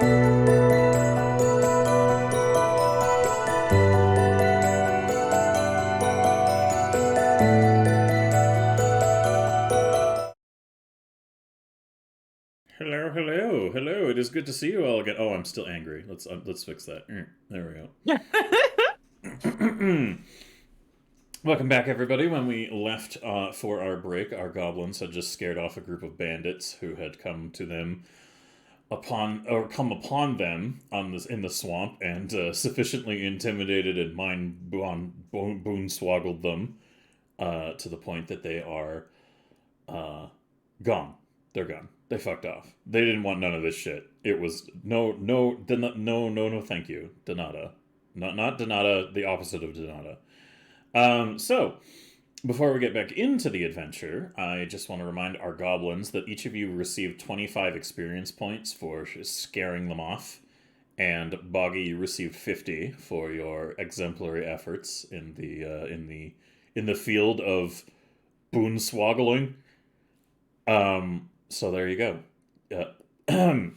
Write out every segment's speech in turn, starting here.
Hello. It is good to see you all again. Oh, I'm still angry. Let's fix that. There we go. Welcome back, everybody. When we left for our break, our goblins had just scared off a group of bandits who had come upon them in the swamp and sufficiently intimidated and boonswoggled them to the point that they are gone. They're gone. They fucked off. They didn't want none of this shit. It was no, thank you, Donata, not Donata, the opposite of Donata. So before we get back into the adventure, I just want to remind our goblins that each of you received 25 experience points for scaring them off, and Boggy, you received 50 for your exemplary efforts in the field of boonswoggling. So there you go.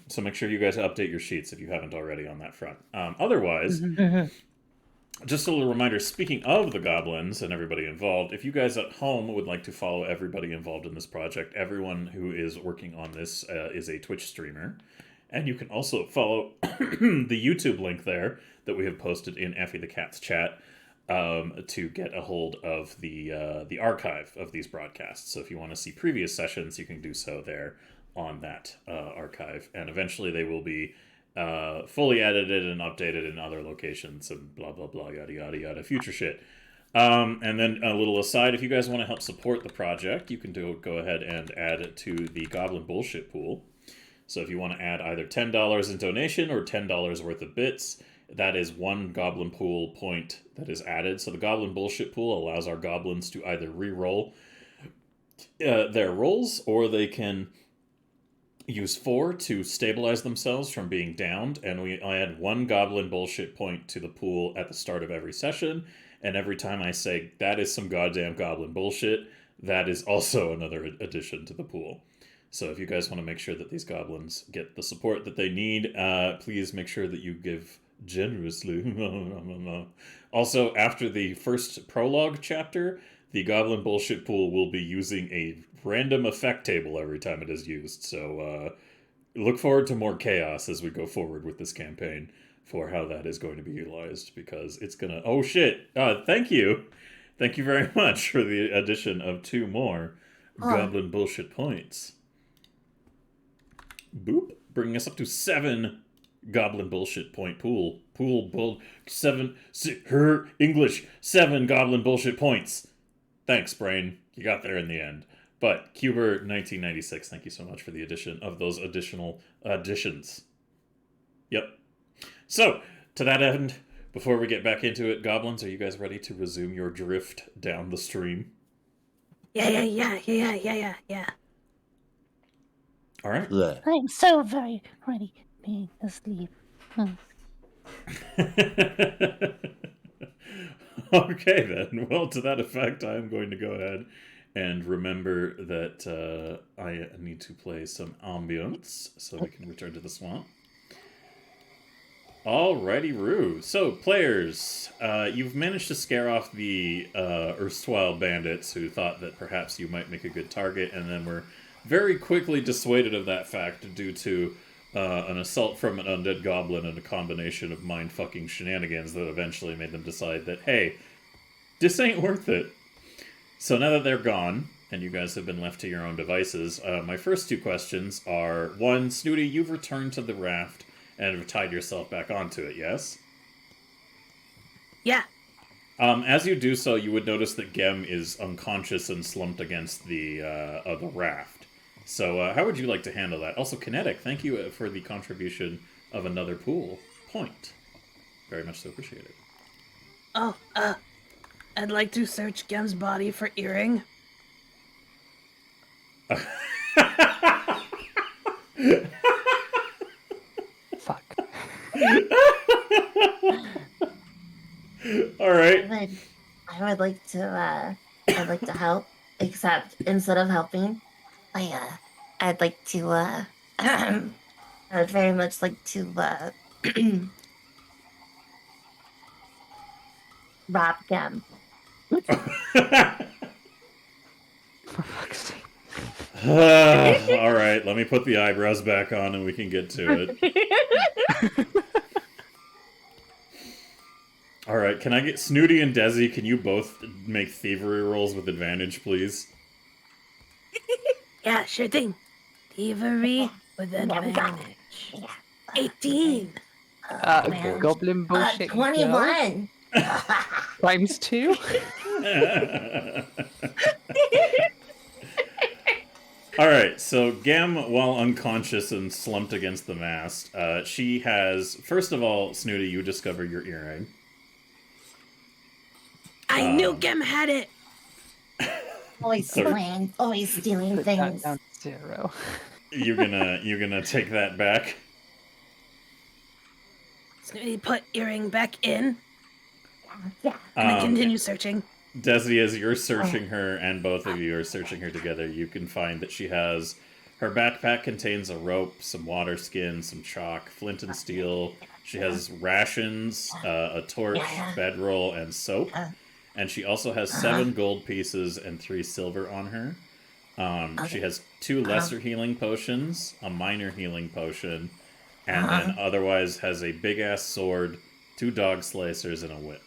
So make sure you guys update your sheets if you haven't already on that front. Otherwise, just a little reminder, speaking of the goblins and everybody involved, if you guys at home would like to follow everybody involved in this project, everyone who is working on this is a Twitch streamer. And you can also follow the YouTube link there that we have posted in Effie the Cat's chat to get a hold of the archive of these broadcasts. So if you want to see previous sessions, you can do so there on that archive. And eventually they will be fully edited and updated in other locations and blah, blah, blah, yada, yada, yada, future shit. And then a little aside, if you guys want to help support the project, you can go ahead and add it to the Goblin Bullshit Pool. So if you want to add either $10 in donation or $10 worth of bits, that is one Goblin Pool point that is added. So the Goblin Bullshit Pool allows our goblins to either re-roll their rolls, or they can use 4 to stabilize themselves from being downed. And I add one Goblin Bullshit point to the pool at the start of every session. And every time I say, that is some goddamn Goblin bullshit, that is also another addition to the pool. So if you guys want to make sure that these goblins get the support that they need, please make sure that you give generously. Also, after the first prologue chapter, the Goblin Bullshit Pool will be using a random effect table every time it is used. So look forward to more chaos as we go forward with this campaign for how that is going to be utilized, because it's gonna... Oh shit! Thank you! Thank you very much for the addition of 2 more Goblin Bullshit points. Boop. Bringing us up to 7 Goblin Bullshit point pool. Bull 7 her English 7 Goblin Bullshit points. Thanks, brain. You got there in the end. But Cuber 1996, thank you so much for the addition of those additional additions. Yep. So, to that end, before we get back into it, goblins, are you guys ready to resume your drift down the stream? Yeah. All right. I'm so very ready being asleep. Okay, then. Well, to that effect, I'm going to go ahead and remember that I need to play some ambience so we can return to the swamp. Alrighty, Roo. So, players, you've managed to scare off the erstwhile bandits who thought that perhaps you might make a good target, and then were very quickly dissuaded of that fact due to an assault from an undead goblin and a combination of mind-fucking shenanigans that eventually made them decide that, hey, this ain't worth it. So now that they're gone, and you guys have been left to your own devices, my first 2 questions are, 1, Snooty, you've returned to the raft and have tied yourself back onto it, yes? Yeah. As you do so, you would notice that Gem is unconscious and slumped against the raft. So how would you like to handle that? Also, Kinetic, thank you for the contribution of another pool point. Very much so appreciated. Oh, I'd like to search Gem's body for earring. Fuck. All right. I would like to help, except instead of helping, I'd like to I would very much like to rob Gem. For fuck's sake. All right, let me put the eyebrows back on and we can get to it. All right, can I get Snooty and Desi? Can you both make thievery rolls with advantage, please? Yeah, sure thing. Thievery with advantage. 18. Man. Goblin bullshit. 21. Times 2? All right, so Gem, while unconscious and slumped against the mast, she has... First of all, Snooty, you discover your earring. I knew Gem had it. Always stealing. Always stealing Put that things. down to 0. You gonna take that back? Snooty put earring back in. Yeah. And then continue searching. Desi, as you're searching her, and both of you are searching her together, you can find that she has... Her backpack contains a rope, some water skin, some chalk, flint and steel. She has rations, a torch, bedroll, and soap. And she also has 7 gold pieces and 3 silver on her. She has 2 lesser healing potions, a minor healing potion, and then otherwise has a big-ass sword, 2 dog slicers, and a whip.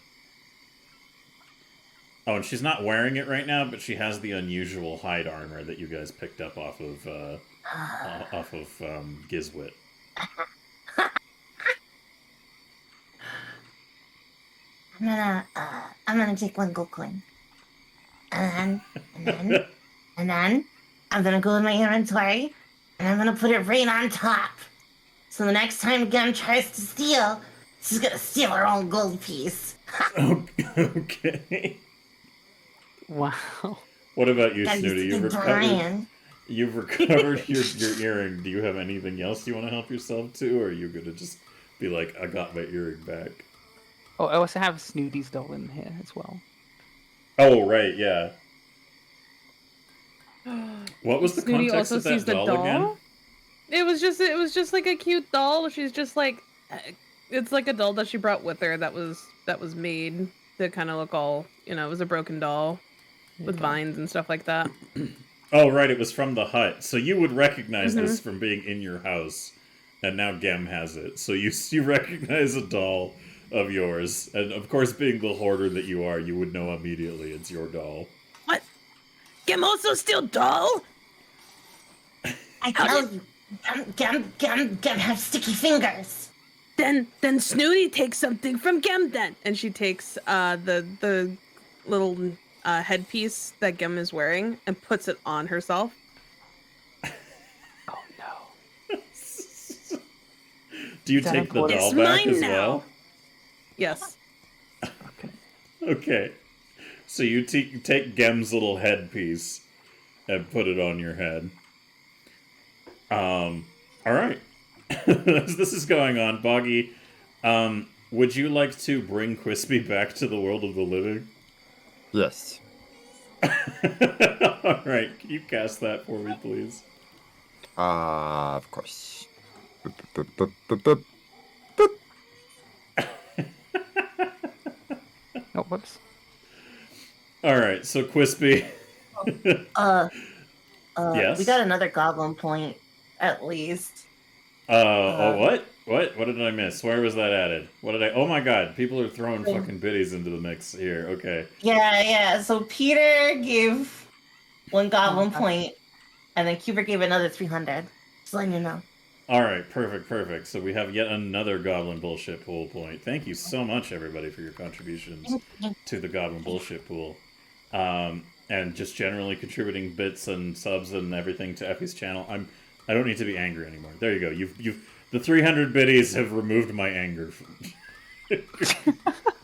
Oh, and she's not wearing it right now, but she has the unusual hide armor that you guys picked up off of Gizwit. I'm gonna take 1 gold coin. And then I'm gonna go in my inventory and I'm gonna put it right on top. So the next time Gem tries to steal, she's gonna steal her own gold piece. Okay. Wow. What about you, Gotta Snooty? be Brian. You've recovered your earring. Do you have anything else you want to help yourself to, or are you gonna just be like, I got my earring back? Oh, I also have Snooty's doll in here as well. Oh, right, yeah. What was the Snooty context also of that sees the doll, doll. again? It was just like a cute doll. She's just like, it's like a doll that she brought with her that was made to kind of look all, it was a broken doll with vines and stuff like that. Oh, right, it was from the hut. So you would recognize this from being in your house, and now Gem has it. So you recognize a doll of yours, and of course, being the hoarder that you are, you would know immediately it's your doll. What? Gem also steal doll? I tell you, Gem have sticky fingers. Then Snooty takes something from Gem then. And she takes the little headpiece that Gem is wearing and puts it on herself. Oh no. Do you that take the important? doll It's back mine as now. well? Yes. Okay. So you take Gem's little headpiece and put it on your head. All right. As this is going on, Boggy, would you like to bring Quispy back to the world of the living? Yes. All right. Can you cast that for me, please? Of course. Boop, boop, boop, boop, boop, boop. Oh, whoops. All right. So Quispy. Yes? We got another goblin point, at least. What? What did I miss? Where was that added? What did I... Oh my god, people are throwing fucking biddies into the mix here. Okay. Yeah. So Peter gave 1 goblin point, and then Cuber gave another 300. Just letting you know. Alright, perfect. So we have yet another Goblin Bullshit Pool point. Thank you so much, everybody, for your contributions to the Goblin Bullshit Pool. And just generally contributing bits and subs and everything to Effie's channel. I don't need to be angry anymore. There you go. You've the 300 biddies have removed my anger.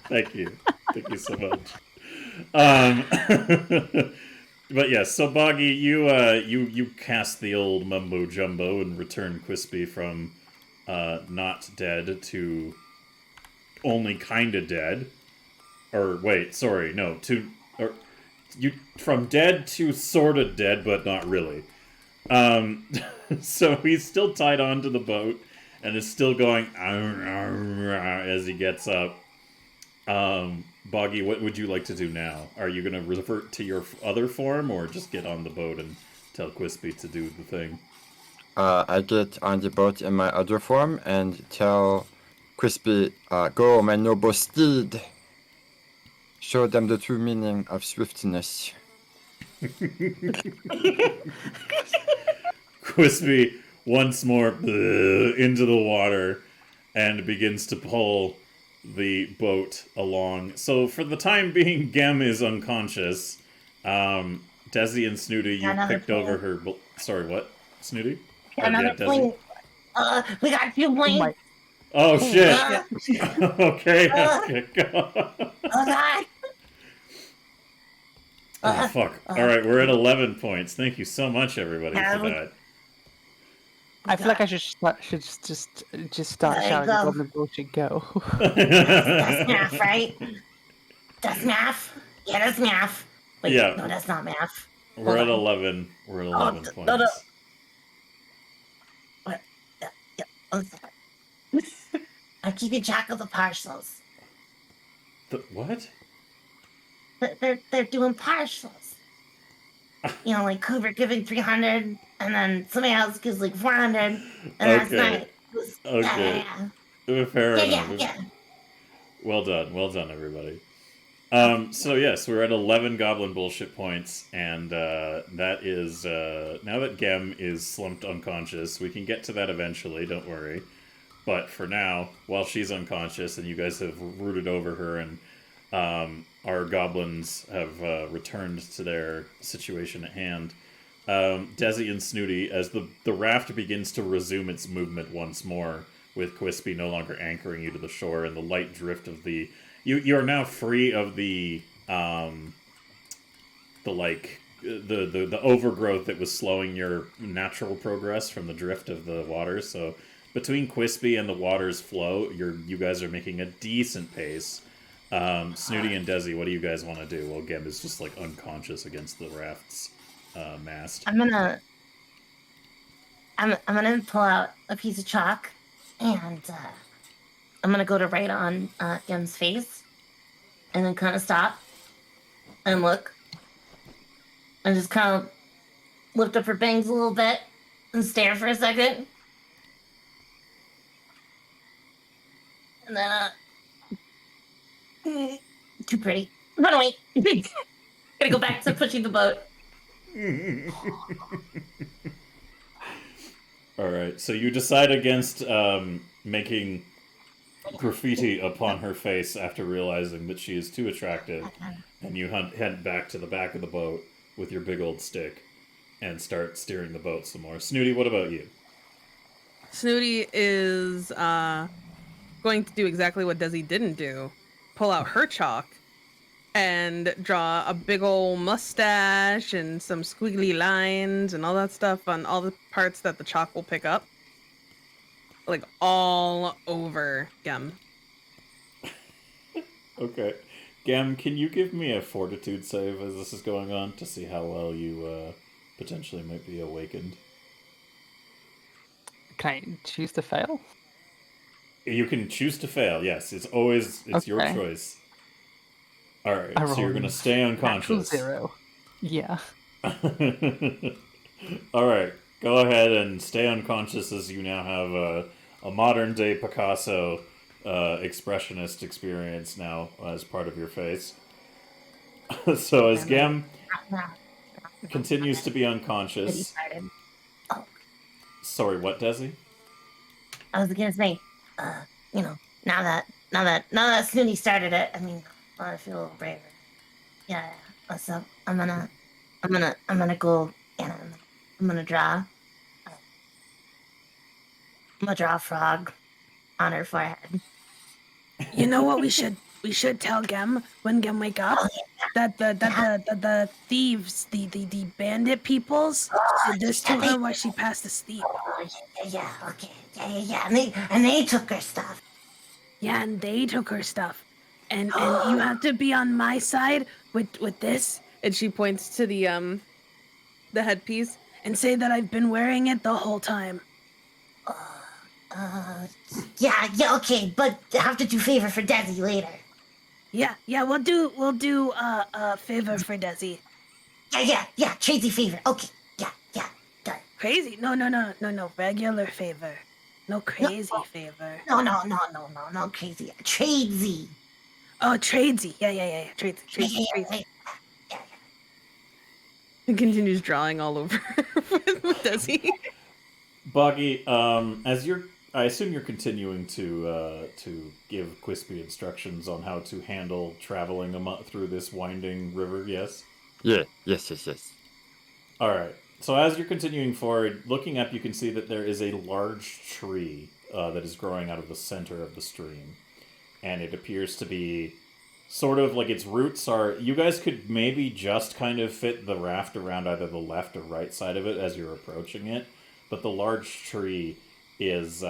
Thank you. Thank you so much. But yes, so Boggy, you cast the old mumbo jumbo and return Quispy from not dead to only kinda dead. Or wait, sorry, no, from dead to sorta dead, but not really. So he's still tied onto the boat. and is still going as he gets up. Boggy, what would you like to do now? Are you going to revert to your other form, or just get on the boat and tell Quispy to do the thing? I get on the boat in my other form and tell Crispy, go, my noble steed. Show them the true meaning of swiftness. Quispy once more into the water and begins to pull the boat along. So for the time being, Gem is unconscious. Desi and Snooty, you Another picked over player. her... Sorry, what? Snooty? Another Desi? plane. We got 2 planes. my- Oh, shit. Okay, Uh. okay, go. Oh God. Oh, fuck. Alright, we're at 11 points. Thank you so much, everybody, Yeah, for we- that. I feel like I should just start There you shouting go. on the bullshit go. That's math, right? That's math. Yeah, that's math. Wait, Yeah. no, that's not math. We're at Hold on. 11. We're at 11 points. no. What? Yeah, I'm sorry. I'm keeping track of the partials. What? They're doing partials. You know, like Cooper giving 300, and then somebody else gives like 400, and last Okay. night it was, Okay. yeah. Fair Yeah, enough. yeah. Well done, everybody. So yes, we're at 11 goblin bullshit points, and that is now that Gem is slumped unconscious. We can get to that eventually. Don't worry. But for now, while she's unconscious, and you guys have rooted over her, and our goblins have returned to their situation at hand, Desi and Snooty, as the raft begins to resume its movement once more, with Quispy no longer anchoring you to the shore, and the light drift of the... You are now free of the overgrowth that was slowing your natural progress from the drift of the water. So between Quispy and the water's flow, you guys are making a decent pace. Snooty and Desi, what do you guys want to do? Well, Gem is just like unconscious against the raft's mast. I'm gonna pull out a piece of chalk, and I'm gonna go to write on Gem's face, and then kind of stop and look, and just kind of lift up her bangs a little bit and stare for a second, and then too pretty. Run away. Gotta go back to pushing the boat. Alright, so you decide against making graffiti upon her face after realizing that she is too attractive, and you head back to the back of the boat with your big old stick and start steering the boat some more. Snooty, what about you? Snooty is going to do exactly what Desi didn't do. Pull out her chalk and draw a big old mustache and some squiggly lines and all that stuff on all the parts that the chalk will pick up. Like all over Gem. Okay. Gem, can you give me a fortitude save as this is going on to see how well you potentially might be awakened? Can I choose to fail? You can choose to fail, yes. It's your Okay. choice. Alright, I so you're rolled going to stay Natural unconscious. 0. Yeah. Alright, go ahead and stay unconscious as you now have a modern day Picasso expressionist experience now as part of your face. So as Gem continues to be unconscious... Sorry, what, Desi? I was gonna say, now that Snooty started it, I mean, I feel a little braver. Yeah. So I'm gonna go and I'm gonna draw. I'm gonna draw a frog on her forehead. You know what we should tell Gem when Gem wake up? That the thieves, the bandit peoples did this to her while she passed asleep. Oh, yeah, okay. Yeah. And they took her stuff. Yeah, and they took her stuff. And you have to be on my side with this And she points to the headpiece. and say that I've been wearing it the whole time. Yeah, okay, but I have to do favor for Desi later. Yeah, we'll do a favor for Desi. Yeah, Tracy favor. Okay, yeah, done. Crazy? No, regular favor. No crazy favor. No, crazy. Tradesy. Oh, tradesy. Yeah. Tradesy. Yeah. He continues drawing all over with Desi. Boggy, I assume you're continuing to give Quispy instructions on how to handle traveling through this winding river. Yes. Yeah, yes. All right. So as you're continuing forward, looking up, you can see that there is a large tree that is growing out of the center of the stream, and it appears to be sort of like its roots are. You guys could maybe just kind of fit the raft around either the left or right side of it as you're approaching it, but the large tree is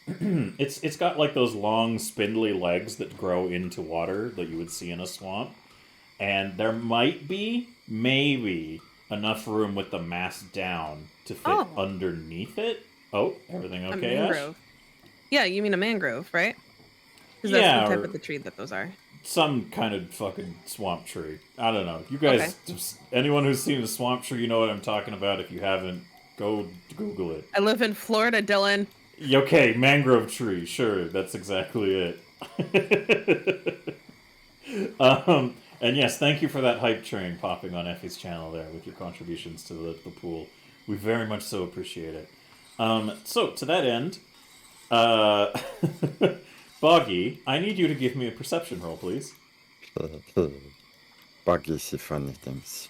it's got like those long spindly legs that grow into water that you would see in a swamp, and there might be maybe enough room with the mast down to fit underneath it. Oh, everything okay, A Ash? mangrove. Yeah, you mean a mangrove, right? Because Yeah, that's the or- type of the tree that those are. Some kind of fucking swamp tree. I don't know. You guys, just, anyone who's seen a swamp tree, you know what I'm talking about. If you haven't, go Google it. I live in Florida, Dylan. Okay, mangrove tree. Sure, that's exactly it. And yes, thank you for that hype train popping on Effie's channel there with your contributions to the pool. We very much so appreciate it. So, to that end, Boggy, I need you to give me a perception roll, please. Buggy see funny things.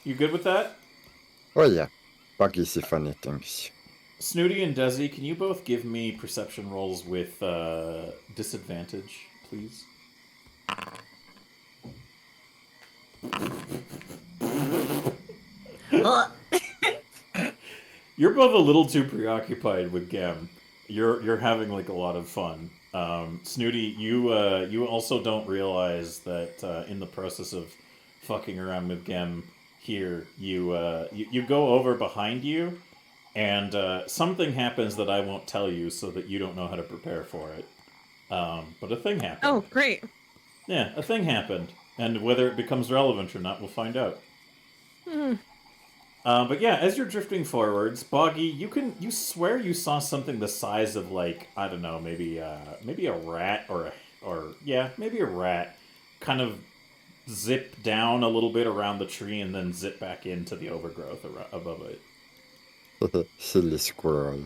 You good with that? Oh yeah, Buggy see funny things. Snooty and Desi, can you both give me perception rolls with disadvantage, please? Oh, You're both a little too preoccupied with Gem. You're having like a lot of fun. Snooty, you also don't realize that in the process of fucking around with Gem here, you go over behind you, and something happens that I won't tell you, so that you don't know how to prepare for it. But a thing happened. Oh, great. Yeah, a thing happened, and whether it becomes relevant or not, we'll find out. But yeah, as you're drifting forwards, Boggy, you swear you saw something the size of like, I don't know, maybe a rat or maybe a rat, kind of zip down a little bit around the tree and then zip back into the overgrowth above it. Silly squirrel.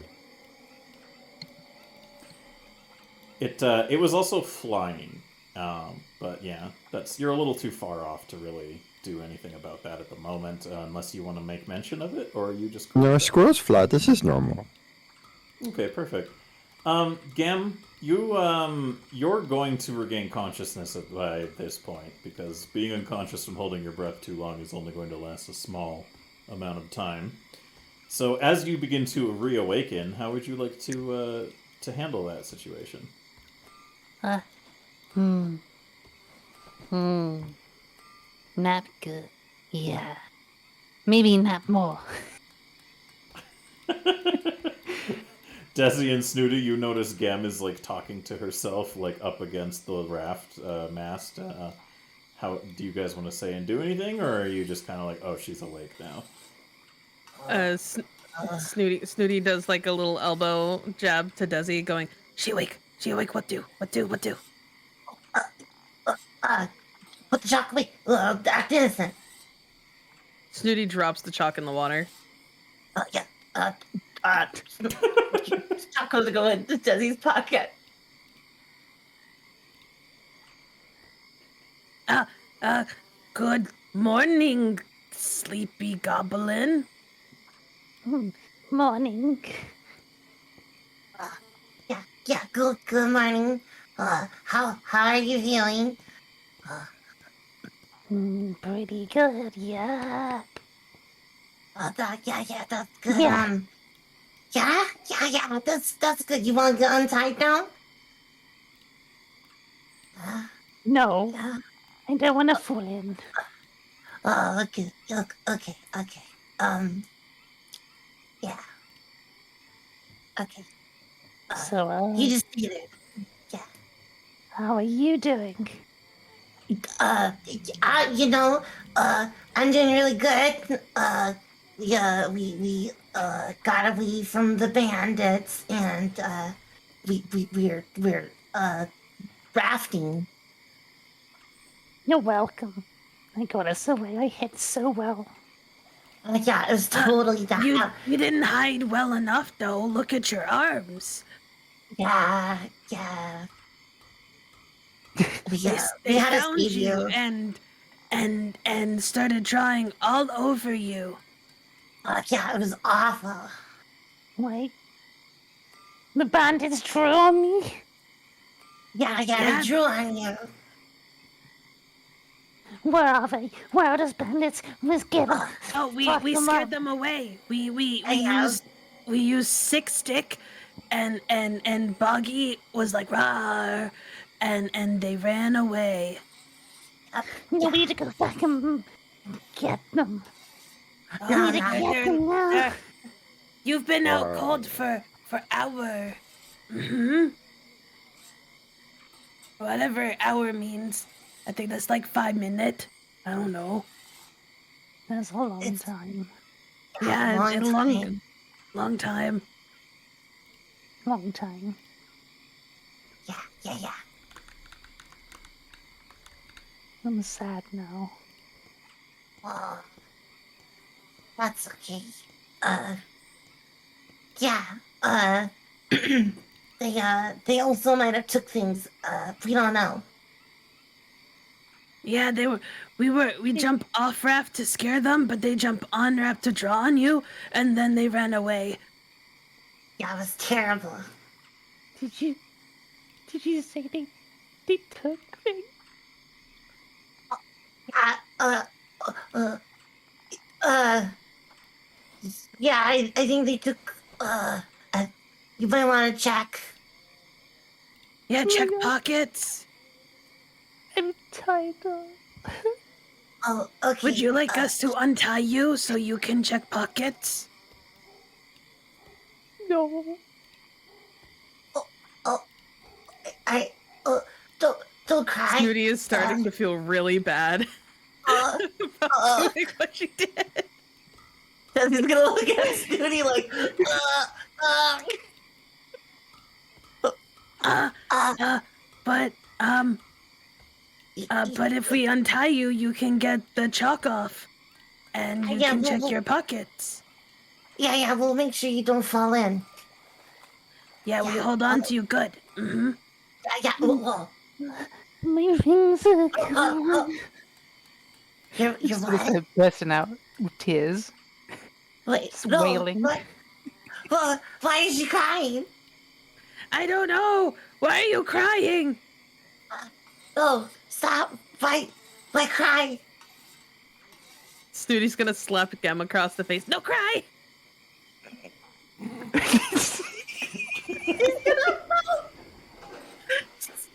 It was also flying, but yeah, you're a little too far off to really do anything about that at the moment, unless you want to make mention of it, or are you just... No, squirrels fly. This is normal. Okay, perfect. Gem, you're going to regain consciousness by this point, because being unconscious from holding your breath too long is only going to last a small amount of time. So as you begin to reawaken, how would you like to handle that situation? Not good. Yeah. Maybe not more. Desi and Snooty, you notice Gem is like talking to herself, like up against the raft mast. How do you guys want to say and do anything, or are you just kind of like, oh, she's awake now? Snooty does like a little elbow jab to Desi, going, She awake. What do? put the chalk away. Act innocent. Snooty drops the chalk in the water. Chalk goes to go into Desi's pocket. Good morning, sleepy goblin. Morning. Yeah, good morning. How are you feeling? Pretty good, yeah. Yeah, that's good. Yeah. Yeah, that's good. You want to get untied now? No, Yeah. I don't want to fall in. Oh, okay, okay. Yeah. Okay. So, You just be there. how are you doing? You know, I'm doing really good. Yeah, we got away from the bandits, and we're rafting. You're welcome. I got us away. I hid so well. Yeah, it was totally that. You didn't hide well enough, though. Look at your arms. Yeah. We They had to found save you you. and started trying all over you. Yeah, it was awful. Wait. The bandits drew on me? Yeah, Yeah. they drew on you. Where are they? Where are those bandits? Let's get them. Oh, we Fuck them scared up. them away. We Yeah. used six stick, and Boggy was like rah, and they ran away. We need to go back and get them. Oh, We need to get them now. you've been out cold for hour. Whatever hour means. I think that's like 5 minutes. I don't know. That's a long time. Yeah, it's a time. long time. Long time. Yeah. I'm sad now. Oh, that's okay. Yeah. They also might have took things. We don't know. Yeah, we jump off raft to scare them, but they jump on raft to draw on you, and then they ran away. Yeah, it was terrible. Did you say they took things? Yeah, I think they took. You might want to check. Yeah, check Yeah. pockets. I'm tied up. Oh, okay. Would you like us to untie you so you can check pockets? No. Don't cry. Snooty is starting to feel really bad Uh, about doing what she did. He's gonna look at Snooty like, But if we untie you, you can get the chalk off, and you Yeah, can well, check well- your pockets. Yeah, we'll make sure you don't fall in. Yeah, we hold on to you good. Mm-hmm. Yeah, well, My rings are gone. you're Just what? bursting out with tears. Wait, Just no, wailing. why is she crying? I don't know. Why are you crying? Oh, stop! Why cry? Snooty's gonna slap Gem across the face. No, cry!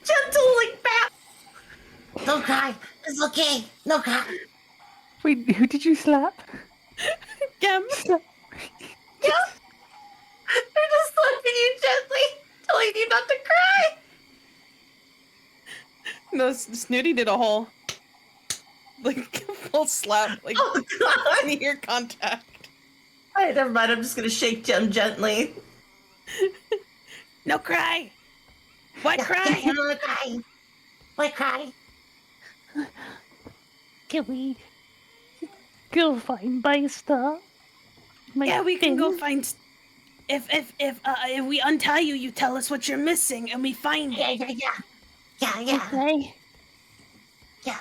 Gentle like that. Don't cry. It's okay. No cry. Wait, who did you slap? Gem! Yeah. They're just slapping you gently, telling you not to cry. No, Snooty did a whole, like, full slap, like, Oh God! ear contact. Alright, never mind. I'm just gonna shake Jem gently. No cry. Why Yeah, cry? yeah, no cry. Why cry? Can we go find my stuff? My Yeah, we can go things? find. If we untie you, you tell us what you're missing, and we find it. Yeah. Okay. Yeah.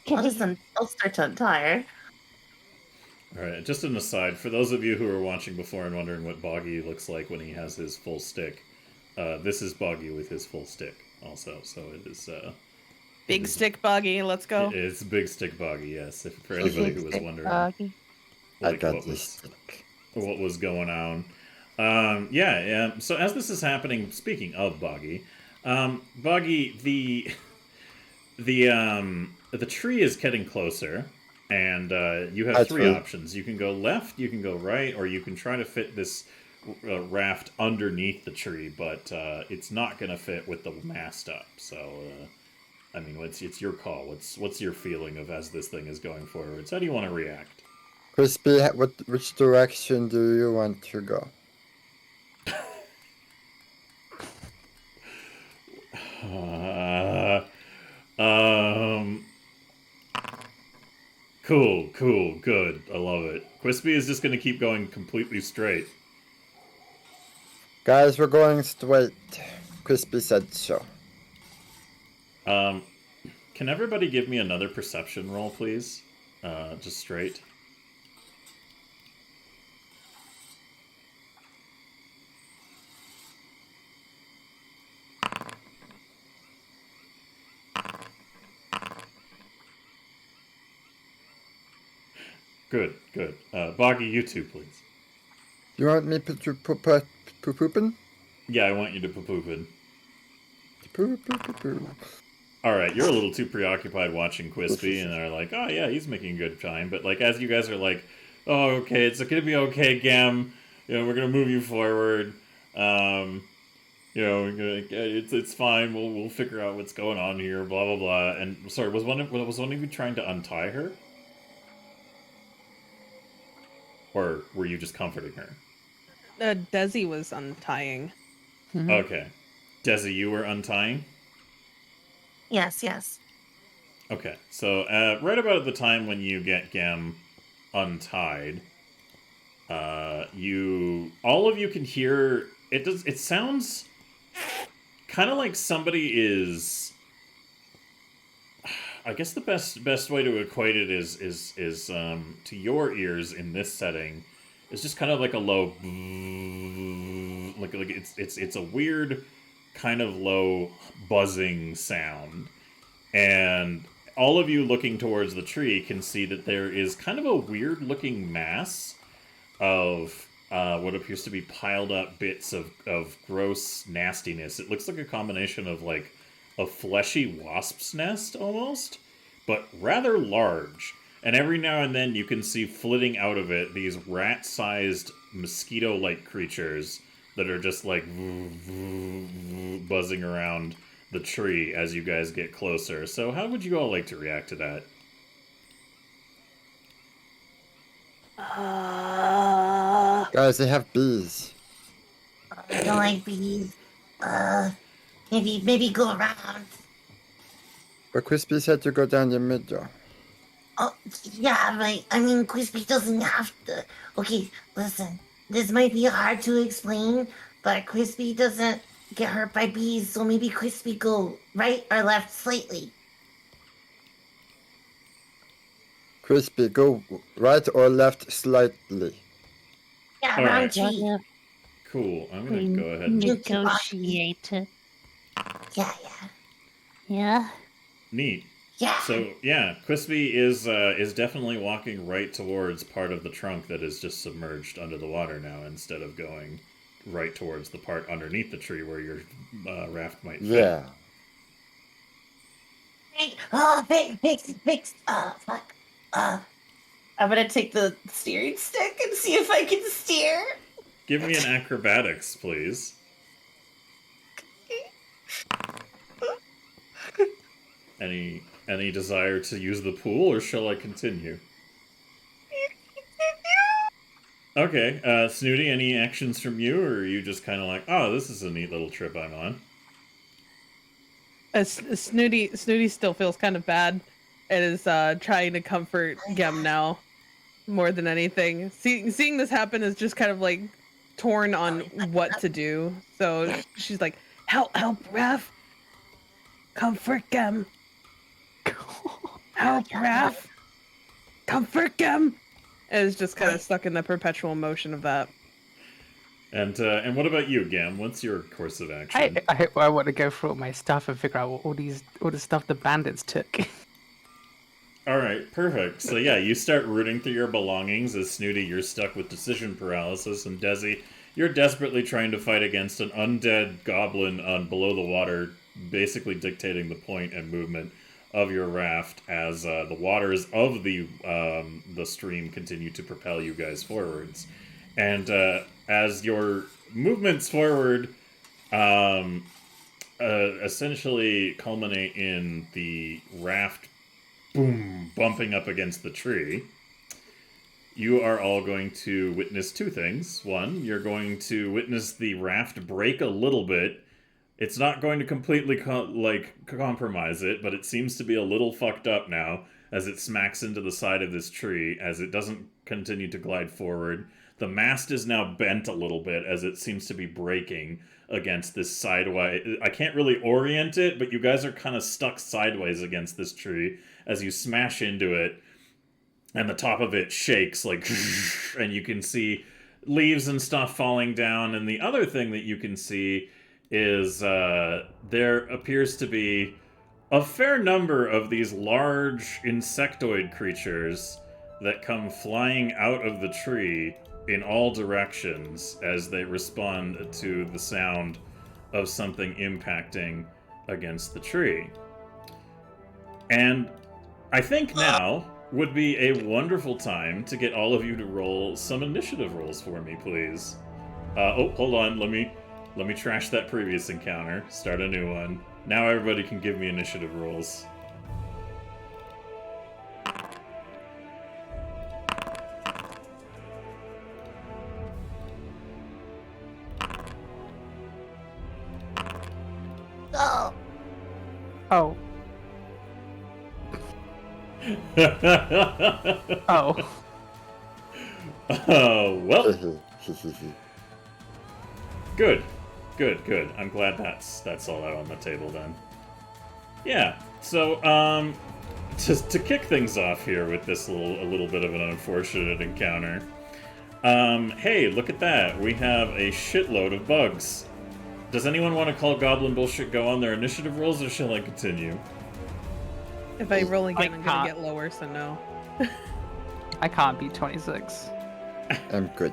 Okay. I'll start to untire. All right, just an aside for those of you who were watching before and wondering what Boggy looks like when he has his full stick. This is Boggy with his full stick, also. So it is. Big stick buggy, let's go. It's Big Stick Boggy, yes. If, for anybody who was wondering, Boggy. I like, got what this was stick. what was going on. Yeah. So as this is happening, speaking of Boggy, Boggy, the tree is getting closer, and you have That's three right. options. You can go left, you can go right, or you can try to fit this raft underneath the tree, but it's not going to fit with the mast up. So, I mean, it's your call. What's your feeling of as this thing is going forwards? How do you want to react? Crispy, which direction do you want to go? Cool, good. I love it. Quispy is just going to keep going completely straight. Guys, we're going straight. Crispy said so. Can everybody give me another perception roll, please? Just straight. Good. Boggy, you too, please. You want me to poopin? Yeah, I want you to poopin. Poo. Alright, you're a little too preoccupied watching Quispy, and they're like, oh yeah, he's making good time. But like, as you guys are like, oh, okay, it's gonna be okay, Gem. You know, we're gonna move you forward. You know, it's fine. We'll figure out what's going on here. Blah blah blah. And sorry, was one of you trying to untie her, or were you just comforting her? Desi was untying. Okay, Desi, you were untying. Yes, yes. Okay, so right about the time when you get Gem untied, all of you can hear it. It sounds kind of like somebody is. I guess the best way to equate it is to your ears in this setting is just kind of like a low, like it's a weird kind of low buzzing sound, and all of you looking towards the tree can see that there is kind of a weird looking mass of what appears to be piled up bits of gross nastiness. It looks like a combination of like a fleshy wasp's nest almost, but rather large. And every now and then you can see flitting out of it these rat-sized mosquito-like creatures that are just like buzzing around the tree as you guys get closer. So how would you all like to react to that? Guys, they have bees. I don't like bees. Maybe go around. But Crispy said to go down the middle. Oh, yeah, but I mean, Crispy doesn't have to. Okay, listen. This might be hard to explain, but Crispy doesn't get hurt by bees, so maybe Crispy go right or left slightly. Crispy, go right or left slightly. Yeah, All around right. tree. Cool. I'm gonna go ahead and Negotiate it. Yeah. Yeah. neat. Yeah. So yeah, Quispy is definitely walking right towards part of the trunk that is just submerged under the water now, instead of going right towards the part underneath the tree where your raft might fit. Yeah. Fix. Fuck. I'm gonna take the steering stick and see if I can steer. Give me an acrobatics, please. Any desire to use the pool, or shall I continue? Okay, Snooty, any actions from you, or are you just kind of like, oh, this is a neat little trip I'm on? Snooty still feels kind of bad and is trying to comfort Gem now more than anything. Seeing this happen is just kind of like torn on what to do. So she's like, Help, Raph. Comfort Gem. Help, Raph. Comfort Gem. and is just kind of stuck in the perpetual motion of that. And what about you, Gam? What's your course of action? I want to go through all my stuff and figure out all the stuff the bandits took. All right, perfect. So yeah, you start rooting through your belongings. As Snooty, you're stuck with decision paralysis, and Desi, You're desperately trying to fight against an undead goblin on below the water, basically dictating the point and movement of your raft as the waters of the stream continue to propel you guys forwards. And as your movements forward essentially culminate in the raft bumping up against the tree, you are all going to witness two things. One, you're going to witness the raft break a little bit. It's not going to completely compromise it, but it seems to be a little fucked up now as it smacks into the side of this tree as it doesn't continue to glide forward. The mast is now bent a little bit as it seems to be breaking against this sideways. I can't really orient it, but you guys are kind of stuck sideways against this tree as you smash into it, and the top of it shakes like, and you can see leaves and stuff falling down. And the other thing that you can see is there appears to be a fair number of these large insectoid creatures that come flying out of the tree in all directions as they respond to the sound of something impacting against the tree. And I think now would be a wonderful time to get all of you to roll some initiative rolls for me, please. Oh, hold on. Let me trash that previous encounter. Start a new one. Now everybody can give me initiative rolls. Oh. Oh. Oh. Oh, well. Good. I'm glad that's all out on the table then. Yeah. So, to kick things off here with this a little bit of an unfortunate encounter. Hey, look at that. We have a shitload of bugs. Does anyone want to call Goblin Bullshit go on their initiative rolls, or shall I continue? If I roll again, I'm can't. gonna get lower, so no. I can't beat 26. I'm good.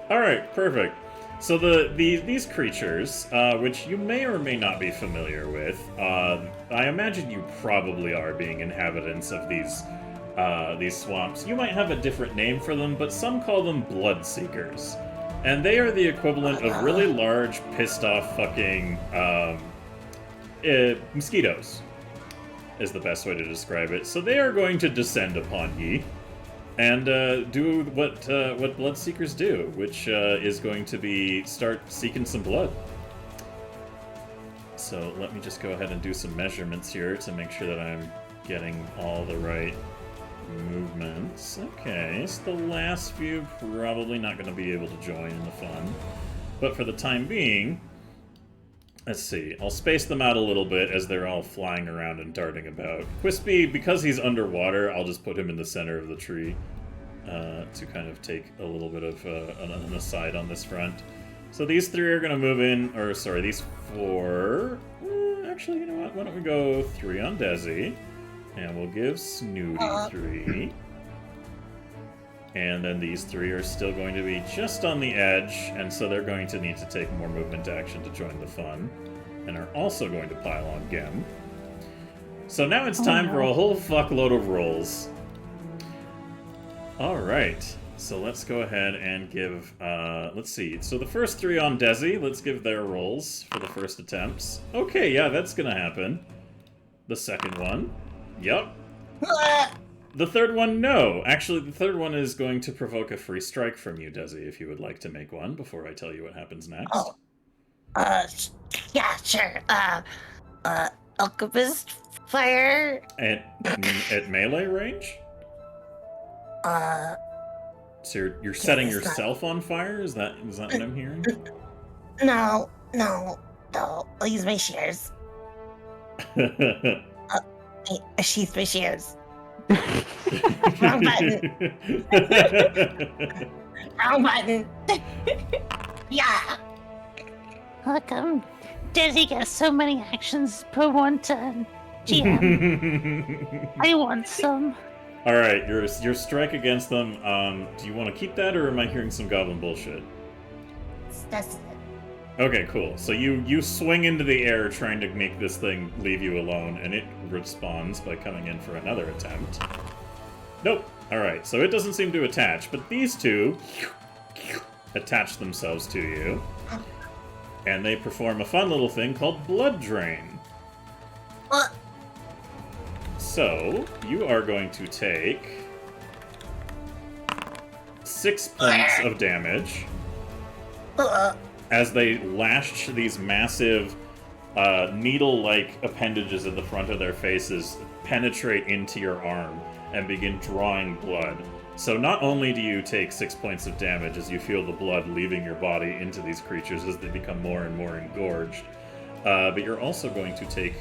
Alright, perfect. So these creatures, which you may or may not be familiar with, I imagine you probably are, being inhabitants of these swamps. You might have a different name for them, but some call them Bloodseekers. And they are the equivalent of really large, pissed-off fucking mosquitoes, is the best way to describe it. So they are going to descend upon ye and do what Bloodseekers do, which is going to be start seeking some blood. So let me just go ahead and do some measurements here to make sure that I'm getting all the right movements. Okay, so the last few probably not going to be able to join in the fun. But for the time being, let's see. I'll space them out a little bit as they're all flying around and darting about. Quispy, because he's underwater, I'll just put him in the center of the tree to kind of take a little bit of an aside on this front. So these three are going to move in, or sorry, these four. Actually, you know what? Why don't we go 3 on Desi, and we'll give Snooty 3. And then these 3 are still going to be just on the edge, and so they're going to need to take more movement action to join the fun, and are also going to pile on Gem. So now it's time for a whole fuckload of rolls. Alright, so let's go ahead and give, let's see. So the first 3 on Desi, let's give their rolls for the first attempts. Okay, yeah, that's gonna happen. The second one, yep. The third one, no. Actually, the third one is going to provoke a free strike from you, Desi, if you would like to make one before I tell you what happens next. Oh. Yeah, sure. Alchemist fire. At melee range? So you're setting yourself on fire? Is that what I'm hearing? No. I'll use my shears. I sheath my shears. Wrong button. Wrong button. Yeah. Look, Desi gets so many actions per one turn. GM, I want some. All right, your strike against them. Do you want to keep that, or am I hearing some goblin bullshit? That's it. Okay, cool. So you swing into the air trying to make this thing leave you alone, and it responds by coming in for another attempt. Nope. All right, so it doesn't seem to attach, but these two attach themselves to you, and they perform a fun little thing called blood drain. So you are going to take 6 points of damage as they lash these massive needle-like appendages at the front of their faces penetrate into your arm and begin drawing blood. So not only do you take 6 points of damage as you feel the blood leaving your body into these creatures as they become more and more engorged, but you're also going to take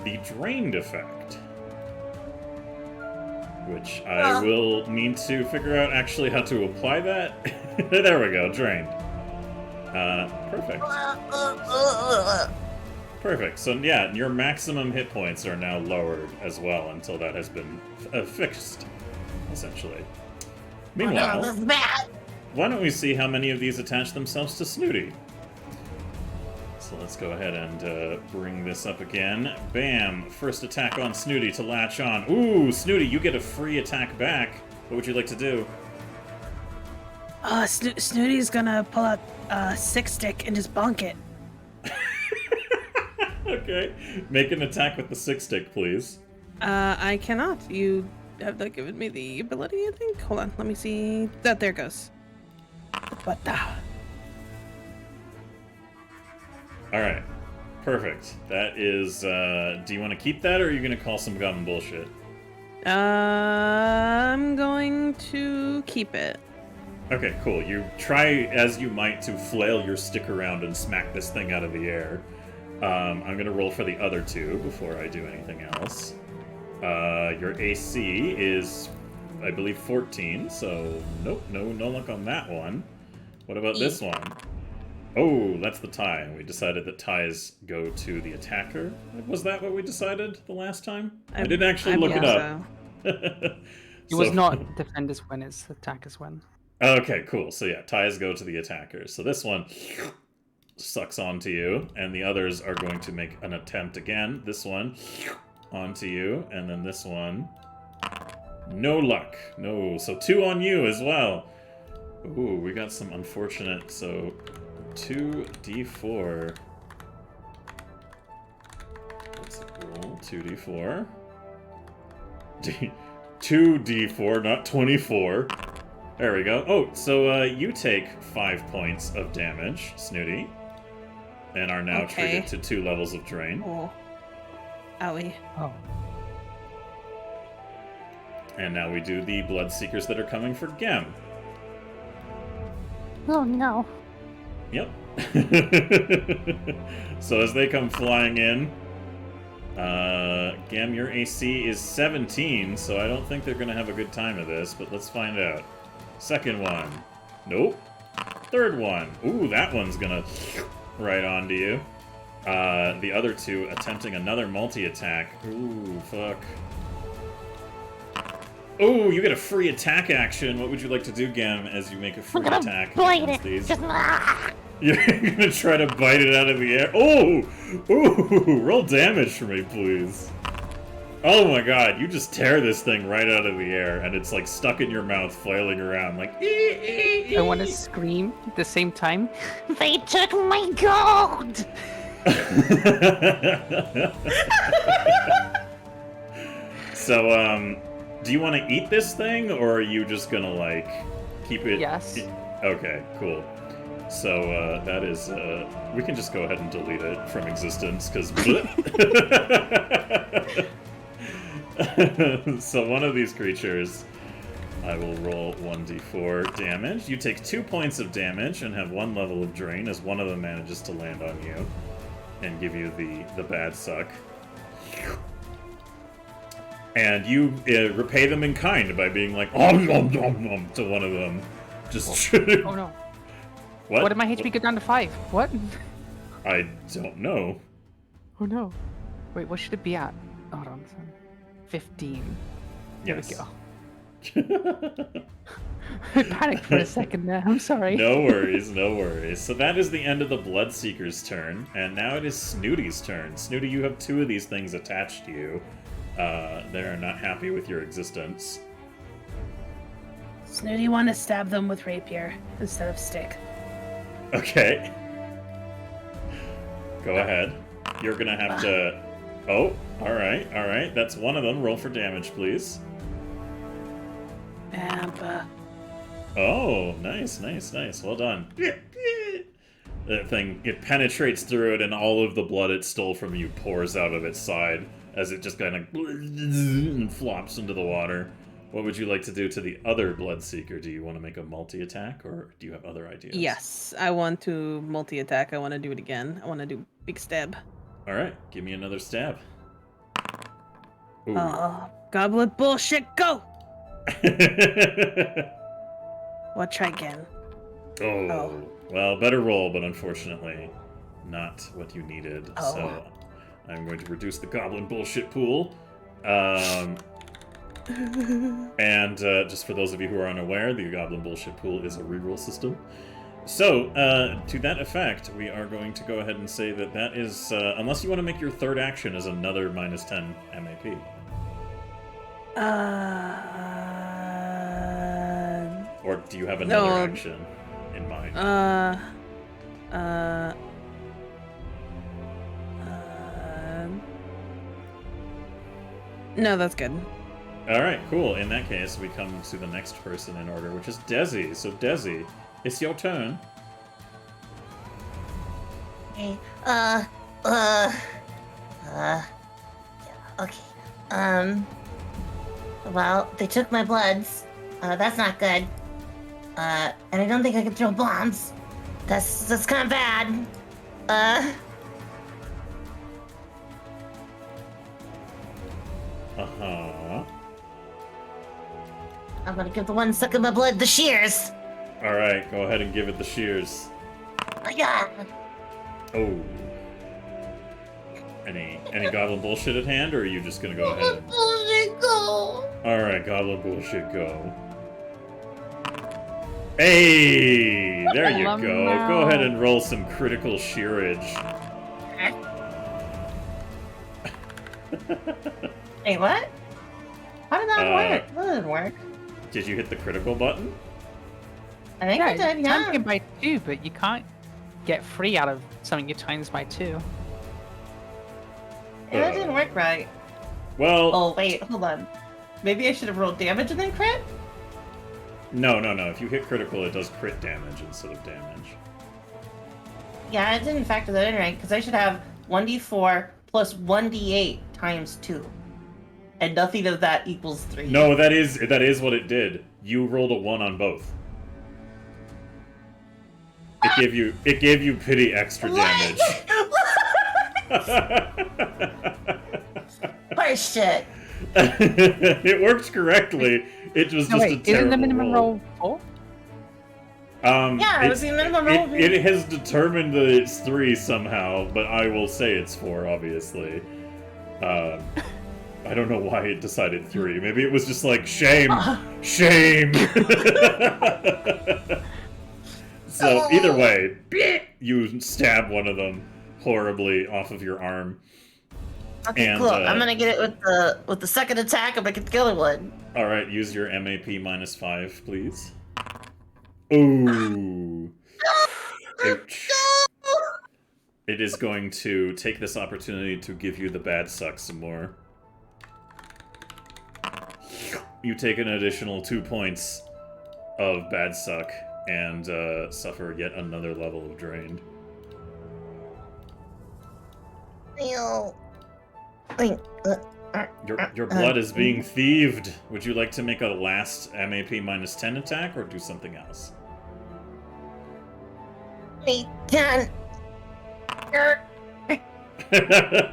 the drained effect, which I will need to figure out actually how to apply that. There we go, drained. Perfect. Perfect. So yeah, your maximum hit points are now lowered as well until that has been fixed, essentially. Meanwhile, why don't we see how many of these attach themselves to Snooty? So let's go ahead and bring this up again. Bam! First attack on Snooty to latch on. Ooh, Snooty, you get a free attack back. What would you like to do? Snooty's gonna pull out a 6-stick and just bonk it. Okay. Make an attack with the 6-stick, please. I cannot. You have not given me the ability, I think. Hold on, let me see. There it goes. But Alright. Perfect. That is, do you want to keep that, or are you going to call some goblin bullshit? I'm going to keep it. Okay, cool. You try as you might to flail your stick around and smack this thing out of the air. I'm going to roll for the other two before I do anything else. Your AC is, I believe, 14, so nope, no luck on that one. What about this one? Oh, that's the tie. We decided that ties go to the attacker. Was that what we decided the last time? I didn't actually look it up. It was not defenders win, it's attackers win. Okay, cool. So yeah, ties go to the attackers. So this one sucks onto you, and the others are going to make an attempt again. This one onto you, and then this one. No luck. No. So 2 on you as well. Ooh, we got some unfortunate. So 2d4. Let's roll 2d4. 2d4, not 24. There we go. Oh, so you take 5 points of damage, Snooty, and are now treated to 2 levels of drain. Oh. Owie. Oh. And now we do the blood seekers that are coming for Gem. Oh no. Yep. So as they come flying in, Gem, your AC is 17, so I don't think they're going to have a good time of this, but let's find out. Second one. Nope. Third one. Ooh, that one's going to right onto you. The other 2 attempting another multi-attack. Ooh, fuck. Ooh, you get a free attack action. What would you like to do, Gem, as you make a free attack Bite against it. these? Just You're gonna try to bite it out of the air. Oh! Ooh! Roll damage for me, please. Oh my god, you just tear this thing right out of the air, and it's like stuck in your mouth, flailing around like. I want to scream at the same time. They took my gold. So, do you want to eat this thing, or are you just gonna like keep it? Yes. Okay, cool. So that is, we can just go ahead and delete it from existence, because. So one of these creatures, I will roll 1d4 damage. You take 2 points of damage and have 1 level of drain as one of them manages to land on you and give you the bad suck. And you repay them in kind by being like, om nom nom nom, to one of them. Just Oh no. What? What did my HP go down to 5? What? I don't know. Oh no. Wait, what should it be at? Hold on. 15. There Yes. we go. I panicked for a second there. I'm sorry. No worries, no worries. So that is the end of the Bloodseeker's turn, and now it is Snooty's turn. Snooty, you have 2 of these things attached to you. They're not happy with your existence. Snooty want to stab them with rapier instead of stick. Okay. Go ahead. You're gonna have to... Oh, alright. That's one of them. Roll for damage, please. Oh, nice. Well done. That thing, it penetrates through it, and all of the blood it stole from you pours out of its side as it just kind of and flops into the water. What would you like to do to the other Bloodseeker? Do you want to make a multi-attack, or do you have other ideas? Yes, I want to multi-attack. I want to do it again. I want to do big stab. All right, give me another stab. Ooh. Goblet bullshit, go! Well, try again. Oh. Well, better roll, but unfortunately not what you needed. Oh. So I'm going to reduce the goblin bullshit pool. And just for those of you who are unaware, the goblin bullshit pool is a reroll system. So, to that effect, we are going to go ahead and say that that is, unless you want to make your third action as another minus 10 MAP. Or do you have another No. action in mind? No, that's good. Alright, cool. In that case, we come to the next person in order, which is Desi. So, Desi, it's your turn. Okay. Okay. Well, they took my bloods. That's not good. And I don't think I can throw bombs. That's kind of bad. Uh-huh. I'm gonna give the one sucking my blood the shears. Alright, go ahead and give it the shears. Yeah. Oh. Any goblin bullshit at hand, or are you just gonna go ahead and... Bullshit, go. Alright, goblin bullshit, go. Hey! There you Oh, go. no. Go ahead and roll some critical shearage. Wait, what? How did that work? That didn't work. Did you hit the critical button? I think I did, times yeah. it by 2, but you can't get 3 out of something you times by 2. Yeah, that didn't work right. Well, Oh, wait, hold on. Maybe I should have rolled damage and then crit? no. If you hit critical, it does crit damage instead of damage. Yeah, I didn't factor that in right, because I should have 1d4 plus 1d8 times 2. And nothing of that equals 3. No, that is what it did. You rolled a 1 on both. It gave you pity extra damage. Horse shit. It worked correctly. It was No, just wait, a terrible isn't the minimum roll 4? Yeah, it was the minimum roll. It has determined that it's 3 somehow, but I will say it's 4, obviously. I don't know why it decided 3. Maybe it was just like, shame! Shame! So, either way, you stab one of them horribly off of your arm. Okay, And, cool. I'm gonna get it with the second attack and make it the other one. Alright, use your MAP minus 5, please. Ooh. Ouch. It is going to take this opportunity to give you the bad suck some more. You take an additional 2 points of bad suck and suffer yet another level of drained. Ew. Wait, Your blood is being thieved. Would you like to make a last MAP minus 10 attack or do something else? wait, 10.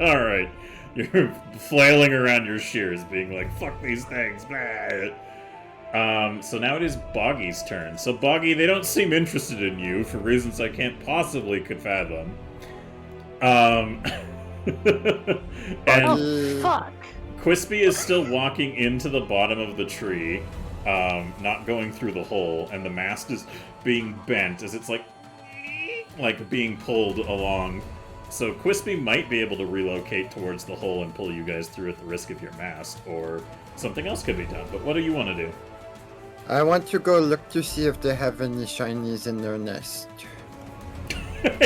Alright. You're flailing around your shears, being like, fuck these things, blah. So now it is Boggy's turn. So Boggy, they don't seem interested in you for reasons I can't possibly fathom. And Oh, fuck. Quispy is still walking into the bottom of the tree, not going through the hole, and the mast is being bent as it's like being pulled along. So Quispy might be able to relocate towards the hole and pull you guys through at the risk of your mast, or something else could be done. But what do you want to do? I want to go look to see if they have any shinies in their nest.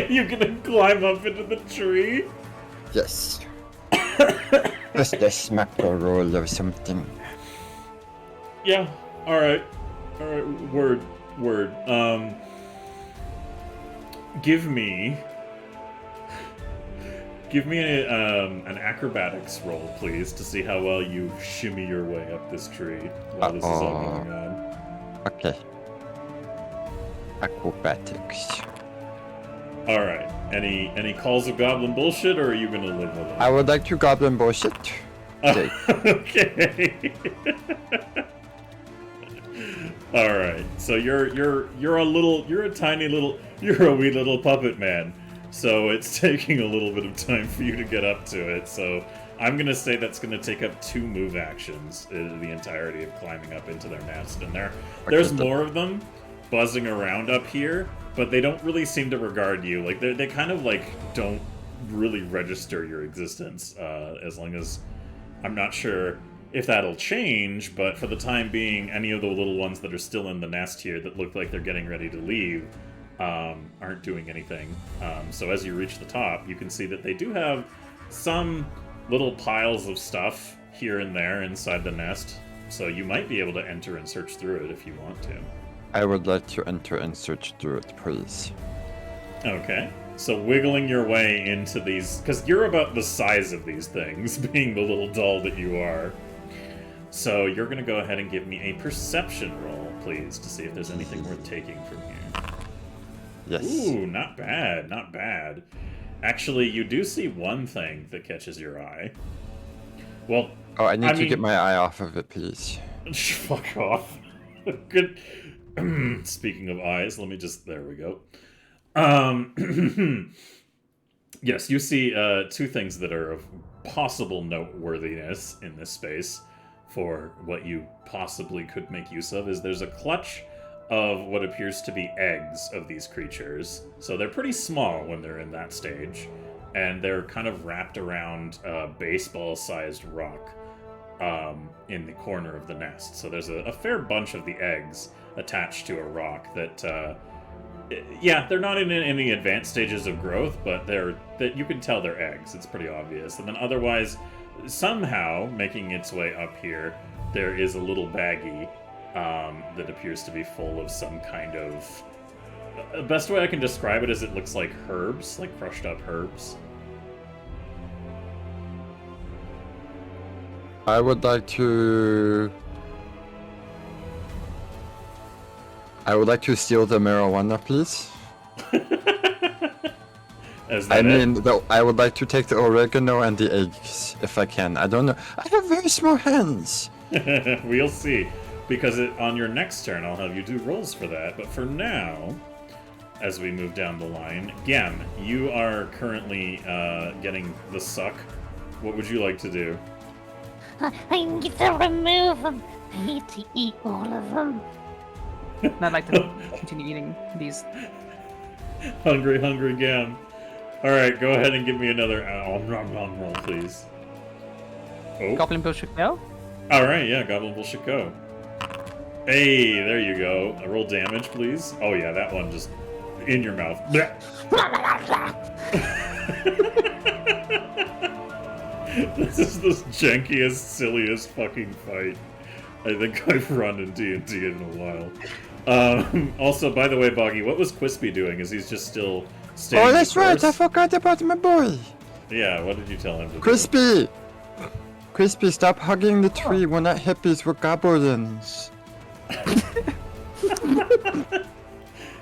You're gonna climb up into the tree? Yes. Just a smack or roll or something. Yeah. Alright. Word. Give me an acrobatics roll, please, to see how well you shimmy your way up this tree while this is all going on. Okay. Acrobatics. Alright. Any calls of goblin bullshit, or are you gonna live with it? I would like to goblin bullshit. Okay. Okay. Alright. So you're a wee little puppet man. So it's taking a little bit of time for you to get up to it. So I'm gonna say that's gonna take up 2 move actions, the entirety of climbing up into their nest. And there's more of them buzzing around up here, but they don't really seem to regard you. Like they kind of like don't really register your existence. As long as I'm not sure if that'll change, but for the time being, any of the little ones that are still in the nest here that look like they're getting ready to leave aren't doing anything. So as you reach the top, you can see that they do have some little piles of stuff here and there inside the nest. So you might be able to enter and search through it if you want to. I would like to enter and search through it, please. Okay. So wiggling your way into these, because you're about the size of these things, being the little doll that you are. So you're going to go ahead and give me a perception roll, please, to see if there's anything worth taking from here. Yes. Ooh, not bad, not bad. Actually, you do see one thing that catches your eye. Well, Oh, I need to get my eye off of it, please. Fuck off. Good. Speaking of eyes, let me just... There we go. Yes, you see 2 things that are of possible noteworthiness in this space for what you possibly could make use of. Is there's a clutch of what appears to be eggs of these creatures. So they're pretty small when they're in that stage, and they're kind of wrapped around a baseball-sized rock in the corner of the nest. So there's a fair bunch of the eggs attached to a rock that... yeah, they're not in any advanced stages of growth, but you can tell they're eggs. It's pretty obvious. And then otherwise, somehow, making its way up here, there is a little baggie that appears to be full of some kind of... The best way I can describe it is it looks like herbs, like crushed up herbs. I would like to steal the marijuana, please. I would like to take the oregano and the eggs, if I can. I don't know. I have very small hands. We'll see. Because on your next turn, I'll have you do rolls for that. But for now, as we move down the line, Gem, you are currently getting the suck. What would you like to do? I need to remove them. I need to eat all of them. And I'd like to continue eating these. Hungry Gem. Alright, go ahead and give me another roll, please. Oh. Goblin bullshit go? Alright, yeah, Goblin Bullshit go. Hey, there you go. Roll damage, please. Oh yeah, that one just in your mouth. This is the jankiest, silliest fucking fight I think I've run in D&D in a while. Also, by the way, Boggy, what was Quispy doing? Is he's just still staying? Oh, that's right. I forgot about my boy. Yeah, what did you tell him to do? Crispy, stop hugging the tree. We're not hippies. We're goblins.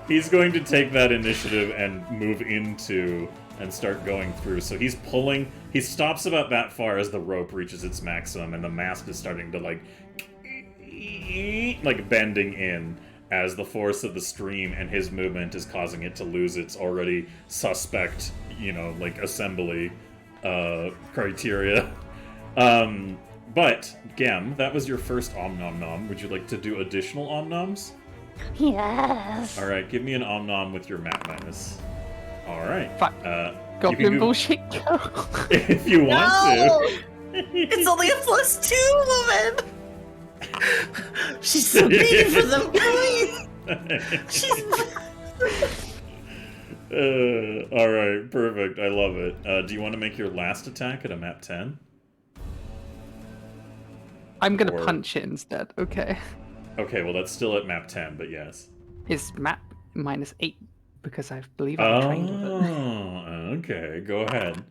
He's going to take that initiative and move into and start going through. So he's pulling. He stops about that far as the rope reaches its maximum, and the mast is starting to like bending in as the force of the stream and his movement is causing it to lose its already suspect, like assembly criteria. But, Gem, that was your first Om Nom Nom. Would you like to do additional Om Noms? Yes. Alright, give me an Om Nom with your map minus. Alright. Fuck. You Goblin can do, bullshit go. if you want No! to. It's only a +2, woman! She's so big for them coins! She's... Alright, perfect. I love it. Do you want to make your last attack at a map 10? I'm gonna Or- punch it instead. Okay. Okay, well that's still at map 10, but yes. It's map -8 because I believe I'm trained with it. Oh, okay. Go ahead.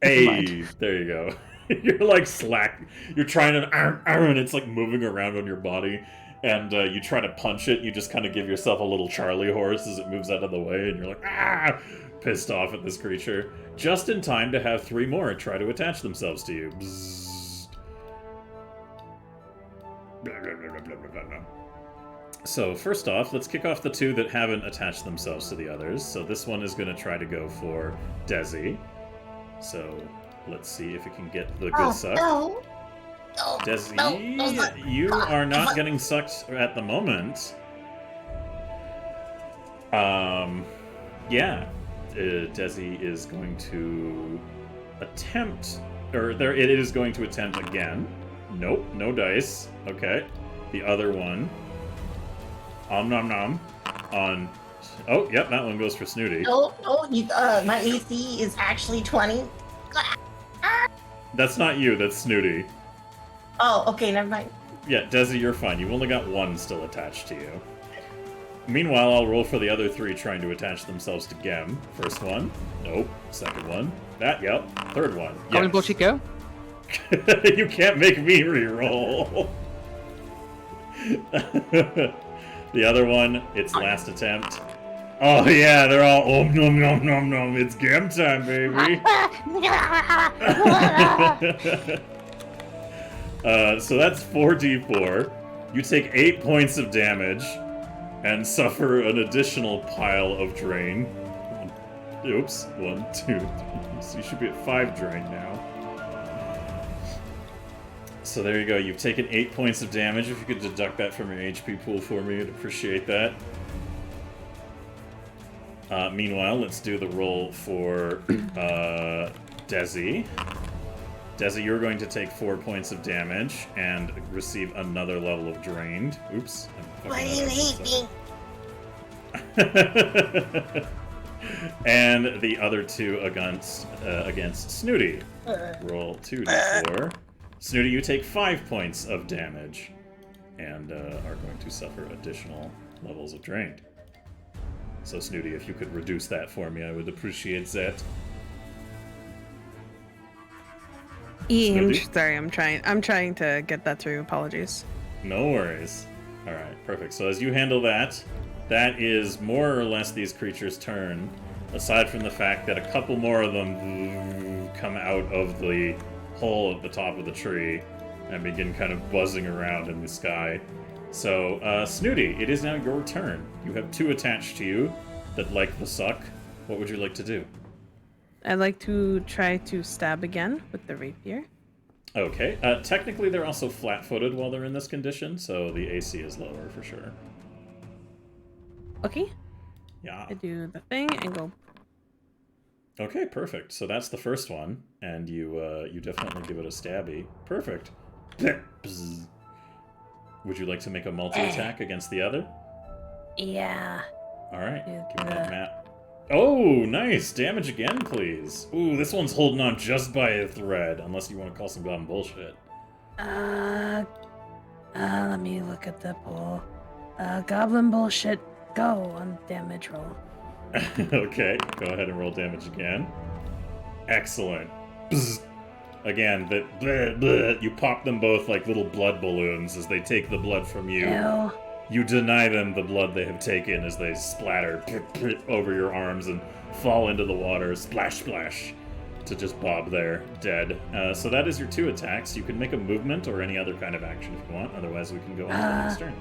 Never Hey, mind. there you go. You're like slack. You're trying to, and it's like moving around on your body, and you try to punch it. You just kind of give yourself a little Charlie horse as it moves out of the way, and you're like, pissed off at this creature. Just in time to have 3 more try to attach themselves to you. Bzzzt. Blah, blah, blah, blah, blah, blah, blah. So first off, let's kick off the 2 that haven't attached themselves to the others. So this one is going to try to go for Desi. So let's see if it can get the good suck. no! No, Desi, no, you are not getting sucked at the moment. Yeah. Desi is going to attempt, or there it is going to attempt again. Nope, no dice. Okay. The other one. Om Nom Nom on... Oh, yep, that one goes for Snooty. No, my AC is actually 20. That's not you, that's Snooty. Oh, okay, never mind. Yeah, Desi, you're fine. You've only got 1 still attached to you. Meanwhile, I'll roll for the other 3 trying to attach themselves to Gem. First one. Nope. Second one. That, yep. Third one. Goblin Yes. bullshit go. You can't make me re-roll. The other one, its last attempt. Oh yeah, they're all om nom nom nom nom. It's Gem time, baby. So that's 4d4. You take 8 points of damage and suffer an additional pile of drain. Oops. 1, 2, 3. So you should be at 5 drain now. So there you go. You've taken 8 points of damage. If you could deduct that from your HP pool for me, I'd appreciate that. Meanwhile, let's do the roll for Desi. Desi, you're going to take 4 points of damage and receive another level of drained. Oops. Why do you hate me? And the other 2 against Snooty. Roll 2d4. Snooty, you take 5 points of damage and are going to suffer additional levels of drained. So Snooty, if you could reduce that for me, I would appreciate that. Snooty? Sorry, I'm trying to get that through. Apologies. No worries. Alright, perfect. So as you handle that, that is more or less these creatures' turn, aside from the fact that a couple more of them come out of the hole at the top of the tree and begin kind of buzzing around in the sky. So, Snooty, it is now your turn. You have 2 attached to you that like the suck. What would you like to do? I'd like to try to stab again with the rapier. Okay. Technically, they're also flat-footed while they're in this condition, so the AC is lower for sure. Okay. Yeah. I do the thing and go. Okay, perfect. So that's the first one, and you definitely give it a stabby. Perfect. Bzz. Would you like to make a multi-attack against the other? Yeah. All right. Yeah, Give me that map. Oh, nice. Damage again, please. Ooh, this one's holding on just by a thread, unless you want to call some goblin bullshit. Let me look at the poll. Goblin bullshit, go on damage roll. Okay, go ahead and roll damage again. Excellent. Bzz. Again, you pop them both like little blood balloons as they take the blood from you. Ew. You deny them the blood they have taken as they splatter over your arms and fall into the water, splash, splash, to just bob there, dead. So that is your 2 attacks. You can make a movement or any other kind of action if you want. Otherwise, we can go on to the next turn.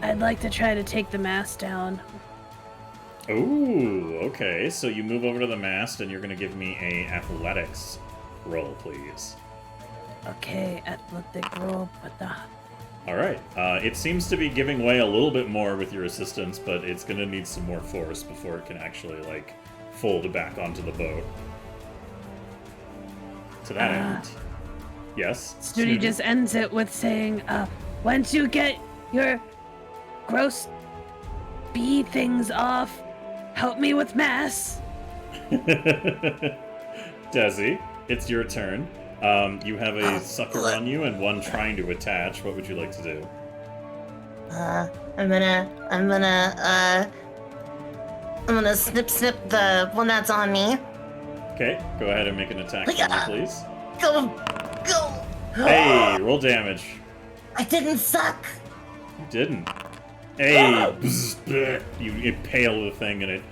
I'd like to try to take the mast down. Ooh, okay. So you move over to the mast, and you're going to give me a athletics roll, please. Okay, athletic roll, but All right. It seems to be giving way a little bit more with your assistance, but it's going to need some more force before it can actually, like, fold back onto the boat. To that end. Yes? Snooty just ends it with saying, once you get your gross bee things off, help me with mass. Desi, it's your turn. You have a sucker on you and one trying to attach. What would you like to do? I'm gonna snip the one that's on me. Okay, go ahead and make an attack for me, please. Go. Hey, roll damage. I didn't suck. You didn't. Hey, bzz, bleh. You impale the thing and it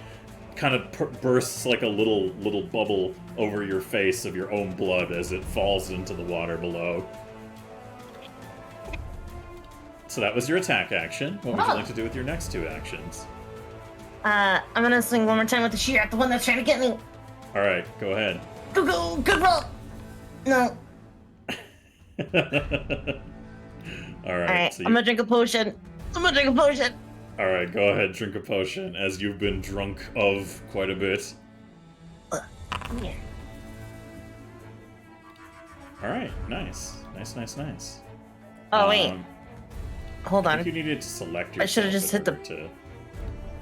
kind of bursts like a little bubble over your face of your own blood as it falls into the water below. So that was your attack action. What would you like to do with your next two actions? I'm gonna swing one more time with the shear at the one that's trying to get me. All right, go ahead. Go, good roll. No. All right. Alright, So I'm gonna drink a potion. All right, go ahead, drink a potion, as you've been drunk of quite a bit. Yeah. All right, nice. Oh, wait. Hold I on. think you needed to select yourself. I should've just in hit the- order to...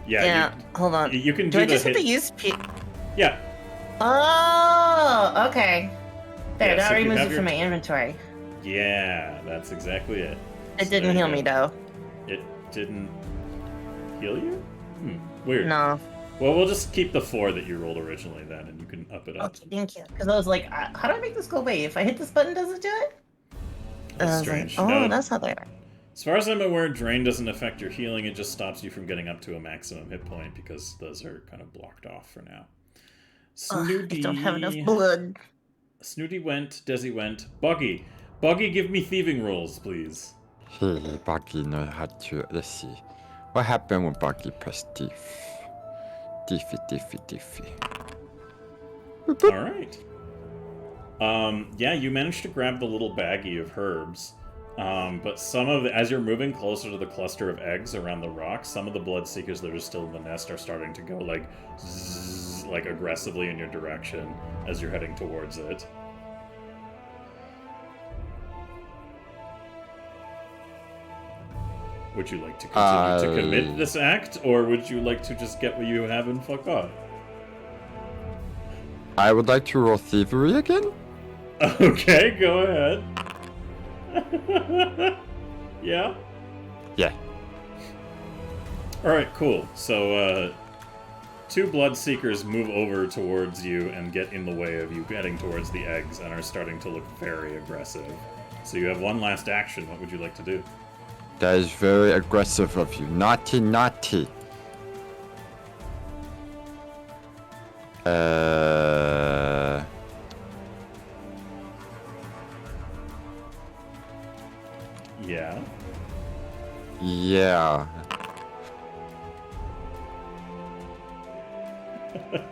Yeah, hold on. You can Do do I just the hit the hit. use P? Yeah. Oh, okay. There, Yeah, that so if you removes have it your- from my inventory. Yeah, that's exactly it. It So didn't there you heal go. me, though. It didn't heal you? Weird. No. Well, we'll just keep the 4 that you rolled originally then, and you can up it up. Okay, thank you. Because I was like, how do I make this go away? If I hit this button, does it do it? And I That's was strange. Like, oh, No, that's how they are. as far as I'm aware, Drain doesn't affect your healing. It just stops you from getting up to a maximum hit point because those are kind of blocked off for now. Ugh, Snooty. I don't have enough blood. Snooty went. Desi went. Buggy. Buggy, give me thieving rolls, please. Hey, Bucky know how to. Let's see. What happened when Bucky pressed thief? Diffy. All right. Yeah, you managed to grab the little baggie of herbs, but some of the, as you're moving closer to the cluster of eggs around the rock, some of the blood seekers that are still in the nest are starting to go like zzz, like aggressively in your direction as you're heading towards it. Would you like to continue to commit this act, or would you like to just get what you have and fuck off? I would like to roll thievery again. Okay, go ahead. Yeah? Yeah. Alright, cool. So, 2 blood seekers move over towards you and get in the way of you heading towards the eggs and are starting to look very aggressive. So you have one last action. What would you like to do? That is very aggressive of you. Naughty. Yeah. Yeah.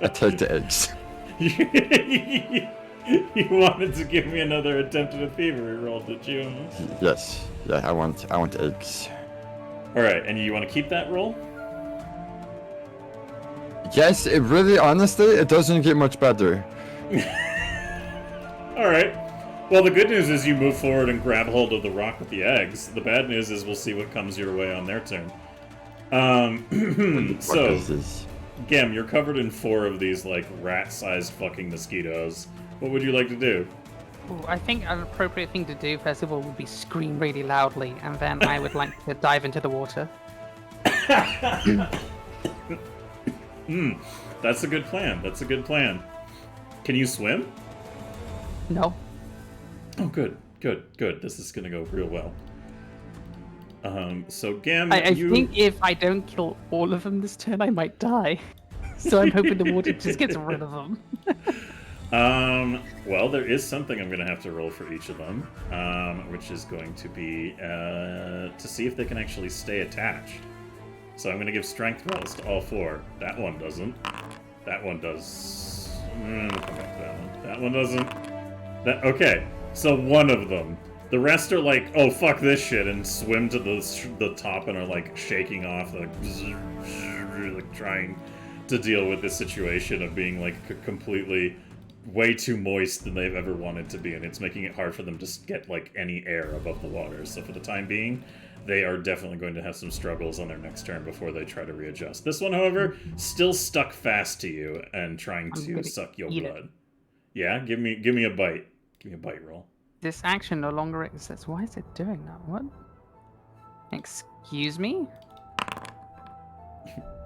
I take the eggs. You wanted to give me another attempt at a thievery roll, did you? Yes. Yeah, I want eggs. Alright, and you want to keep that roll? Yes, it really, honestly, it doesn't get much better. Alright. Well, the good news is you move forward and grab hold of the rock with the eggs. The bad news is we'll see what comes your way on their turn. What So, is this? Gem, you're covered in 4 of these, like, rat-sized fucking mosquitoes. What would you like to do? Ooh, I think an appropriate thing to do, first of all, would be scream really loudly, and then I would like to dive into the water. That's a good plan. Can you swim? No. Oh, good. This is gonna go real well. So Gam, I think if I don't kill all of them this turn, I might die. So I'm hoping the water just gets rid of them. Well, there is something I'm gonna have to roll for each of them, which is going to be to see if they can actually stay attached. So I'm gonna give strength rolls to all 4. That one doesn't. That one does. We'll come back to that one. That one doesn't. Okay. So one of them. The rest are like, oh fuck this shit, and swim to the top and are like shaking off, like trying to deal with the situation of being like completely way too moist than they've ever wanted to be, and it's making it hard for them to get like any air above the water. So for the time being, they are definitely going to have some struggles on their next turn before they try to readjust. This one, however, still stuck fast to you and trying to suck your blood. Yeah, give me a bite. Give me a bite roll. This action no longer exists. Why is it doing that? What? Excuse me?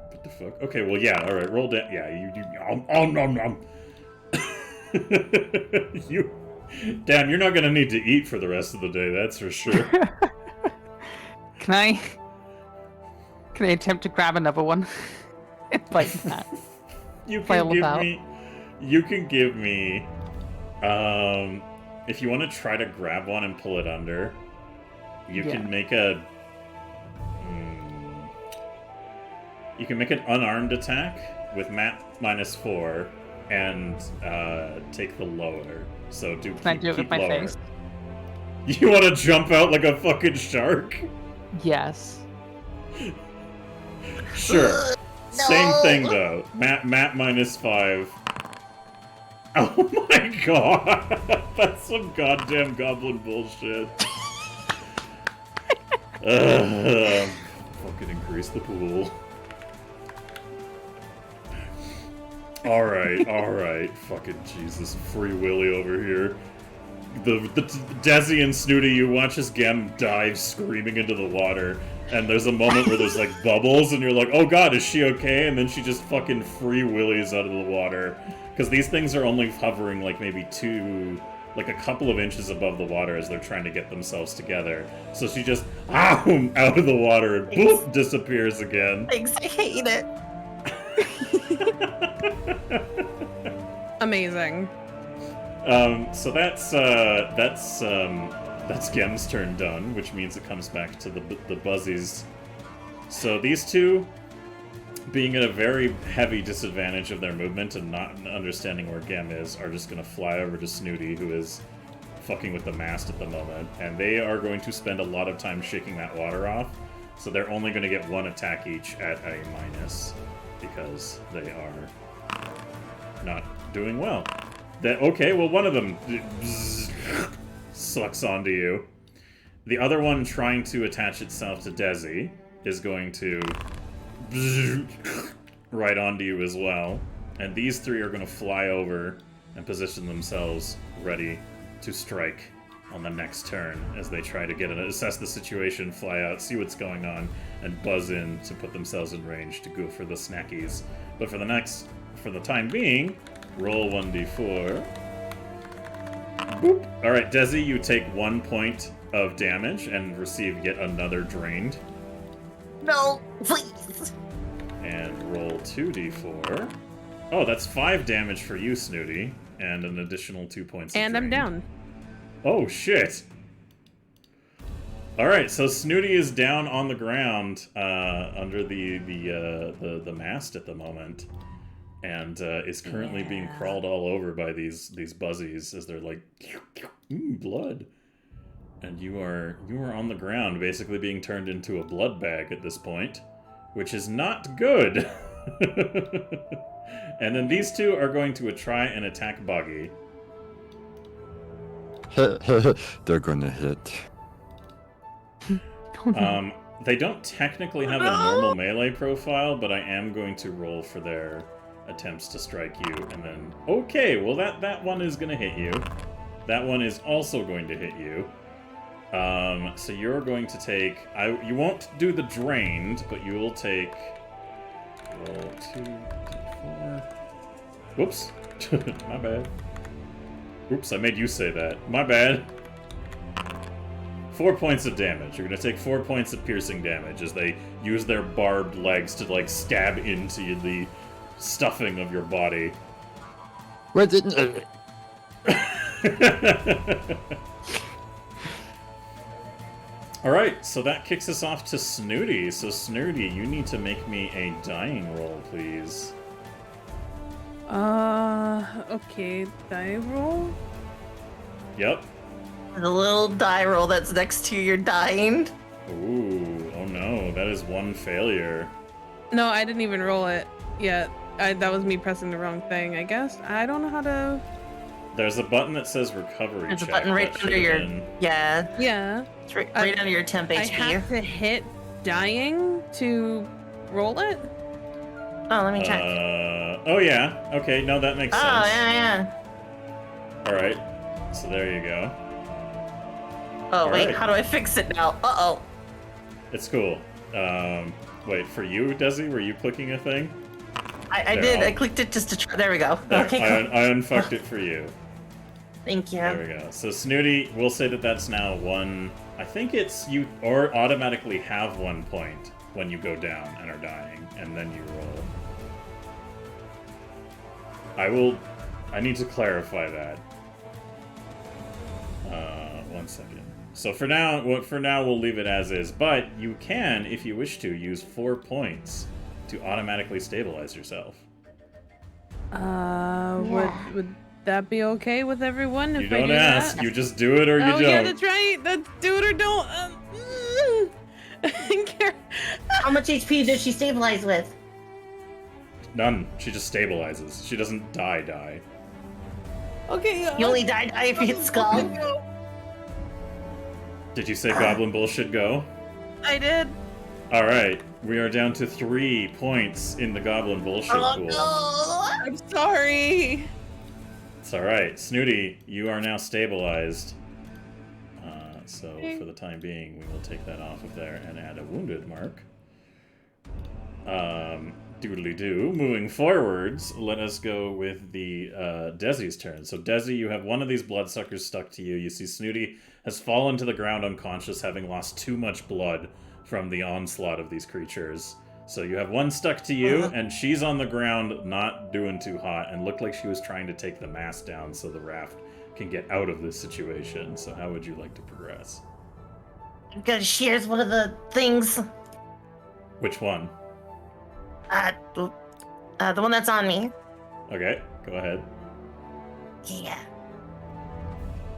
What the fuck? Okay, well, yeah, alright, roll down. Yeah, you Dan, you're not gonna need to eat for the rest of the day, that's for sure. Can I attempt to grab another one? Like that. You can give me, if you want to try to grab one and pull it under, you can make a... You can make an unarmed attack with Matt -4 and take the lower. So Can I do it with my lower. face? You want to jump out like a fucking shark? Yes. Sure. Same thing though. Matt -5. Oh my god! That's some goddamn goblin bullshit. Fucking increase the pool. Alright. Fucking Jesus. Free Willy over here. The Desi and Snooty, you watch as Gem dive screaming into the water, and there's a moment where there's like bubbles, and you're like, oh god, is she okay? And then she just fucking Free Willies out of the water. Because these things are only hovering like maybe like a couple of inches above the water as they're trying to get themselves together. So she just, out of the water and boop, disappears again. Thanks, I hate it. Amazing. So that's Gem's turn done, which means it comes back to the Buzzies. So these two, being at a very heavy disadvantage of their movement and not understanding where Gem is, are just going to fly over to Snooty, who is fucking with the mast at the moment, and they are going to spend a lot of time shaking that water off, so they're only going to get one attack each at a minus, because they are not doing well. Okay, well, one of them sucks onto you. The other one, trying to attach itself to Desi, is going to right onto you as well. And these three are going to fly over and position themselves ready to strike on the next turn as they try to assess the situation, fly out, see what's going on, and buzz in to put themselves in range to go for the snackies. But for the time being, roll 1d4. Boop. Alright, Desi, you take 1 point of damage and receive yet another drained. No, please. And roll 2d4. Oh, that's 5 damage for you, Snooty, and an additional 2 points of And I'm drained. down. Oh, shit. Alright, so Snooty is down on the ground under the mast at the moment, and is currently being crawled all over by these buzzies as they're like, blood. And you are on the ground, basically being turned into a blood bag at this point, which is not good. And then these two are going to try and attack Buggy. They're gonna hit. They don't technically have a normal melee profile, but I am going to roll for their attempts to strike you, and then... Okay, well that one is going to hit you. That one is also going to hit you. So you're going to take... you won't do the drained, but you will take... Roll 2d4. Whoops. My bad. Oops, I made you say that. My bad. 4 points of damage. You're going to take 4 points of piercing damage as they use their barbed legs to, like, stab into the stuffing of your body. Where did... Alright, so that kicks us off to Snooty. So, Snooty, you need to make me a dying roll, please. Okay, die roll? Yep. The little die roll that's next to your dying. Ooh, oh no, that is one failure. No, I didn't even roll it yet. That was me pressing the wrong thing, I guess. I don't know how to... There's a button that says recovery There's a check. button right That under should've your... been- Yeah, Yeah. it's right under your temp I HP. have to hit dying to roll it? Oh, let me check. Oh yeah, okay, no, that makes Oh, sense. yeah. Alright, so there you go. Oh, wait, Alright. how do I fix it now? Uh-oh. It's cool. Wait, for you, Desi, were you clicking a thing? I There, did. I'll- I clicked it just to try. There we go. There, Okay, I, cool. I unfucked it for you. Thank you. There we go. So Snooty, we'll say that that's now one. I think it's you or automatically have 1 point when you go down and are dying, and then you roll. I need to clarify that. 1 second. So for now, we'll leave it as is. But you can, if you wish to, use 4 points to automatically stabilize yourself. Would that be okay with everyone if You I don't do ask. that? You just do it or you Oh don't. yeah, that's right. That's do it or don't. How much HP does she stabilize with? None. She just stabilizes. She doesn't die. Okay. You only die if you hit skull? Did you say Goblin Bullshit go? I did. Alright, we are down to 3 points in the Goblin Bullshit pool. I'm sorry. It's alright. Snooty, you are now stabilized. So for the time being, we will take that off of there and add a wounded mark. Doodly-doo. Moving forwards, let us go with the Desi's turn. So Desi, you have one of these bloodsuckers stuck to you. You see Snooty has fallen to the ground unconscious, having lost too much blood from the onslaught of these creatures. So you have one stuck to you, and she's on the ground, not doing too hot, and looked like she was trying to take the mast down so the raft can get out of this situation. So how would you like to progress? I'm gonna shears one of the things. Which one? The one that's on me. Okay, go ahead. Yeah.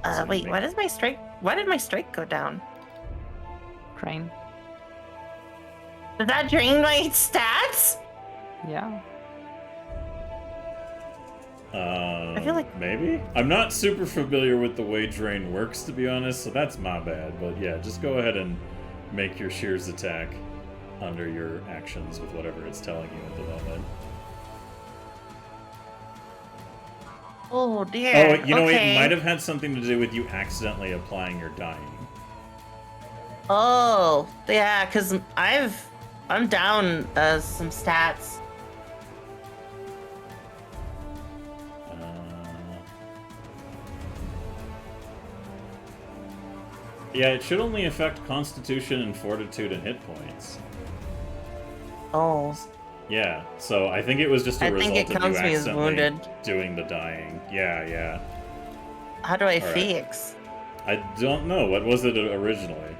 So Wait, make- why did my strike go down? Train. Did that drain my stats? Yeah. I feel like- Maybe? I'm not super familiar with the way drain works, to be honest, so that's my bad. But yeah, just go ahead and make your shears attack under your actions with whatever it's telling you at the moment. Oh dear. Oh, you know, okay. it might have had something to do with you accidentally applying your dying. Oh, yeah, because I'm down some stats. Yeah, it should only affect Constitution and Fortitude and hit points. Oh. Yeah, so I think it was just a I think result it of counts you me as accidentally wounded. doing the dying. Yeah. How do I right. fix? I don't know. What was it originally?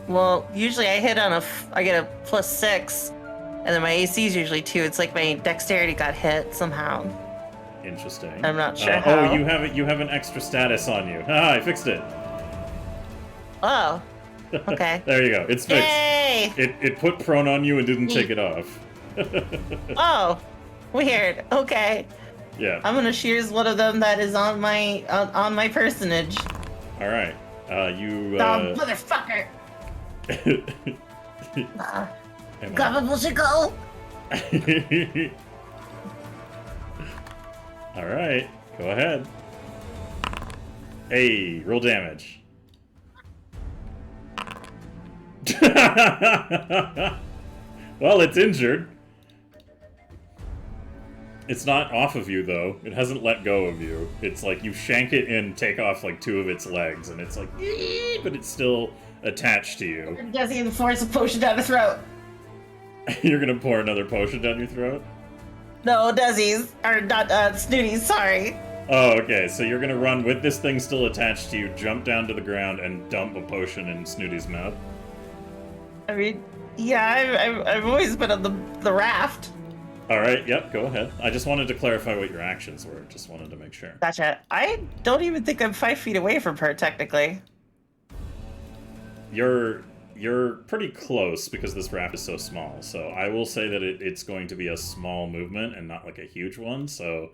Well, usually I hit on I get a +6, and then my AC is usually 2. It's like my dexterity got hit somehow. Interesting. I'm not sure Oh, how. you have an extra status on you. Ah, I fixed it. Oh. Okay. There you go. It's fixed. Yay! It put prone on you and didn't take it off. Oh, weird. Okay. Yeah. I'm gonna shears one of them that is on my personage. All right. You. Motherfucker! Am I- Goblin bullshit go! All right. Go ahead. Hey, roll damage. Well, it's injured. It's not off of you, though. It hasn't let go of you. It's like you shank it and take off like 2 of its legs, and it's like, "Ee," but it's still attached to you. I'm guessing the force a potion down the throat. You're gonna pour another potion down your throat? No, Desi's. Or not, Snooty's, sorry. Oh, okay. So you're gonna run with this thing still attached to you, jump down to the ground, and dump a potion in Snooty's mouth. I mean, yeah, I've always been on the raft. All right, yep, go ahead. I just wanted to clarify what your actions were. Just wanted to make sure. Gotcha. I don't even think I'm 5 feet away from her, technically. You're pretty close because this raft is so small. So I will say that it's going to be a small movement and not like a huge one. So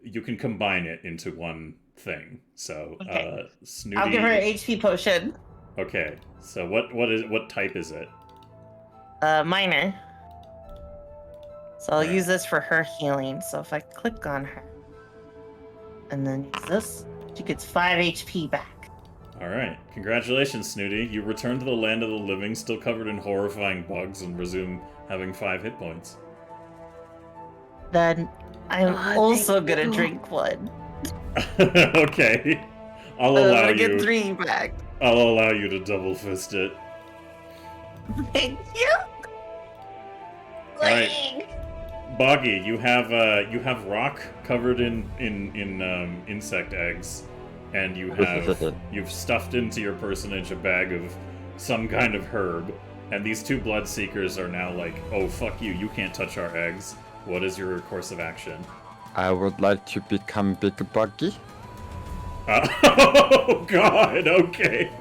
you can combine it into one thing. So Okay. Snooty. I'll give her an HP potion. Okay. So what type is it? Minor. So I'll Alright. use this for her healing. So if I click on her and then use this, she gets 5 HP back. All right. Congratulations, Snooty. You return to the land of the living, still covered in horrifying bugs, and resume having 5 hit points. Then I'm Ah, also thank gonna you. drink one. Okay. I'll I'm allow gonna you. get 3 back. I'll allow you to double fist it. Thank you. Alright. Boggy, you have rock covered in insect eggs, and you've stuffed into your personage a bag of some kind of herb, and these 2 blood seekers are now like, oh fuck you, you can't touch our eggs. What is your course of action? I would like to become Big Buggy. Oh god, okay.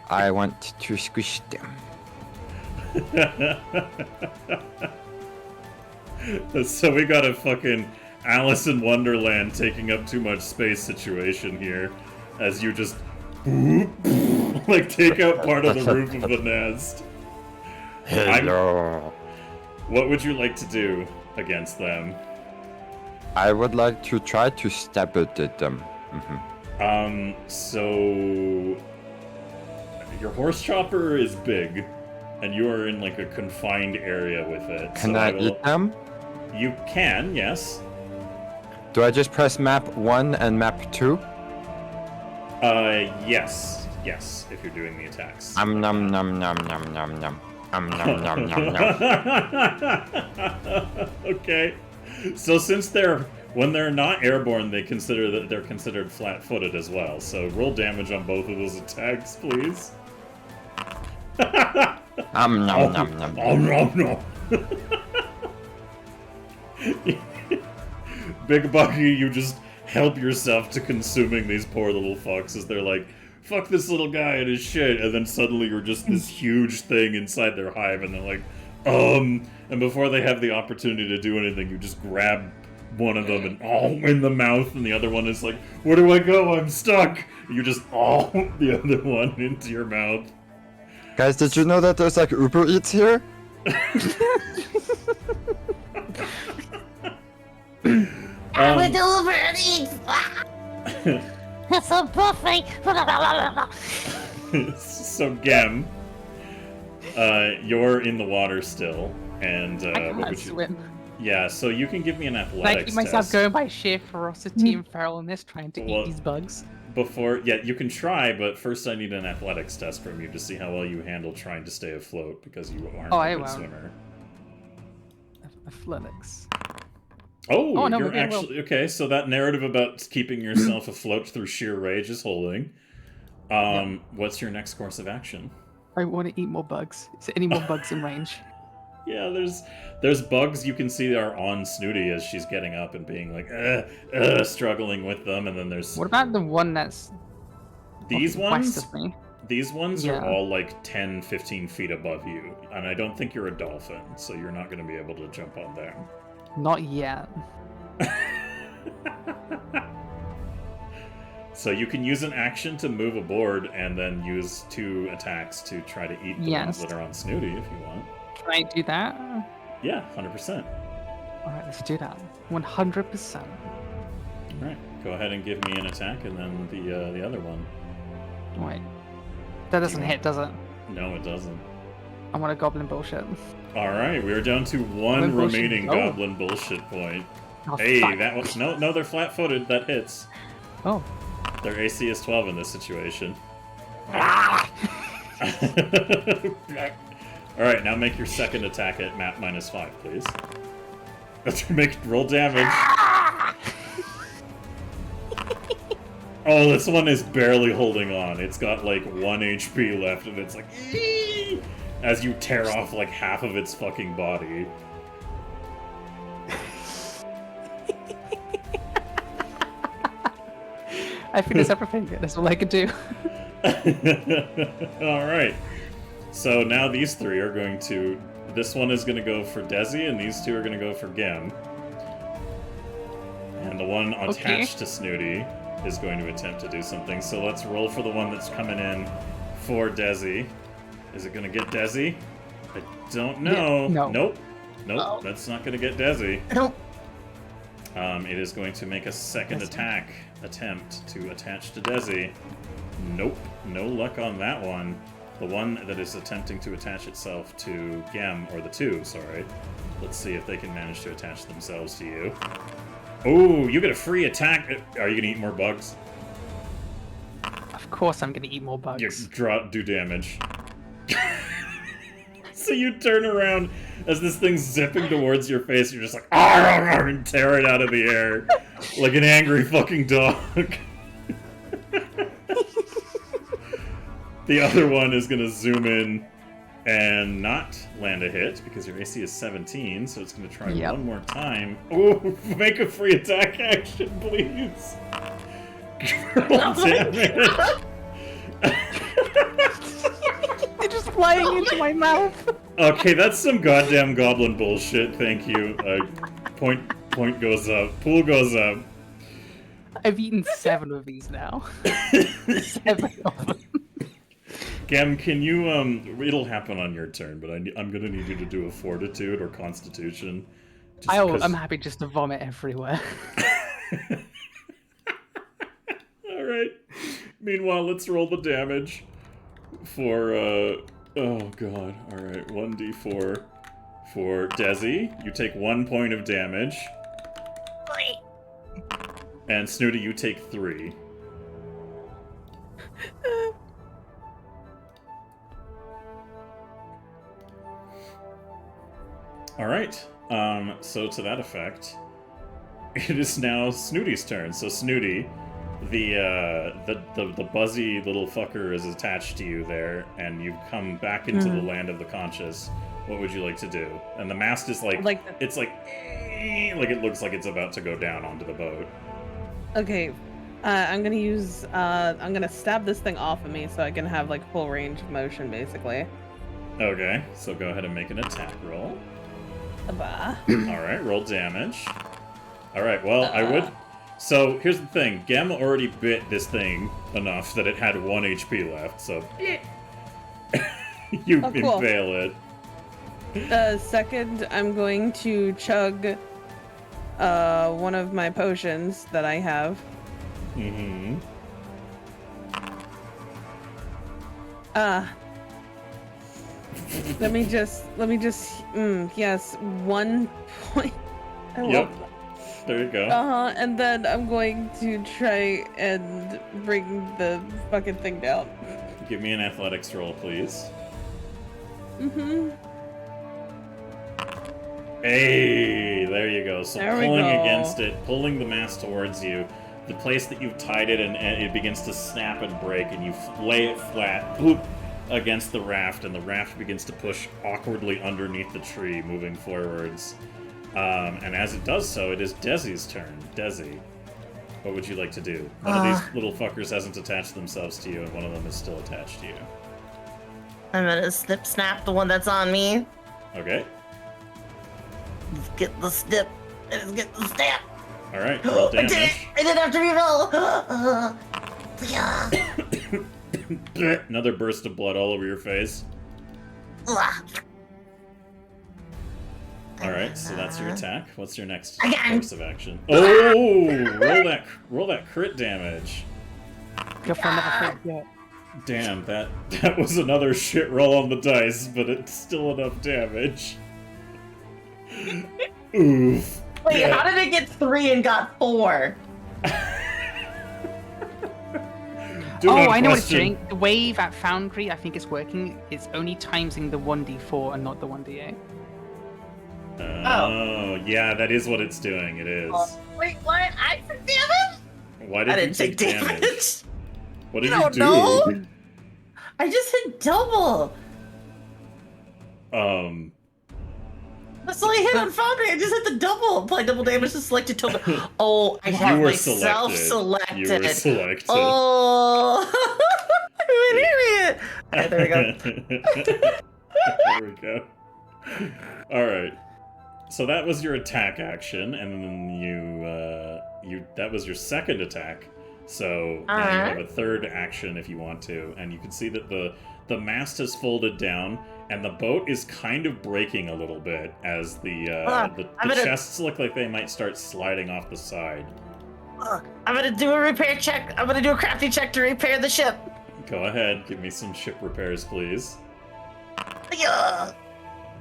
I want to squish them. So we got a fucking Alice in Wonderland taking up too much space situation here, as you just like take out part of the roof of the nest. Hello. What would you like to do against them? I would like to try to stab it at them. So your horse chopper is big, and you are in like a confined area with it. Can so I eat them? You can, yes. Do I just press map 1 and map 2? Yes, if you're doing the attacks. Nom nom nom nom nom nom nom. Nom nom nom nom nom. Okay. So since when they're not airborne, they're considered flat-footed as well. So roll damage on both of those attacks, please. Nom nom nom nom. No. Big Buggy, you just help yourself to consuming these poor little foxes. They're like, fuck this little guy and his shit, and then suddenly you're just this huge thing inside their hive, and they're like, and before they have the opportunity to do anything, you just grab one of them and in the mouth, and the other one is like, where do I go? I'm stuck. You just the other one into your mouth. Guys, did you know that there's like Uber Eats here? I would deliver these. It's a buffet. So Gem, you're in the water still, and I what can't would you? swim. Yeah, so you can give me an I athletics keep myself test. going by sheer ferocity and feralness, trying to Well, eat these bugs. You can try, but first I need an athletics test from you to see how well you handle trying to stay afloat, because you aren't Oh, I a good will. swimmer. Athletics. Oh, no, you're maybe I will. actually okay. So that narrative about keeping yourself afloat through sheer rage is holding. What's your next course of action? I want to eat more bugs. Is there any more bugs in range? Yeah, there's bugs you can see are on Snooty as she's getting up and being like, struggling with them, and then there's What about the one that's these west ones. of me? These ones Yeah. are all like 10, 15 feet above you, and I don't think you're a dolphin, so you're not going to be able to jump on them. Not yet. So you can use an action to move aboard, and then use 2 attacks to try to eat the ones Yes. that are on Snooty if you want. Can I do that? Yeah, 100%. Alright, let's do that. 100%. All right, go ahead and give me an attack, and then the other one. Wait. That doesn't hit, does it? No, it doesn't. I want a goblin bullshit. All right, we're down to 1 Goblin bullshit. remaining Oh. goblin bullshit point. Oh, Hey, fuck. that one. No, they're flat-footed. That hits. Oh. Their AC is 12 in this situation. Alright, now make your second attack at map -5, please. Roll damage. Oh, this one is barely holding on. It's got like 1 HP left, and it's like, "Eee!" as you tear off like half of its fucking body. I finished everything. That's all I could do. All right. So now these three are going to. This one is going to go for Desi, and these two are going to go for Gem. And the one attached to Snooty is going to attempt to do something. So let's roll for the one that's coming in for Desi. Is it going to get Desi? I don't know. Yeah, no. Nope. Oh. That's not going to get Desi. Nope. It is going to make a second attempt to attach to Desi. Nope. No luck on that one. The one that is attempting to attach itself to Gem, or the two, sorry. Let's see if they can manage to attach themselves to you. Oh, you get a free attack. Are you going to eat more bugs? Of course I'm gonna eat more bugs. You do damage. So you turn around as this thing's zipping towards your face. You're just like, "Arr!" and tear it out of the air like an angry fucking dog. The other one is going to zoom in and not land a hit because your AC is 17, so it's going to try one more time. Ooh, make a free attack action, please. Roll damage. They're just flying into my mouth. Okay, that's some goddamn goblin bullshit. Thank you. Point goes up. Pool goes up. I've eaten 7 of these now. 7 of them. Gem, can you, it'll happen on your turn, but I'm gonna need you to do a Fortitude or Constitution. I'm happy just to vomit everywhere. Alright. Meanwhile, let's roll the damage for, oh god. Alright, 1d4 for Desi. You take 1 point of damage. And Snooty, you take 3. Alright, so to that effect, it is now Snooty's turn. So Snooty, the buzzy little fucker is attached to you there, and you've come back into the land of the conscious. What would you like to do? And the mast is it's like it looks like it's about to go down onto the boat. Okay, I'm gonna use, I'm gonna stab this thing off of me so I can have, like, full range of motion, basically. Okay, so go ahead and make an attack roll. Bah. Alright, roll damage. Alright, well, I would... So, here's the thing. Gem already bit this thing enough that it had 1 HP left, so... You cool. impale it. Second, I'm going to chug one of my potions that I have. Mm-hmm. Let me just, yes, 1 point. Yep. There you go. And then I'm going to try and bring the fucking thing down. Give me an athletics roll, please. Mm-hmm. Hey, there you go. So There we pulling go. against it, pulling the mast towards you, the place that you've tied it, and it begins to snap and break, and you lay it flat, boop, against the raft, and the raft begins to push awkwardly underneath the tree, moving forwards. And as it does so, it is Desi's turn. Desi, what would you like to do? One of these little fuckers hasn't attached themselves to you, and one of them is still attached to you. I'm gonna snap the one that's on me. Okay. Let's get the snip. Let's get the snap. All right. Roll I did it! damage. I didn't have to reroll. Another burst of blood all over your face. All right, so that's your attack. What's your next Again. course of action? Oh, roll that crit damage. Go for another crit. Yeah. Damn, that was another shit roll on the dice, but it's still enough damage. Oof. Wait, Yeah. how did it get 3 and got 4? I know what it's doing. The wave at Foundry, I think it's working. It's only timesing the 1d4 and not the 1d8. Oh, yeah, that is what it's doing. It is. Wait, what? I took damage? Why did I you didn't take take damage? damage. What did I you don't do? know. I just hit double. That's all I hit on Foundry. I just hit the double. Apply double damage to selected token. Oh, I have were myself selected. You were selected. Oh, I'm an idiot. Okay, there we go. There we go. All right. So that was your attack action, and then that was your second attack. So now you have a third action if you want to, and you can see that the mast has folded down, and the boat is kind of breaking a little bit as the chests look like they might start sliding off the side. I'm gonna do a repair check. I'm gonna do a crafty check to repair the ship. Go ahead, give me some ship repairs, please. Yeah.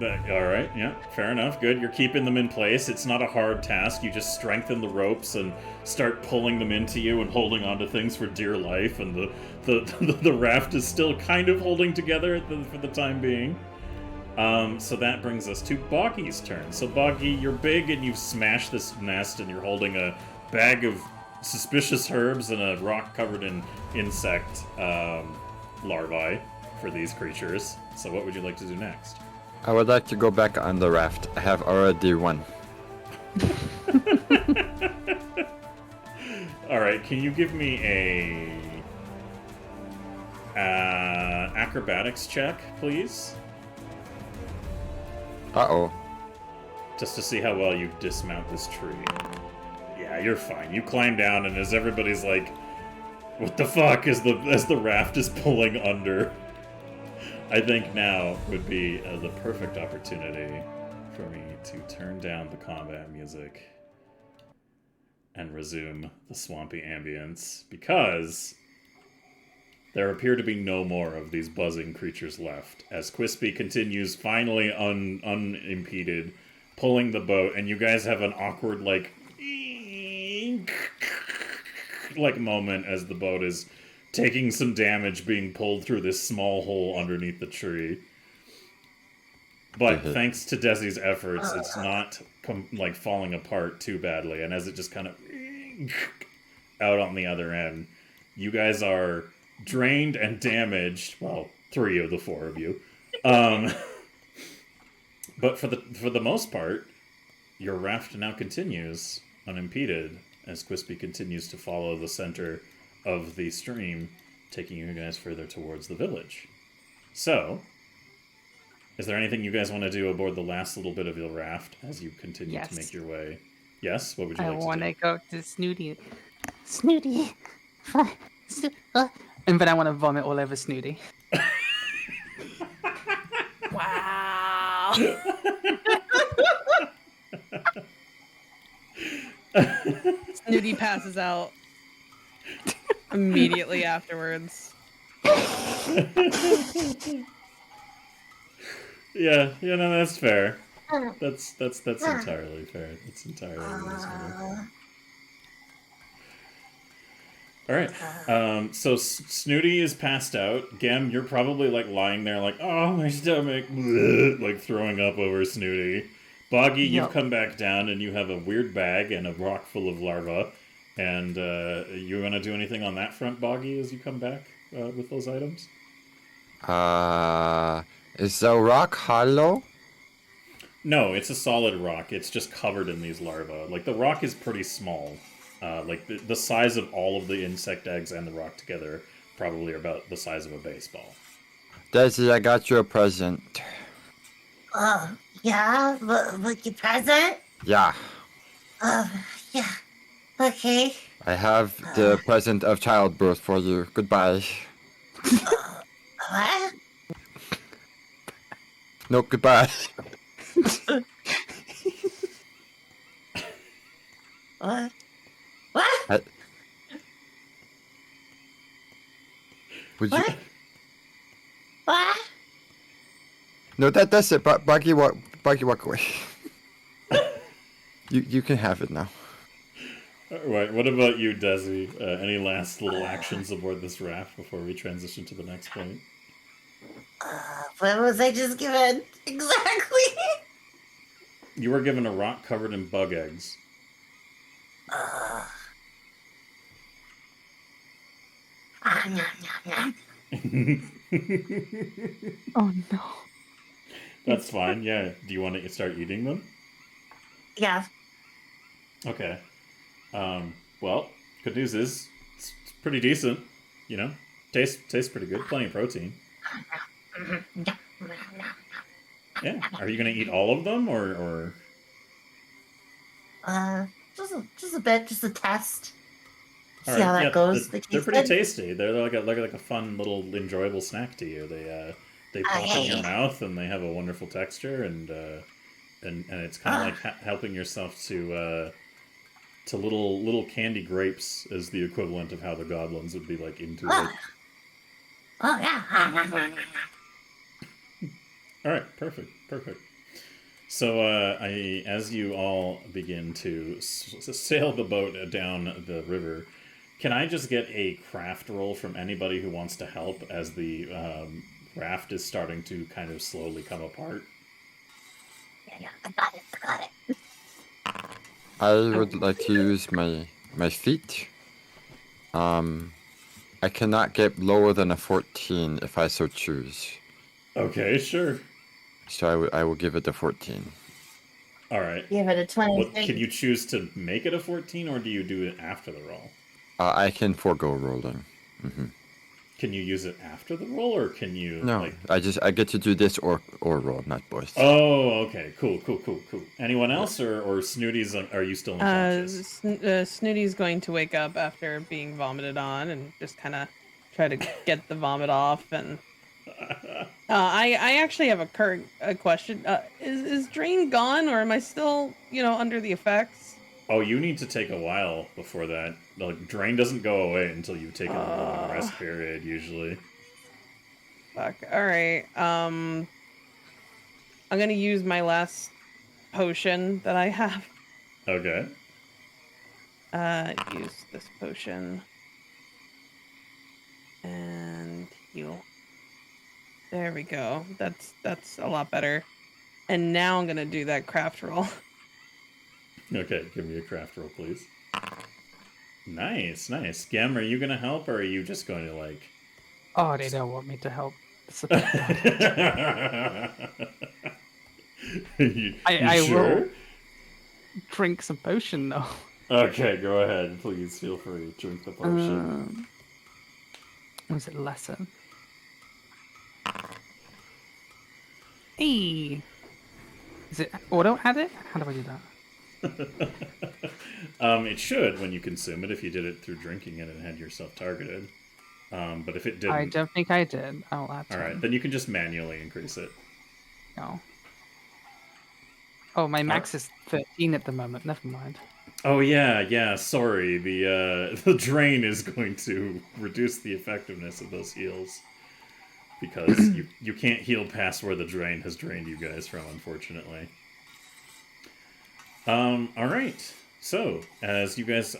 All right, yeah, fair enough. Good, you're keeping them in place. It's not a hard task. You just strengthen the ropes and start pulling them into you and holding onto things for dear life. And the raft is still kind of holding together for the time being. So that brings us to Boggy's turn. So Boggy, you're big and you've smashed this nest and you're holding a bag of suspicious herbs and a rock covered in insect larvae for these creatures. So what would you like to do next? I would like to go back on the raft. I have already won. Alright, can you give me a acrobatics check, please? Uh-oh. Just to see how well you dismount this tree. Yeah, you're fine. You climb down, and as everybody's like, what the fuck, as the raft is pulling under, I think now would be the perfect opportunity for me to turn down the combat music and resume the swampy ambience, because there appear to be no more of these buzzing creatures left, as Quispy continues finally unimpeded, pulling the boat, and you guys have an awkward, like moment as the boat is taking some damage being pulled through this small hole underneath the tree. But thanks to Desi's efforts, it's not falling apart too badly. And as it just kind of out on the other end, you guys are drained and damaged. Well, 3 of the 4 of you. But for the most part, your raft now continues unimpeded as Quispy continues to follow the center of the stream, taking you guys further towards the village. So, is there anything you guys want to do aboard the last little bit of your raft as you continue to make your way? Yes? What would you like to do? I want to go to Snooty. Snooty. And then I want to vomit all over Snooty. Wow. Snooty passes out immediately afterwards. Yeah, no, that's fair. That's entirely fair. That's entirely reasonable. All right. So Snooty is passed out. Gem, you're probably lying there, oh my stomach, like throwing up over Snooty. Boggy, you've come back down and you have a weird bag and a rock full of larvae. And you want to do anything on that front, Boggy, as you come back with those items? Is the rock hollow? No, it's a solid rock. It's just covered in these larvae. The rock is pretty small. The size of all of the insect eggs and the rock together probably are about the size of a baseball. Desi, I got you a present. Yeah? What, your present? Yeah. Yeah. Okay. I have the present of childbirth for you. Goodbye. What? No, goodbye. What? What? Would What? you? What? No, that's it. Buggy, walk away. You can have it now. Alright, what about you, Desi? Any last little actions aboard this raft before we transition to the next point? What was I just given? Exactly. You were given a rock covered in bug eggs. Nom, nom, nom. Oh no. That's fine. Yeah. Do you want to start eating them? Yeah. Okay. Well, good news is it's pretty decent. You know, tastes pretty good. Plenty of protein. Yeah. Are you gonna eat all of them, or? Just a bit, just a test. All See how right. that Yeah, goes. they're pretty tasty. They're like a fun little enjoyable snack to you. They pop in your mouth and they have a wonderful texture and it's kind of like helping yourself to little candy grapes is the equivalent of how the goblins would be like into it. Oh yeah. All right, perfect. So, as you all begin to sail the boat down the river, can I just get a craft roll from anybody who wants to help as the raft is starting to kind of slowly come apart? Yeah, I got it. I would like to use my feet. I cannot get lower than a 14 if I so choose. Okay, sure. So I will give it a 14. All right. Give it a 20. Well, can you choose to make it a 14, or do you do it after the roll? I can forego rolling. Can you use it after the roll, or can you? No, I get to do this or roll, not both. Oh, okay, cool. Anyone else, or Snooty's? Are you still unconscious? Snooty's going to wake up after being vomited on and just kind of try to get the vomit off. And I actually have a question. Is Drain gone, or am I still under the effects? Oh, you need to take a while before that. Like, Drain doesn't go away until you've taken a long rest period, usually. Fuck. Alright. I'm gonna use my last potion that I have. Okay. Use this potion. And heal. There we go. That's a lot better. And now I'm gonna do that craft roll. Okay, give me a craft roll, please. Nice. Gem, are you gonna help, or are you just going to, like... Oh, they don't want me to help. It's a bit bad. I sure? will drink some potion, though. Okay, go ahead. Please feel free to drink the potion. Was it lesson? Hey! Is it auto-add it? How do I do that? It should when you consume it, if you did it through drinking it and had yourself targeted. But if it didn't... I don't think I did. I'll add to Alright, then you can just manually increase it. No. Oh, my max is 13 at the moment. Never mind. Oh yeah, sorry. The drain is going to reduce the effectiveness of those heals. Because you can't heal past where the drain has drained you guys from, unfortunately. Alright. So, as you guys,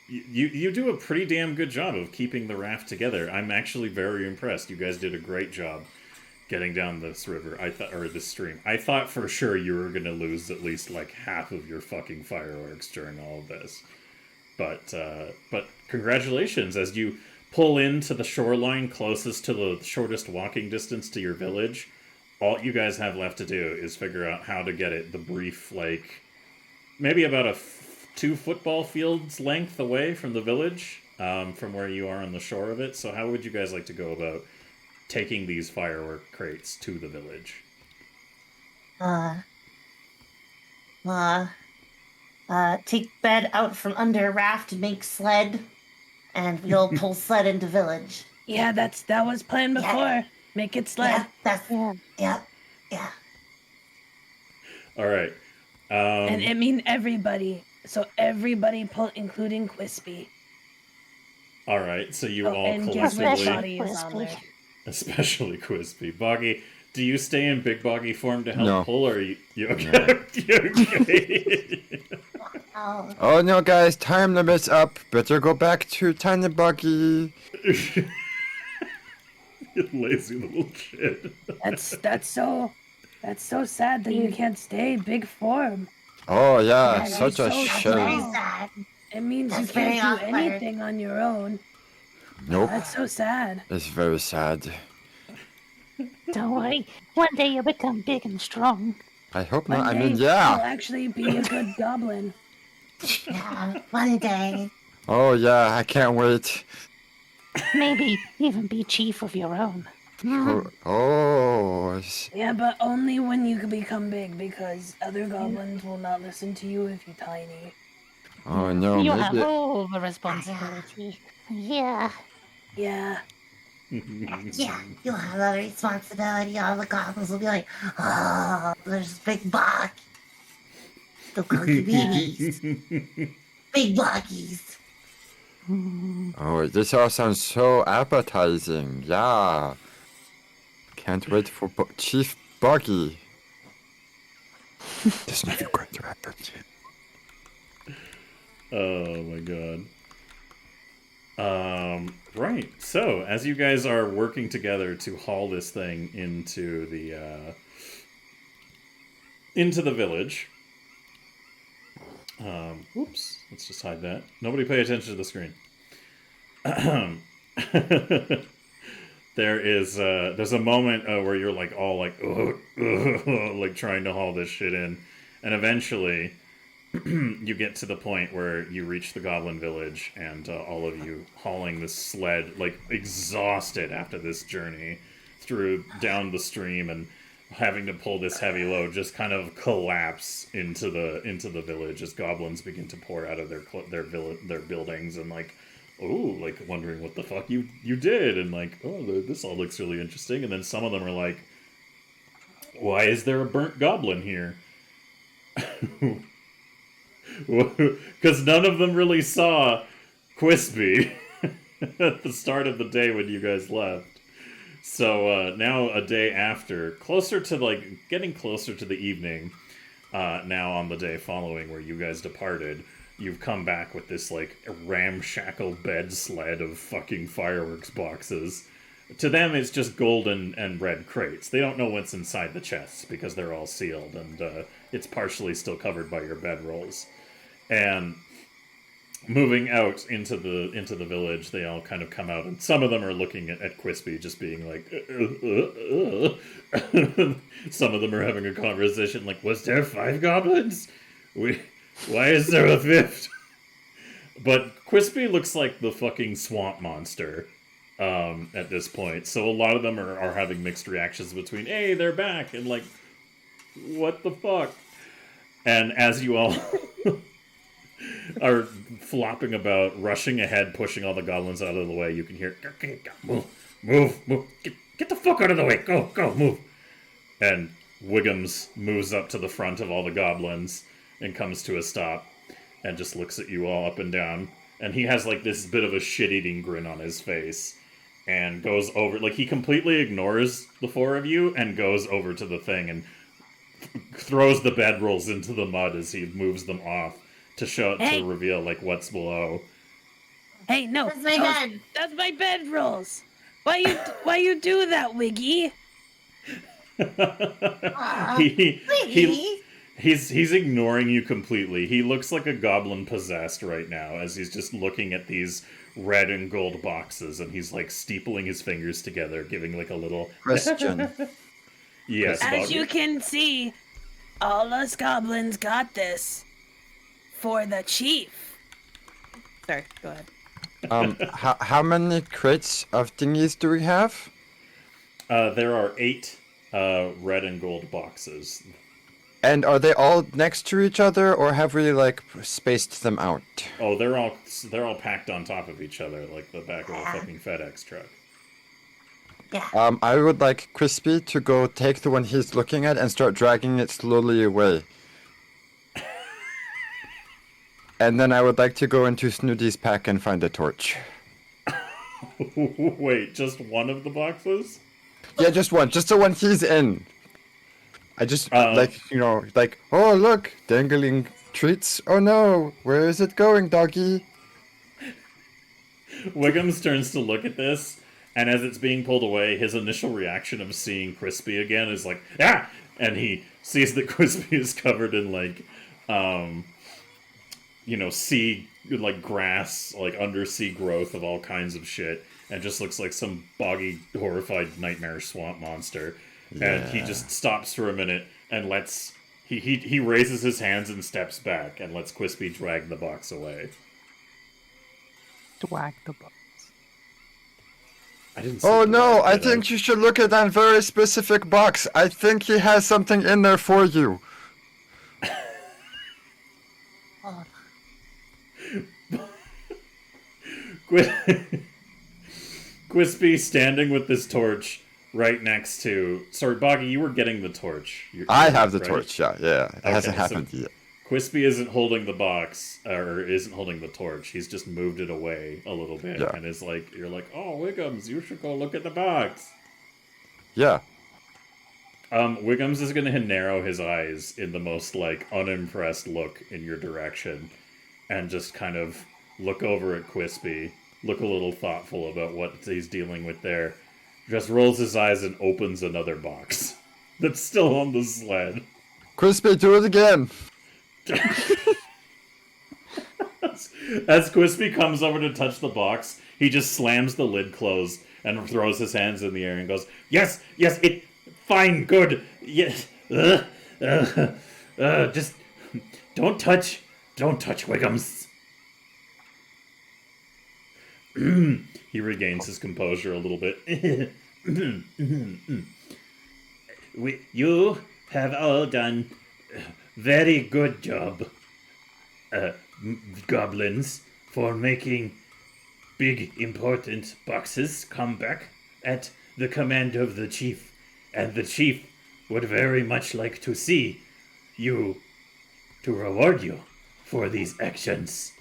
you do a pretty damn good job of keeping the raft together. I'm actually very impressed. You guys did a great job getting down this river. Or this stream. I thought for sure you were gonna lose at least like half of your fucking fireworks during all of this. But congratulations, as you pull into the shoreline closest to the shortest walking distance to your village. All you guys have left to do is figure out how to get it the brief, like, maybe about a 2 football fields length away from the village, from where you are on the shore of it. So how would you guys like to go about taking these firework crates to the village? Take bed out from under raft, make sled, and we'll pull sled into village. Yeah, that was planned before. Yeah. Make it sled. Yeah. All right. And I mean everybody. So everybody pull, including Quispy. All right. So you all and guess which collectively, body is on there. especially Quispy, Boggy. Do you stay in big Boggy form to help No. pull, or are you okay? You okay? Oh no, guys, time limit's up. Better go back to Tiny Buggy. You lazy little shit. That's so sad that you can't stay big form. Oh yeah, Yeah, such a so shame. Very small. sad. It means That's you very can't do awkward. anything on your own. Nope, That's so sad. it's very sad. Don't worry. One day you'll become big and strong. I hope not. I One mean, day yeah. You'll actually be a good goblin. Yeah, one day. Oh, yeah, I can't wait. Maybe even be chief of your own. Yeah, but only when you can become big, because other goblins will not listen to you if you're tiny. Oh, no, You have maybe. all the responsibility. Yeah. Yeah. Yeah, you'll have that responsibility. All the goblins will be like, oh, there's big Buck. They'll call you babies. Big Buckies. Oh, this all sounds so appetizing. Yeah. Can't wait for Chief Buggy. This is going to happen. Oh my god. Right. So, as you guys are working together to haul this thing into the village. Whoops. Let's just hide that. Nobody pay attention to the screen. There's a moment where you're like all like like trying to haul this shit in, and eventually you get to the point where you reach the goblin village, and all of you hauling this sled, like exhausted after this journey down the stream and having to pull this heavy load, just kind of collapse into the village as goblins begin to pour out of their buildings and like, oh, like wondering what the fuck you did, and like, oh, this all looks really interesting, and then some of them are like, why is there a burnt goblin here? Because none of them really saw Quispy at the start of the day when you guys left. So now a day after, getting closer to the evening, now on the day following where you guys departed, you've come back with this like ramshackle bed sled of fucking fireworks boxes. To them, it's just golden and red crates. They don't know what's inside the chests because they're all sealed, and it's partially still covered by your bedrolls. And moving out into the village, they all kind of come out, and some of them are looking at Quispy, just being like, Some of them are having a conversation like, was there 5 goblins? Why is there a 5th? But Quispy looks like the fucking swamp monster at this point. So a lot of them are having mixed reactions between, hey, they're back, and like, what the fuck? And as you all are flopping about, rushing ahead, pushing all the goblins out of the way, you can hear, move, get the fuck out of the way, go, move. And Wiggums moves up to the front of all the goblins and comes to a stop and just looks at you all up and down. And he has like this bit of a shit-eating grin on his face and goes over, like he completely ignores the 4 of you and goes over to the thing and throws the bedrolls into the mud as he moves them off to reveal like what's below. Hey, no, That's my bed. That's my bedrolls. Why you do that, Wiggy? He's ignoring you completely. He looks like a goblin possessed right now as he's just looking at these red and gold boxes, and he's like steepling his fingers together, giving like a little Question. Yes, As Boggy? you can see, all us goblins got this for the chief. Sorry, go ahead. How many crates of thingies do we have? There are 8 red and gold boxes. And are they all next to each other, or have we like spaced them out? Oh, they're all packed on top of each other like the back of a fucking FedEx truck. Yeah. I would like Crispy to go take the one he's looking at and start dragging it slowly away. And then I would like to go into Snooty's pack and find a torch. Wait, just one of the boxes? Yeah, just one. Just the one he's in. I just, like, oh, look, dangling treats. Oh no, where is it going, doggy? Wiggums turns to look at this, and as it's being pulled away, his initial reaction of seeing Crispy again is like, ah! And he sees that Crispy is covered in, like, sea, like grass, like undersea growth of all kinds of shit, and just looks like some boggy, horrified nightmare swamp monster. And he just stops for a minute and lets he raises his hands and steps back and lets Quispy drag the box away. Drag the box. I didn't. Oh no! I think you should look at that very specific box. I think he has something in there for you. Quispy standing with this torch right next to. Sorry, Boggy, you were getting the torch. I have the right? torch. Yeah. It hasn't happened yet. Quispy isn't holding the box, or isn't holding the torch. He's just moved it away a little bit, and is like, you're like, oh, Wiggums, you should go look at the box. Yeah. Wiggums is gonna narrow his eyes in the most, like, unimpressed look in your direction, and just kind of look over at Quispy, look a little thoughtful about what he's dealing with there, just rolls his eyes and opens another box that's still on the sled. Quispy, do it again. As Quispy comes over to touch the box, he just slams the lid closed and throws his hands in the air and goes, yes, fine, good, yes, just don't touch Wiggums. He regains his composure a little bit. You have all done very good job, goblins, for making big, important boxes come back at the command of the chief. And the chief would very much like to see you, to reward you for these actions.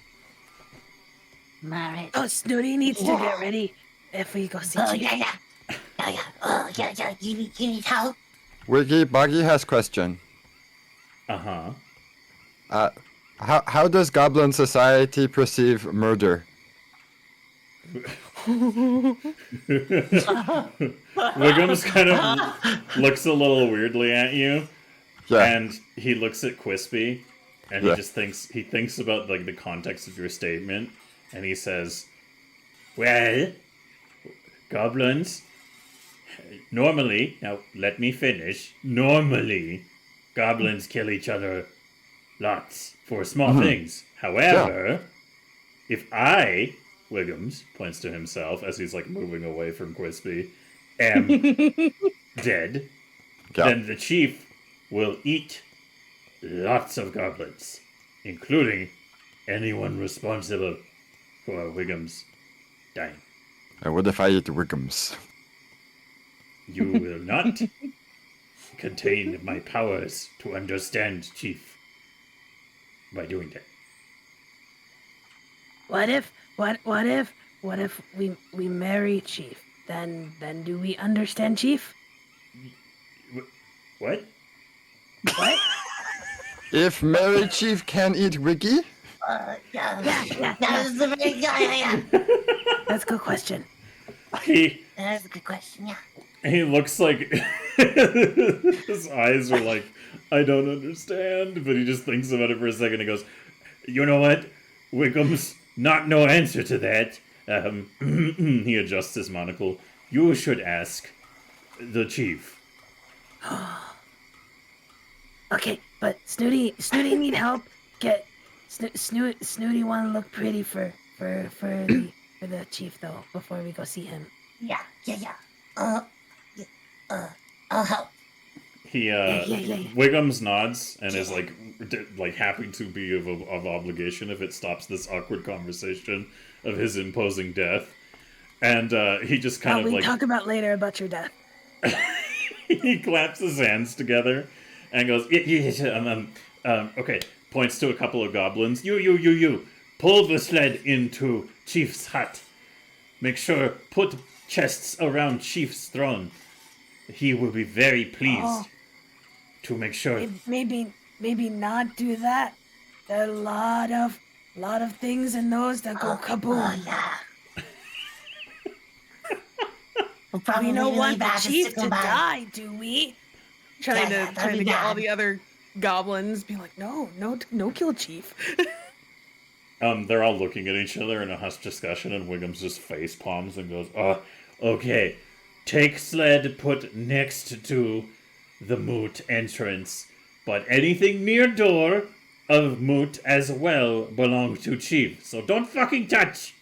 Married. Oh, Snooty needs to get ready if we go see Chief. Yeah. Oh, yeah. You need help? Wiggy, Boggy has question. Uh-huh. How does Goblin Society perceive murder? Wiggums kind of looks a little weirdly at you, and he looks at Quispy, and he just thinks about like the context of your statement, and he says, "Well, goblins, normally, now let me finish. Normally, goblins kill each other lots for small things. However, if I." Wiggums points to himself as he's like moving away from Quispy. Am dead. Then the chief will eat lots of goblins, including anyone responsible for Wiggums dying. And what if I eat Wiggums? You will not contain my powers to understand, Chief, by doing that. What if we marry Chief? Then do we understand Chief? What? What? If Mary Chief can eat Wiggy? Yeah. That is a very yeah. That's a good question. That is a good question, yeah. He looks like his eyes are like, I don't understand, but he just thinks about it for a second and goes, you know what, Wiggums, not no answer to that. He adjusts his monocle. You should ask the chief. Okay, but Snooty need help. Get Snooty want to look pretty for the chief though before we go see him. Yeah. I'll help. He Wiggums nods and is like happy to be of obligation if it stops this awkward conversation of his imposing death, and he just kind of we like talk about later about your death. He claps his hands together and goes, okay, points to a couple of goblins. You, pull the sled into Chief's hut. Make sure, put chests around Chief's throne. He will be very pleased to make sure. Maybe not do that. There are a lot of things in those that go kaboom. Oh, yeah. We don't want the chief to die, do we? Trying to get all bad. the other goblins, be like, no, kill chief. They're all looking at each other in a hushed discussion, and Wiggum's just face palms and goes, okay. Take sled put next to the moot entrance, but anything near door of moot as well belong to chief, so don't fucking touch!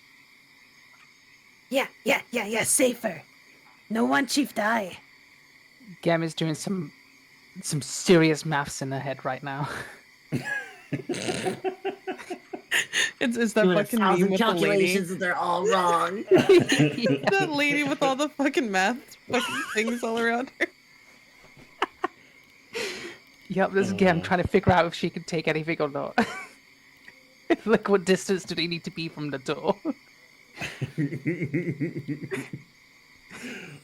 Yeah, safer. No one chief die. Gem is doing some serious maths in her head right now. It's that Doing fucking meme 1,000 with the lady. calculations and they're all wrong. That lady with all the fucking math fucking things all around her. Yep, this is Gem trying to figure out if she can take anything or not. Like, what distance do they need to be from the door?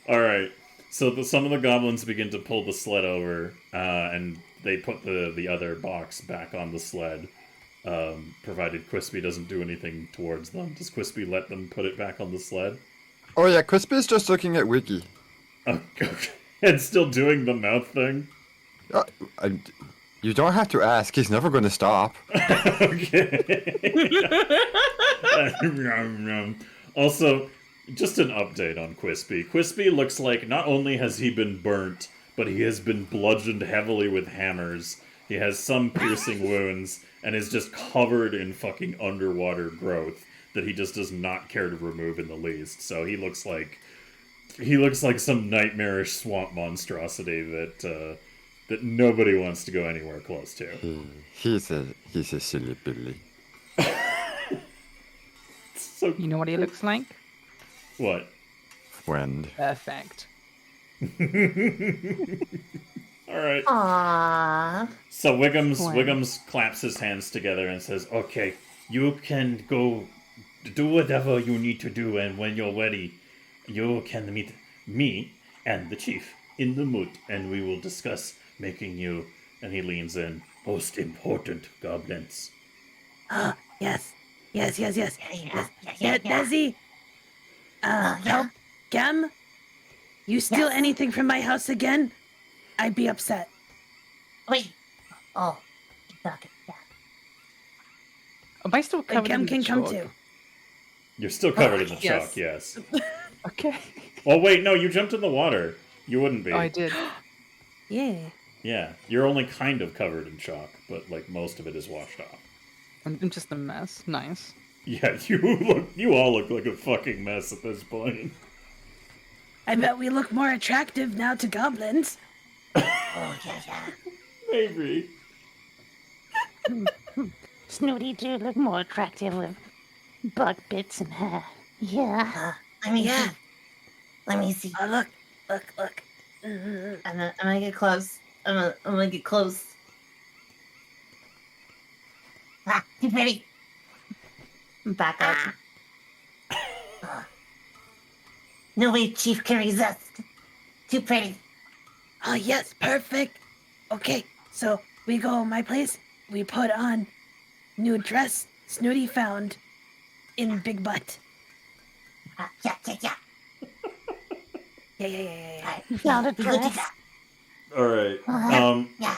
Alright, so some of the goblins begin to pull the sled over, and they put the other box back on the sled, provided Crispy doesn't do anything towards them. Does Crispy let them put it back on the sled? Oh yeah, Crispy's just looking at Wiggy. Okay. And still doing the mouth thing? You don't have to ask. He's never going to stop. Okay. Also, just an update on Quispy. Quispy looks like not only has he been burnt, but he has been bludgeoned heavily with hammers. He has some piercing wounds, and is just covered in fucking underwater growth that he just does not care to remove in the least. So he looks like some nightmarish swamp monstrosity that nobody wants to go anywhere close to. He's a silly Billy. So You know what he looks like? what? Friend. Perfect. All right. Aww. So Wiggums claps his hands together and says, "Okay, you can go do whatever you need to do, and when you're ready, you can meet me and the chief in the moot, and we will discuss making you," and he leans in, "most important goblins." Yes. Yeah, Yeah. Desi. Help. Gem, you steal anything from my house again, I'd be upset. Wait. Oh. Okay. Yeah. Am I still But covered Gem in the can come chalk? too. You're still covered in the yes. chalk, yes. Okay. Oh wait, no, you jumped in the water. You wouldn't be. Oh, I did. Yeah. Yeah, you're only kind of covered in chalk, but like most of it is washed off. I'm just a mess. Nice. Yeah, you all look like a fucking mess at this point. I bet we look more attractive now to goblins. Oh, yeah. Maybe. Snooty do look more attractive with bug bits in hair. Yeah. Let me Yeah. see. Let me see. Oh, look. I'm gonna get close. I'm gonna get close. Ah, too pretty. Back up. No way Chief can resist. Too pretty. Oh, yes, perfect. Okay, so we go my place. We put on new dress Snooty found in Big Butt. Yeah. Yeah. You found a We go do dress. that. All right. Yeah.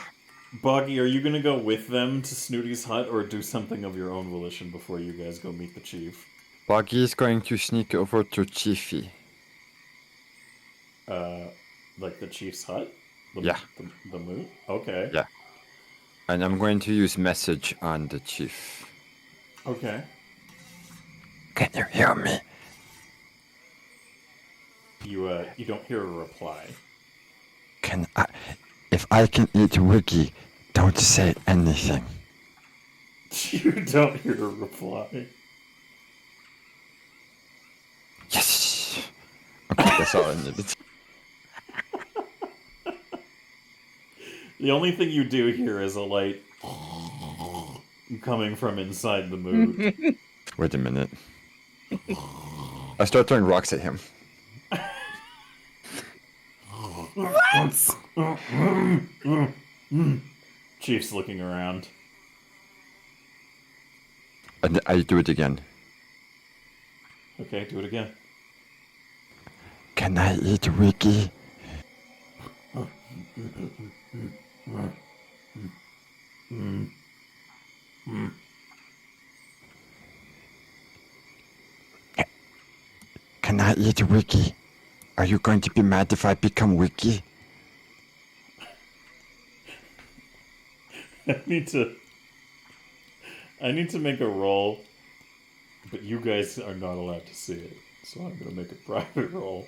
Boggy, are you gonna go with them to Snooty's hut, or do something of your own volition before you guys go meet the chief? Buggy's going to sneak over to Chiefy. Like the chief's hut? Yeah. The moot? Okay. Yeah. And I'm going to use message on the chief. Okay. Can you hear me? You don't hear a reply. If I can eat Wiggy, don't say anything. You don't hear a reply. Yes! Okay, that's all I needed. The only thing you do hear is a light coming from inside the moot. Wait a minute. I start throwing rocks at him. Chief's looking around. And I do it again. Okay, do it again. Can I eat Wiggy? Can I eat Wiki? Are you going to be mad if I become Wiki? I need to make a roll, but you guys are not allowed to see it, so I'm gonna make a private roll.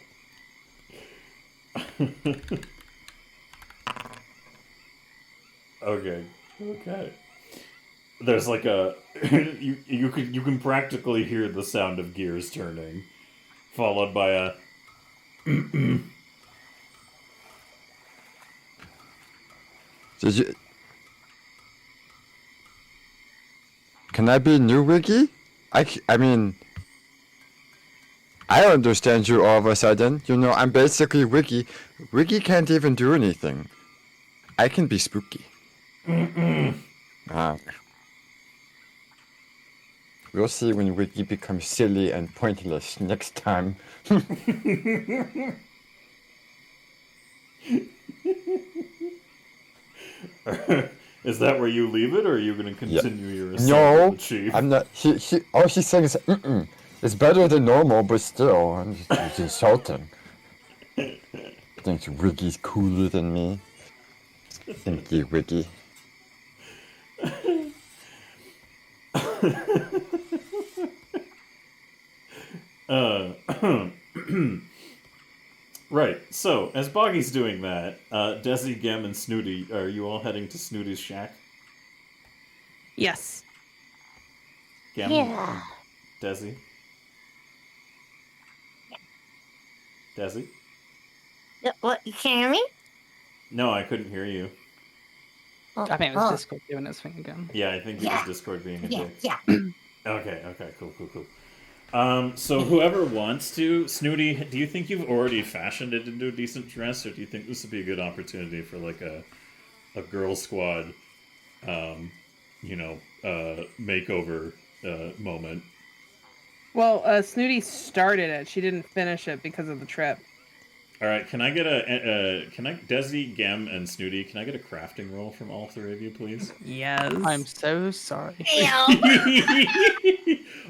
Okay. There's like a you can practically hear the sound of gears turning, followed by a Did you? Can I be new Wiki? I mean, I understand you all of a sudden. You know, I'm basically Wiki. Wiki can't even do anything. I can be spooky. We'll see when Wiki becomes silly and pointless next time. Is that where you leave it, or are you going to continue your assault No, with the chief? I'm not. All she's saying is, It's better than normal, but still, I'm just insulting. Thinks Wiki's cooler than me. Thank you, Wiki. Right, so, as Boggy's doing that, Desi, Gem, and Snooty, are you all heading to Snooty's shack? Yes. Gem? Yeah. Desi? Desi? What? You can't hear me? No, I couldn't hear you. I think it was Discord doing its thing again. Yeah, I think it was Discord being a dick. Yeah. Okay, cool. So whoever wants to, Snooty, do you think you've already fashioned it into a decent dress, or do you think this would be a good opportunity for like a girl squad, makeover moment? Well, Snooty started it. She didn't finish it because of the trip. All right, can I get Desi, Gem, and Snooty, can I get a crafting roll from all three of you, please? Yes. I'm so sorry.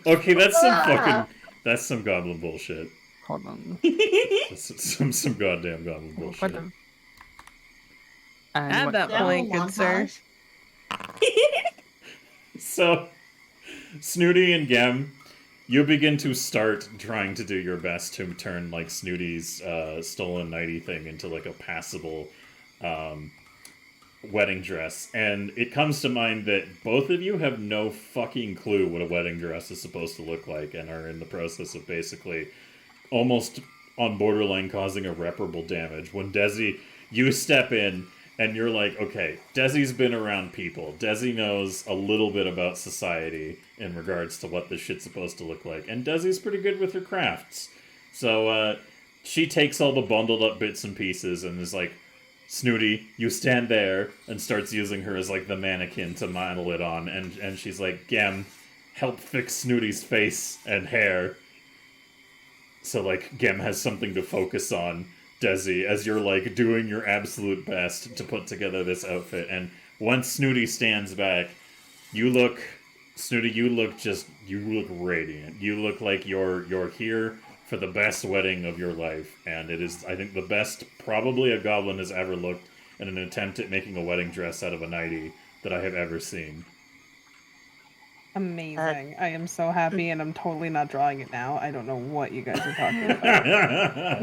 Okay, that's some goblin bullshit. Hold on. That's some goddamn goblin bullshit. At that point, good sir. So, Snooty and Gem, you begin to start trying to do your best to turn like Snooty's stolen nighty thing into like a passable wedding dress, and it comes to mind that both of you have no fucking clue what a wedding dress is supposed to look like, and are in the process of basically almost on borderline causing irreparable damage. When Desi, you step in and you're like, okay, Desi's been around people. Desi knows a little bit about society in regards to what this shit's supposed to look like. And Desi's pretty good with her crafts. So, she takes all the bundled up bits and pieces and is like, Snooty, you stand there, and starts using her as like the mannequin to model it on. And she's like, Gem, help fix Snooty's face and hair. So, like, Gem has something to focus on. Desi, as you're like doing your absolute best to put together this outfit, and once Snooty stands back, Snooty, you look radiant. You look like you're here for the best wedding of your life, and it is, I think, the best probably a goblin has ever looked in an attempt at making a wedding dress out of a nightie that I have ever seen. Amazing. I am so happy, and I'm totally not drawing it now. I don't know what you guys are talking about.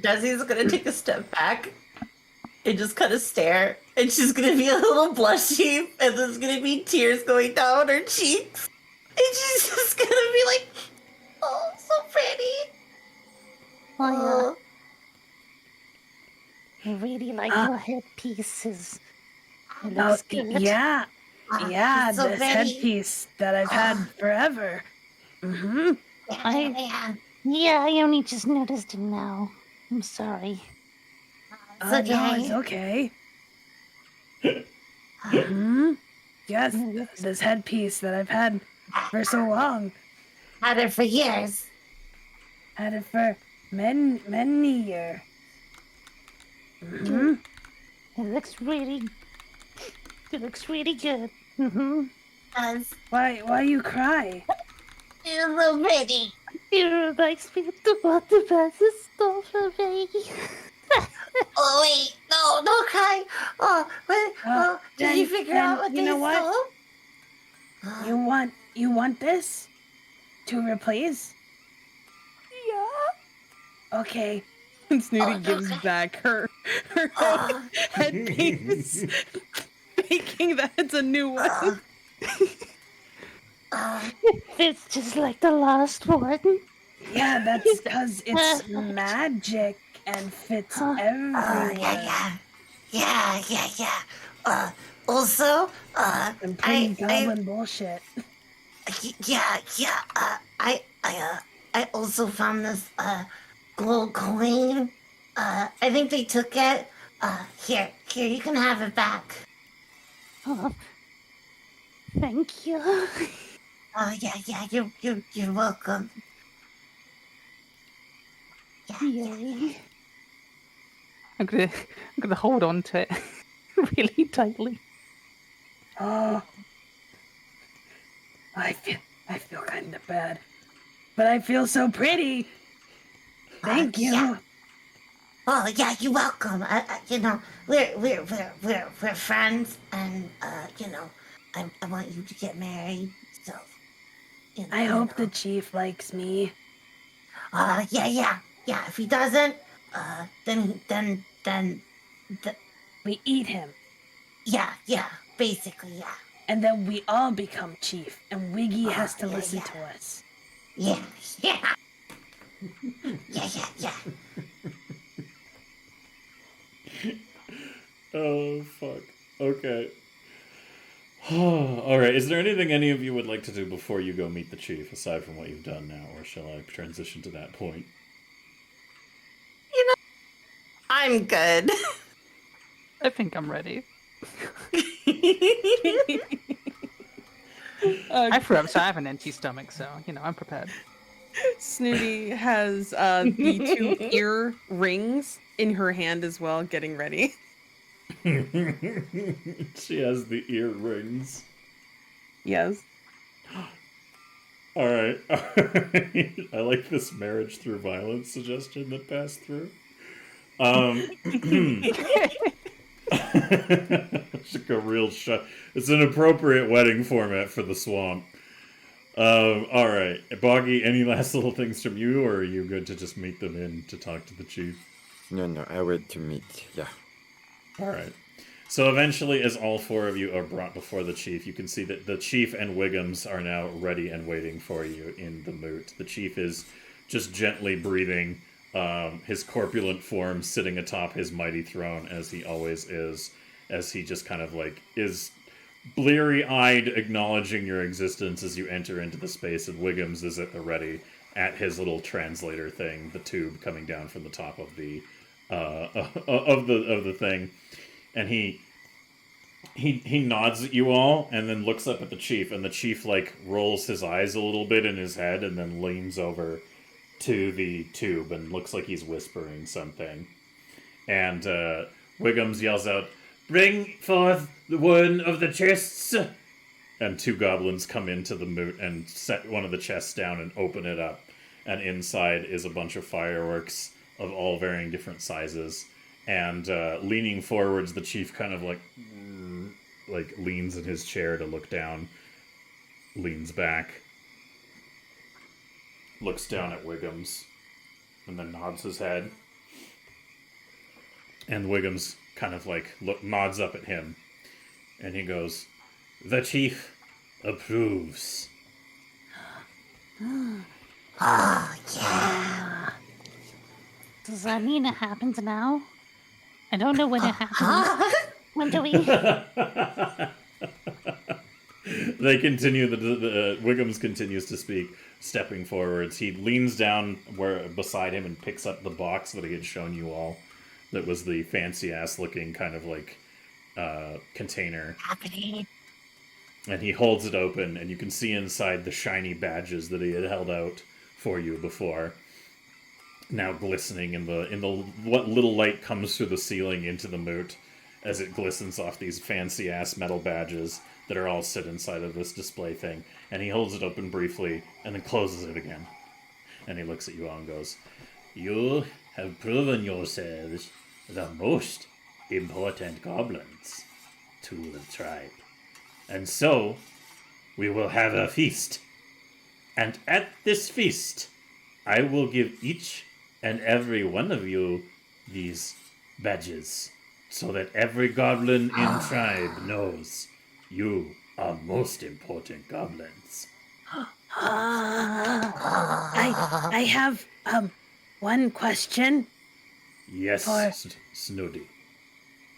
Desi's gonna take a step back and just kind of stare, and she's gonna be a little blushy, and there's gonna be tears going down her cheeks, and she's just gonna be like, "Oh, so pretty." Oh, yeah. I really like your headpieces. It looks good. Yeah, She's so this pretty. headpiece that I've had forever. Mm-hmm. Yeah, I only just noticed it now. I'm sorry. No, it's okay. Mm-hmm. Yes, this headpiece that I've had for so long. Had it for years. Had it for many years. Mm-hmm. It looks really good. Mm-hmm. Does Why you cry? you're so pretty. It reminds me of the multiverse stuff for me. Oh wait, no, don't cry. Oh, wait, did you figure out what you they know what? stole? You want this to replace? Yeah. Okay. And Snooty Oh, gives okay. back her Oh, headpiece, thinking that it's a new one. It's just like the last one. Yeah, that's because it's magic and fits everywhere. yeah. Also, And pretty goblin bullshit. yeah. I also found this gold coin. I think they took it. Here, you can have it back. Oh, thank you. Oh yeah, you're welcome. Yay. I'm gonna hold on to it really tightly. Oh, I feel kind of bad, but I feel so pretty. Thank you. Yeah. Oh yeah, you're welcome. You know, we're friends, and you know, I want you to get married. So, you know, I hope the chief likes me. Yeah. If he doesn't, then We eat him, yeah, basically, yeah. and then we all become chief, and Wiggy has to yeah, listen yeah. to us. Yeah. Oh, fuck. Okay. Alright, is there anything any of you would like to do before you go meet the chief, aside from what you've done now, or shall I transition to that point? I'm good. I think I'm ready. I threw up, so I have an empty stomach, so, you know, I'm prepared. Snooty has the 2 ear rings in her hand as well, getting ready. She has the earrings. Yes. Alright. I like this marriage through violence suggestion that passed through. It's like a real shot. It's an appropriate wedding format for the swamp. Alright. Boggy, any last little things from you, or are you good to just meet them in to talk to the chief? No, I wait to meet, yeah. Alright. So eventually, as all 4 of you are brought before the chief, you can see that the chief and Wiggums are now ready and waiting for you in the moot. The chief is just gently breathing, his corpulent form sitting atop his mighty throne, as he always is, as he just kind of, like, is bleary-eyed acknowledging your existence as you enter into the space, and Wiggums is at the ready at his little translator thing, the tube coming down from the top of the of the thing, and he nods at you all and then looks up at the chief, and the chief like rolls his eyes a little bit in his head and then leans over to the tube and looks like he's whispering something, and Wiggums yells out, "Bring forth the one of the chests!" And 2 goblins come into the moot and set one of the chests down and open it up. And inside is a bunch of fireworks of all varying different sizes. And leaning forwards, the chief kind of like leans in his chair to look down, leans back, looks down at Wiggums, and then nods his head. And Wiggums kind of like nods up at him, and he goes, "The chief approves." Oh yeah. Does that mean it happens now? I don't know when it happens. When do we? They continue. The Wiggums continues to speak, stepping forwards. He leans down beside him and picks up the box that he had shown you all. That was the fancy ass looking kind of like container. Happening. And he holds it open, and you can see inside the shiny badges that he had held out for you before, now glistening in the what little light comes through the ceiling into the moot as it glistens off these fancy ass metal badges that are all sit inside of this display thing. And he holds it open briefly and then closes it again. And he looks at you all and goes, "You have proven yourselves the most important goblins to the tribe. And so, we will have a feast. And at this feast, I will give each and every one of you these badges, so that every goblin in tribe knows you are most important goblins." I have one question Yes, For- Snooty.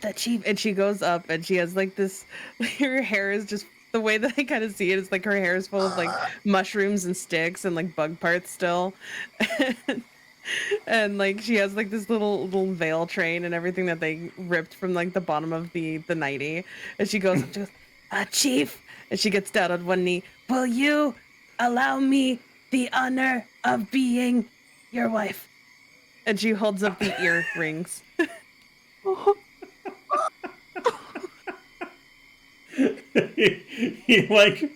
that she And she goes up and she has like this, her hair is just, the way that I kind of see it is like her hair is full of like mushrooms and sticks and like bug parts still. And like she has like this little veil train and everything that they ripped from like the bottom of the nightie. And she goes, Chief, and she gets down on one knee. will you allow me the honor of being your wife? And she holds up the earrings. he like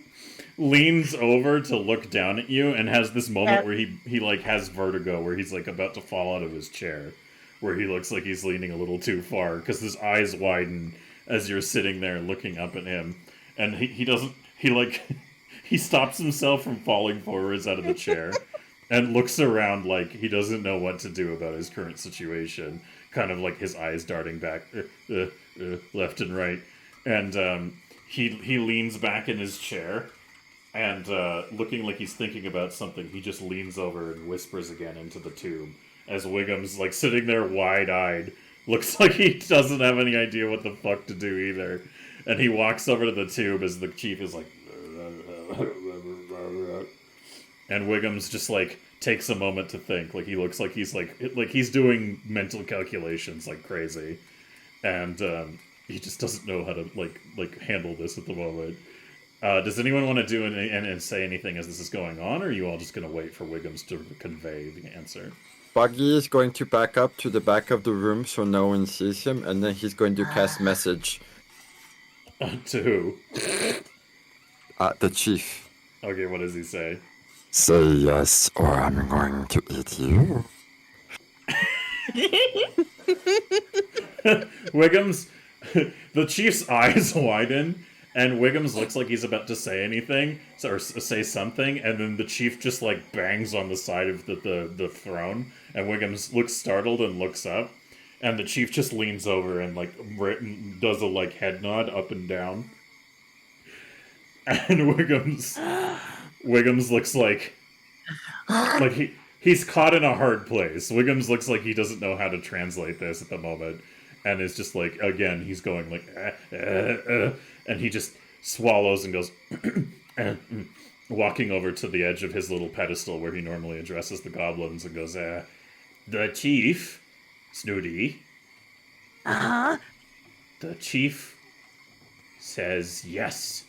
leans over to look down at you and has this moment where he like has vertigo, where he's like about to fall out of his chair, where he looks like he's leaning a little too far because his eyes widen as you're sitting there looking up at him, and he doesn't, he like he stops himself from falling forwards out of the chair and looks around like he doesn't know what to do about his current situation, kind of like his eyes darting back left and right, and he leans back in his chair, and looking like he's thinking about something, he just leans over and whispers again into the tube, as Wiggum's like sitting there wide-eyed, looks like he doesn't have any idea what the fuck to do either, and he walks over to the tube as the chief is like, and Wiggum's just like takes a moment to think, like he looks like he's doing mental calculations like crazy, and he just doesn't know how to like handle this at the moment. Does anyone want to do and say anything as this is going on, or are you all just going to wait for Wiggum's to convey the answer? Buggy is going to back up to the back of the room so no one sees him, and then he's going to cast message. To who? The chief. Okay, what does he say? Say yes, or I'm going to eat you. Wiggum's the chief's eyes widen, and Wiggum's looks like he's about to say anything or say something, and then the chief just like bangs on the side of the throne, and Wiggum's looks startled and looks up, and the chief just leans over and like does a like head nod up and down, and Wiggum's looks like he's caught in a hard place. Wiggum's looks like he doesn't know how to translate this at the moment, and is just like, again, he's going like, and he just swallows and goes, walking over to the edge of his little pedestal where he normally addresses the goblins and goes, "The chief, Snooty." Uh-huh. The chief says yes.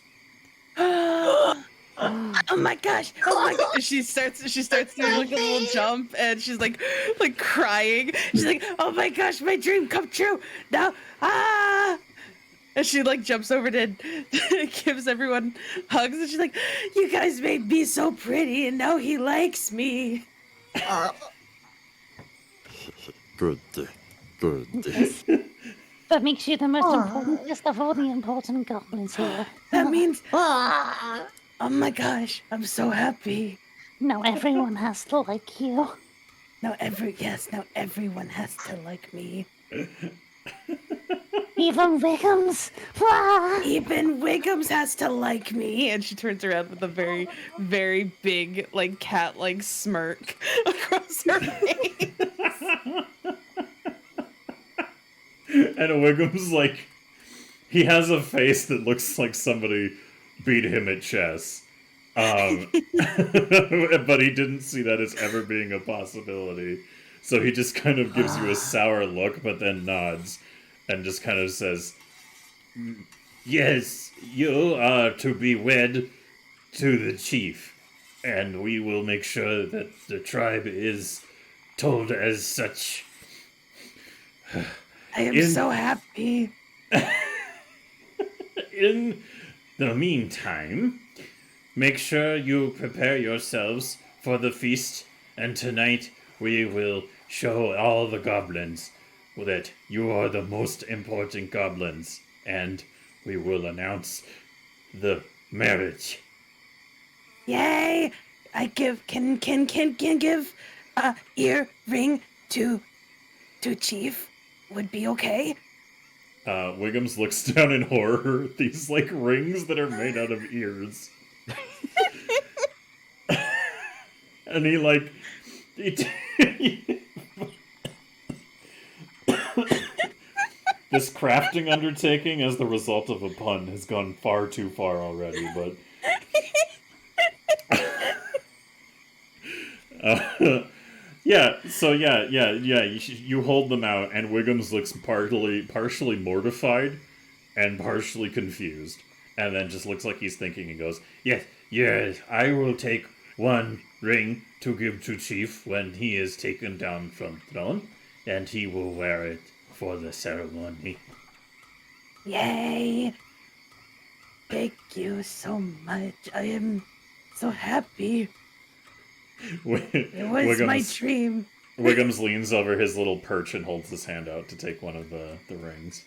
Oh my gosh! Oh my gosh! She starts doing like a little jump, and she's like crying. She's like, "Oh my gosh, my dream come true! Now, And she like jumps over to gives everyone hugs, and she's like, you guys made me so pretty, and now he likes me." Good. That makes you the most important of all the important goblins here. That means, oh my gosh, I'm so happy. Now everyone has to like you. Now everyone has to like me. Even Wiggums. Even Wiggums has to like me. and she turns around with a very, very big like cat-like smirk across her face. And Wiggum's like, he has a face that looks like somebody beat him at chess. But he didn't see that as ever being a possibility. So he just kind of gives you a sour look, but then nods and just kind of says, "Yes, you are to be wed to the chief, and we will make sure that the tribe is told as such." I am so happy. In the meantime, make sure you prepare yourselves for the feast And tonight we will show all the goblins that you are the most important goblins. And we will announce the marriage. Yay! I can give a earring to Chief. Would be okay. Wiggums looks down in horror at these like rings that are made out of ears. And he like this crafting undertaking as the result of a pun has gone far too far already, but you hold them out, and Wiggums looks partially mortified and partially confused, and then just looks like he's thinking and goes, yes, I will take one ring to give to Chief when he is taken down from throne, and he will wear it for the ceremony. Yay! Thank you so much. I am so happy. It was my dream. Wiggums leans over his little perch and holds his hand out to take one of the rings.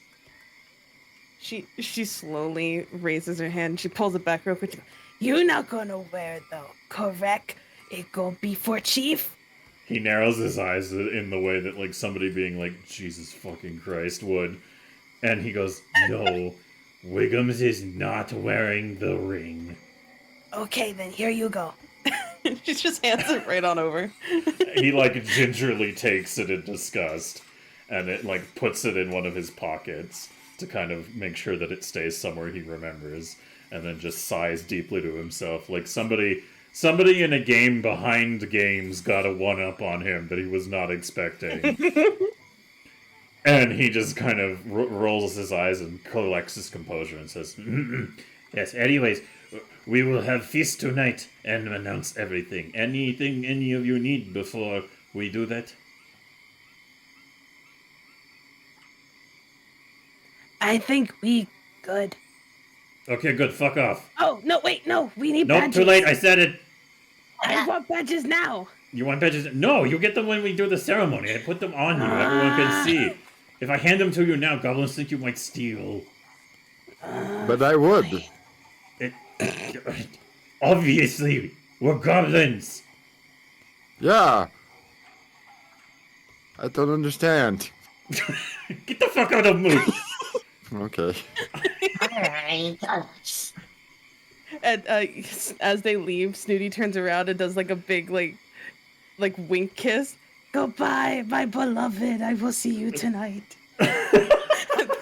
She slowly raises her hand. She pulls it back real quick. You're not gonna wear it though, correct? It gonna be for Chief. He narrows his eyes in the way that like somebody being like, Jesus fucking Christ would. And he goes, no, Wiggums is not wearing the ring. Okay, then here you go. She just hands it right on over. He like gingerly takes it in disgust and it like puts it in one of his pockets to kind of make sure that it stays somewhere he remembers, and then just sighs deeply to himself like somebody in a game behind games got a one-up on him that he was not expecting. And he just kind of rolls his eyes and collects his composure and says, yes, anyways, we will have feast tonight and announce everything. Anything any of you need before we do that? I think we good. Okay, good. Fuck off. Oh, no, wait, no. We need Nope, badges. too late. I said it. I want badges now. You want badges? No, you get them when we do the ceremony. I put them on you. Everyone can see. If I hand them to you now, goblins think you might steal. But I would. Obviously, we're goblins. Yeah. I don't understand. Get the fuck out of me. Okay. Alright. And as they leave, Snooty turns around and does like a big like wink kiss. Goodbye, my beloved. I will see you tonight. And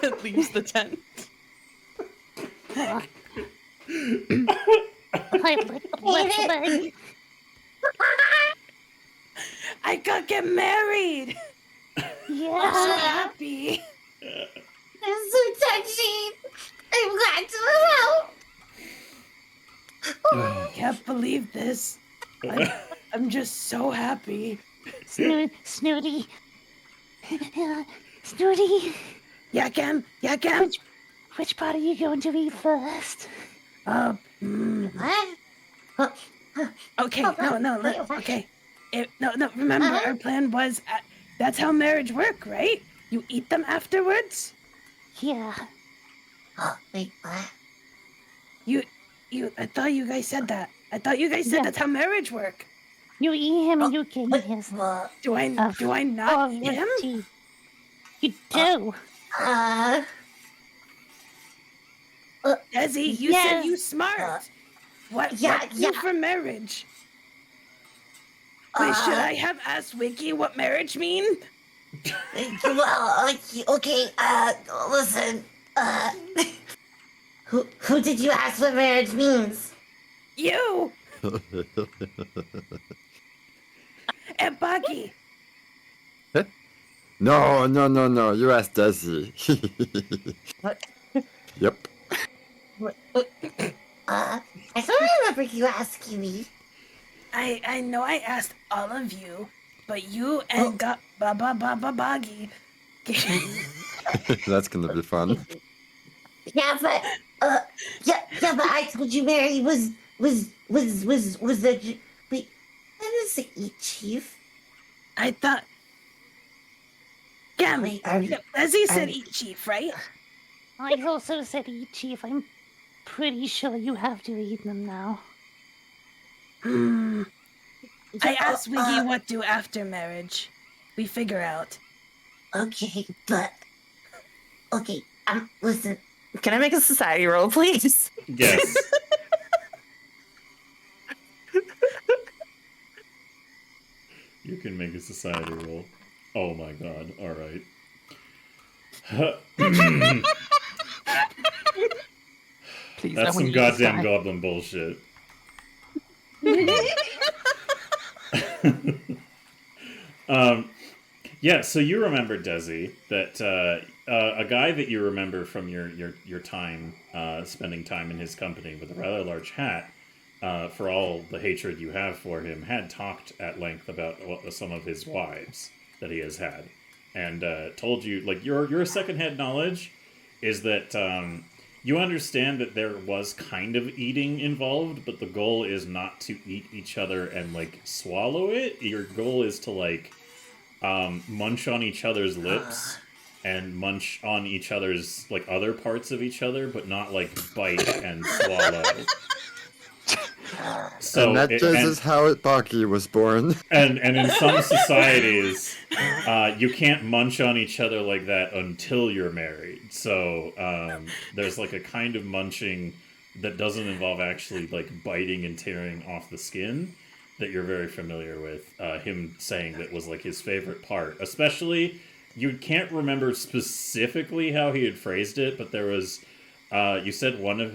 then leaves the tent. I could get married. Yeah. I'm so happy. It's so touching. I'm glad to help. Can't believe this. I'm just so happy. Snooty. Snooty. Yeah, Cam. Which part are you going to eat first? What? Okay, no, okay. No, remember, our plan was, that's how marriage work, right? You eat them afterwards? Yeah. Oh, wait, what? I thought you guys said that. I thought you guys said Yeah. that's how marriage work. You eat him and you can eat his. What? Do I not eat him? teeth. You do. Desi, you said you smart. What you for marriage? Wait, should I have asked Wiki what marriage mean? Well, okay, listen, who did you ask what marriage means? You! And Buggy. No. You asked Desi. What? Yep. I don't remember you asking me. I know I asked all of you, but you and Buggy. That's gonna be fun. Yeah, but but I told you Mary was the wait, didn't say eat, Chief. I thought. Gem, Wait, Desi said are- eat chief, right? I also said eat, Chief. I'm pretty sure you have to eat them now. Hmm. I Yeah, asked Wiggy what do after marriage. We figure out. Okay, but okay. Listen. Can I make a society roll, please? Yes. You can make a society roll. Oh my god. Alright. Please, That's I want some you to goddamn die. goblin bullshit. Yeah, so you remember, Desi, that a guy that you remember from your time spending time in his company with a rather large hat, for all the hatred you have for him, had talked at length about some of his wives that he has had, and told you, like, your secondhand knowledge is that you understand that there was kind of eating involved, but the goal is not to eat each other and, like, swallow it. Your goal is to, like, munch on each other's lips and munch on each other's, like, other parts of each other, but not, like, bite and swallow. So and that is how Baki was born. and in some societies, you can't munch on each other like that until you're married. So there's, like, a kind of munching that doesn't involve actually, like, biting and tearing off the skin that you're very familiar with. Him saying that was, like, his favorite part. Especially, you can't remember specifically how he had phrased it, but there was, he said one of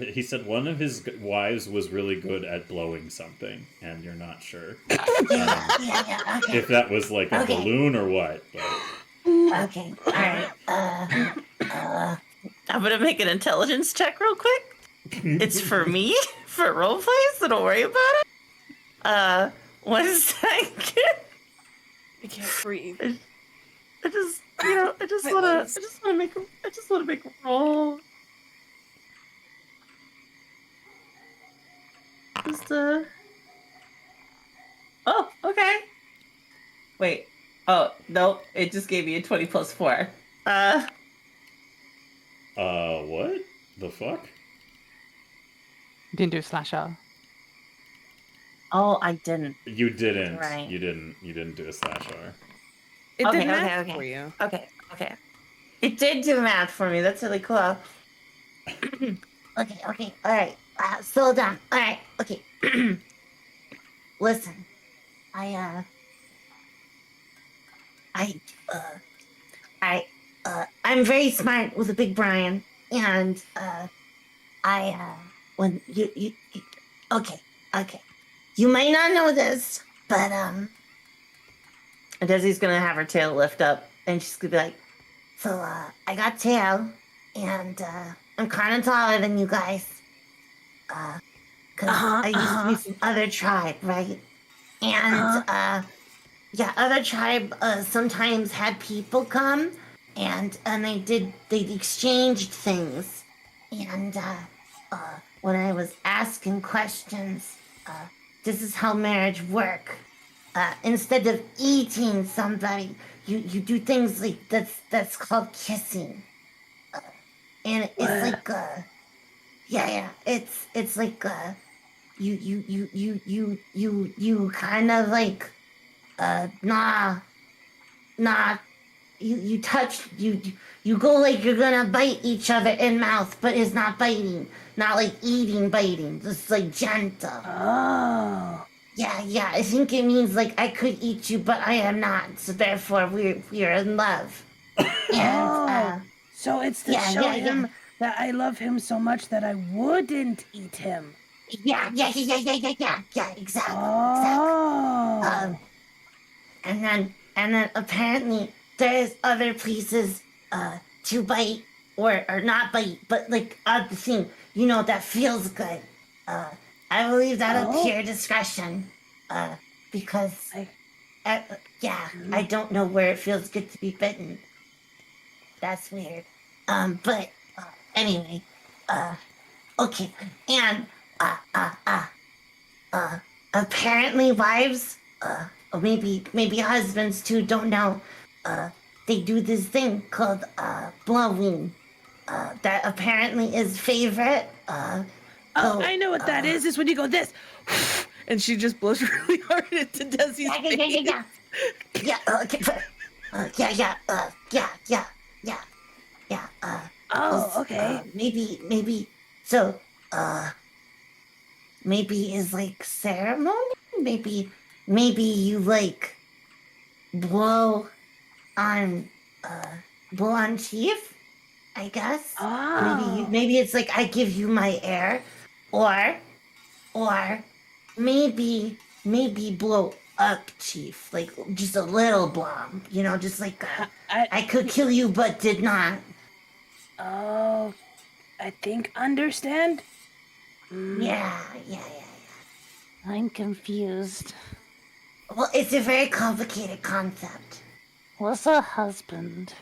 his wives was really good at blowing something, and you're not sure Yeah, okay. if that was, like, a balloon or what. But... Okay, alright. I'm gonna make an intelligence check real quick. It's for me, for roleplay, so don't worry about it. 1 second. I can't breathe. I just wanna make a roll. Oh, okay. Wait. Oh, no, it just gave me a 20 plus 4. What? The fuck? You didn't do a slash R. Oh, I didn't. You didn't. Right. You didn't do a slash R. It Okay, did okay, math okay. for you. Okay. It did do math for me. That's really cool. Okay. All right. Slow down. All right. Okay. Listen, I'm very smart with a big brain, and when you okay. You might not know this, but Desi's gonna have her tail lift up, and she's gonna be like, so I got tail, and I'm kind of taller than you guys, because I used to be from other tribe, right? And other tribe sometimes had people come, and they exchanged things, and when I was asking questions, this is how marriage work. Instead of eating somebody, you do things like that's called kissing, and it's like it's like you kind of like you touch you go like you're gonna bite each other in mouth, but it's not biting, not like biting, just like gentle. Oh. Yeah, I think it means like I could eat you, but I am not, so therefore we're in love. And So it's to show him that I love him so much that I wouldn't eat him. yeah, exactly. Oh. And then apparently there's other places to bite or not bite, but like the thing, that feels good. I will leave that up to your discretion, because I don't know where it feels good to be bitten. That's weird. But anyway, okay, and apparently wives or maybe husbands too don't know. They do this thing called blowing. That apparently is favorite. I know what that is. Is when you go this, And she just blows really hard into Desi's face. Yeah. Okay. Yeah. oh, okay. Maybe. So, maybe is like ceremony. Maybe you like blow on Chief. I guess. Oh. Maybe it's like I give you my air, or maybe blow up Chief, like just a little bomb, just like I could kill you but did not. Oh, I think understand. Yeah. I'm confused. Well, it's a very complicated concept. What's a husband?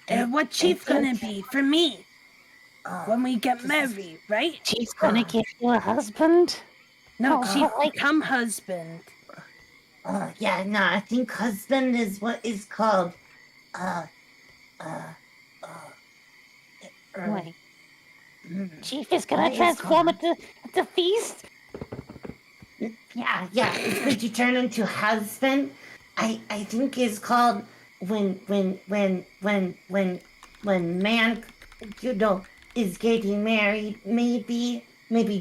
And what Chief gonna be for me when we get married, right? Chief's gonna give you a husband? No, Oh, Chief like- become husband. Yeah, no, I think husband is what is called, Wait. Chief is gonna What is transform called- at the feast? Yeah, it's when you turn into husband. I think is called when man, is getting married. Maybe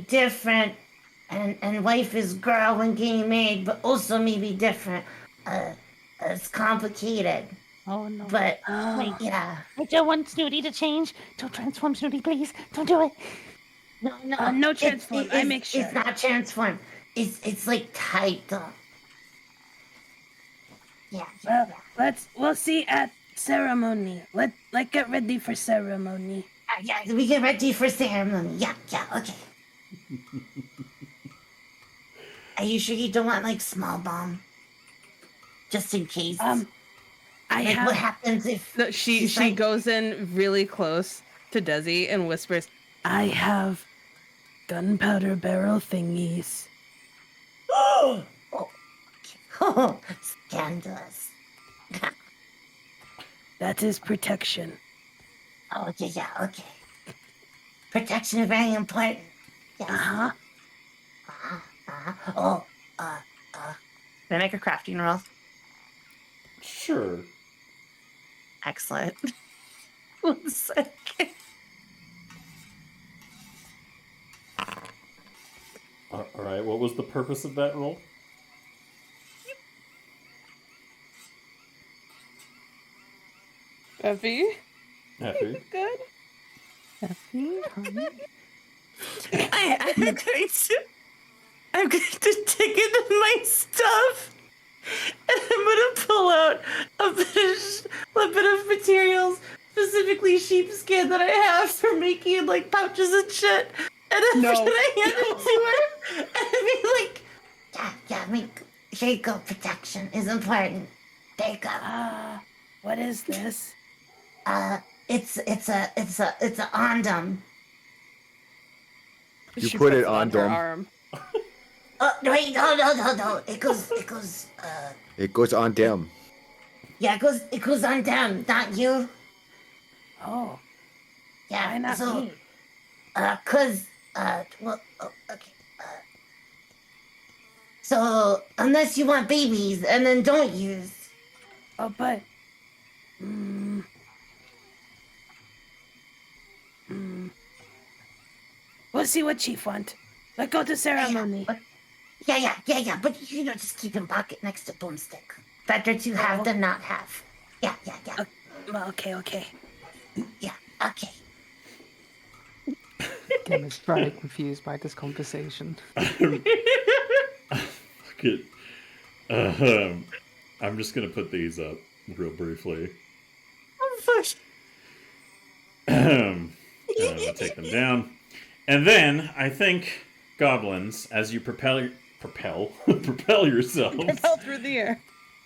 different, and wife is girl when getting married, but also maybe different. It's complicated, Oh no. but Oh, yeah. I don't want Snooty to change. Don't transform Snooty, please. Don't do it. No, no transform. I make sure. It's not transform. It's like tight up. Yeah. We'll see at ceremony. Let get ready for ceremony. Yeah, we get ready for ceremony. Yeah, okay. Are you sure you don't want like small bomb? Just in case. I like have. what happens if No, she like- goes in really close to Desi and whispers, I have gunpowder barrel thingies. Oh, scandalous. That is protection. Oh, yeah, okay. Protection is very important. Yeah. Oh, Can I make a crafting roll? Sure. Excellent. 1 second. All right. What was the purpose of that roll? Effie, Happy. good? I'm going to dig into my stuff, and I'm going to pull out a bit of materials, specifically sheepskin that I have for making like pouches and shit. And I'm No. gonna hand it to her, and be like, here you go. Protection is important. There you go. What is this? It's a ondom. You She put puts it on her Dom. arm. Oh wait, no. It goes. It goes on them. Yeah, it goes on them, not you. Oh, Yeah. why not so, me? Okay. So unless you want babies, and then don't use. Oh, but. We'll see what Chief want. Let's go to ceremony. Yeah. But just keep in pocket next to boomstick. Better to have than not have. Yeah. Well, okay. Yeah. Okay. Kim is very confused by this conversation. Fuck it. I'm just gonna put these up real briefly. I'm gonna take them down, and then I think goblins, as you propel yourselves. Propel through the air.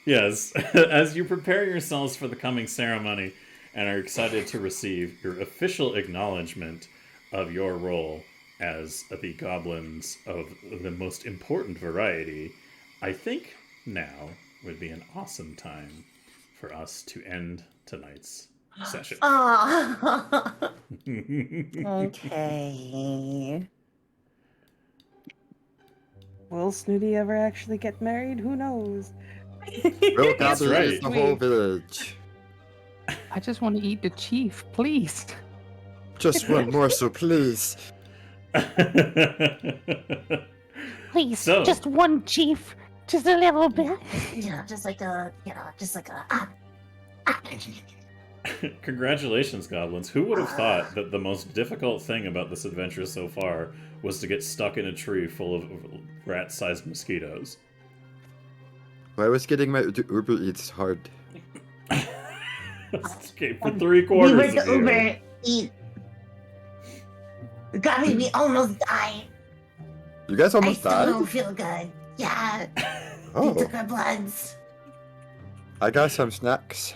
Yes, as you prepare yourselves for the coming ceremony and are excited to receive your official acknowledgement of your role as the goblins of the most important variety, I think now would be an awesome time for us to end tonight's session. Oh. Okay. Will Snooty ever actually get married? Who knows? Will That's Gobby right. is the whole village. I just want to eat the chief, please. Just one morsel, please. Please, So- just one chief. Just a little bit. Just like a. Congratulations, goblins. Who would have thought that the most difficult thing about this adventure so far was to get stuck in a tree full of rat-sized mosquitoes? I was getting my Uber Eats hard. Escape for We 3/4 were of the you. Uber eat. Gabby, we almost died. You guys I almost still died? don't feel good. Yeah. They Oh, took our bloods. I got some snacks.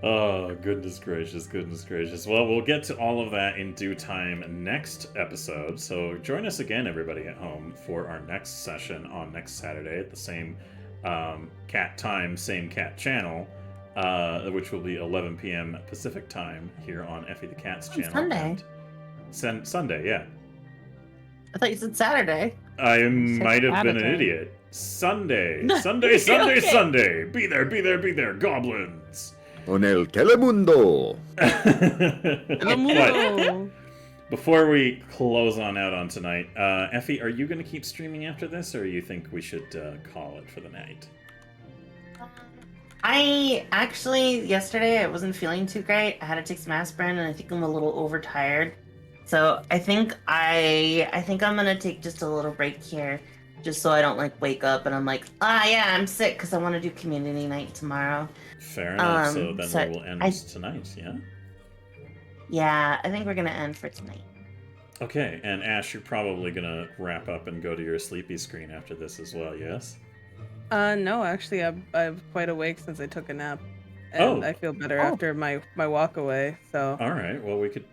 Oh, goodness gracious, goodness gracious. Well, we'll get to all of that in due time next episode. So join us again, everybody at home, for our next session on next Saturday at the same cat time, same cat channel, which will be 11 p.m. Pacific time here on Effie the Cat's channel. Sunday. And Sunday, yeah. I thought you said Saturday. I might have been an Saturday. idiot. Sunday, Sunday, Sunday, Okay. Sunday. Be there, be there, be there, goblins. On el telemundo. But before we close on out on tonight, Effie, are you going to keep streaming after this, or you think we should call it for the night? I actually yesterday I wasn't feeling too great. I had to take some aspirin, and I think I'm a little overtired. So I think I'm gonna take just a little break here, just so I don't like wake up and I'm like, yeah, I'm sick because I want to do community night tomorrow. Fair enough. So then so we will end I- tonight, yeah? Yeah, I think we're gonna end for tonight. Okay, and Ash, you're probably going to wrap up and go to your sleepy screen after this as well, yes? No, actually, I'm quite awake since I took a nap, and Oh. I feel better after my walk away. So All right, well, we could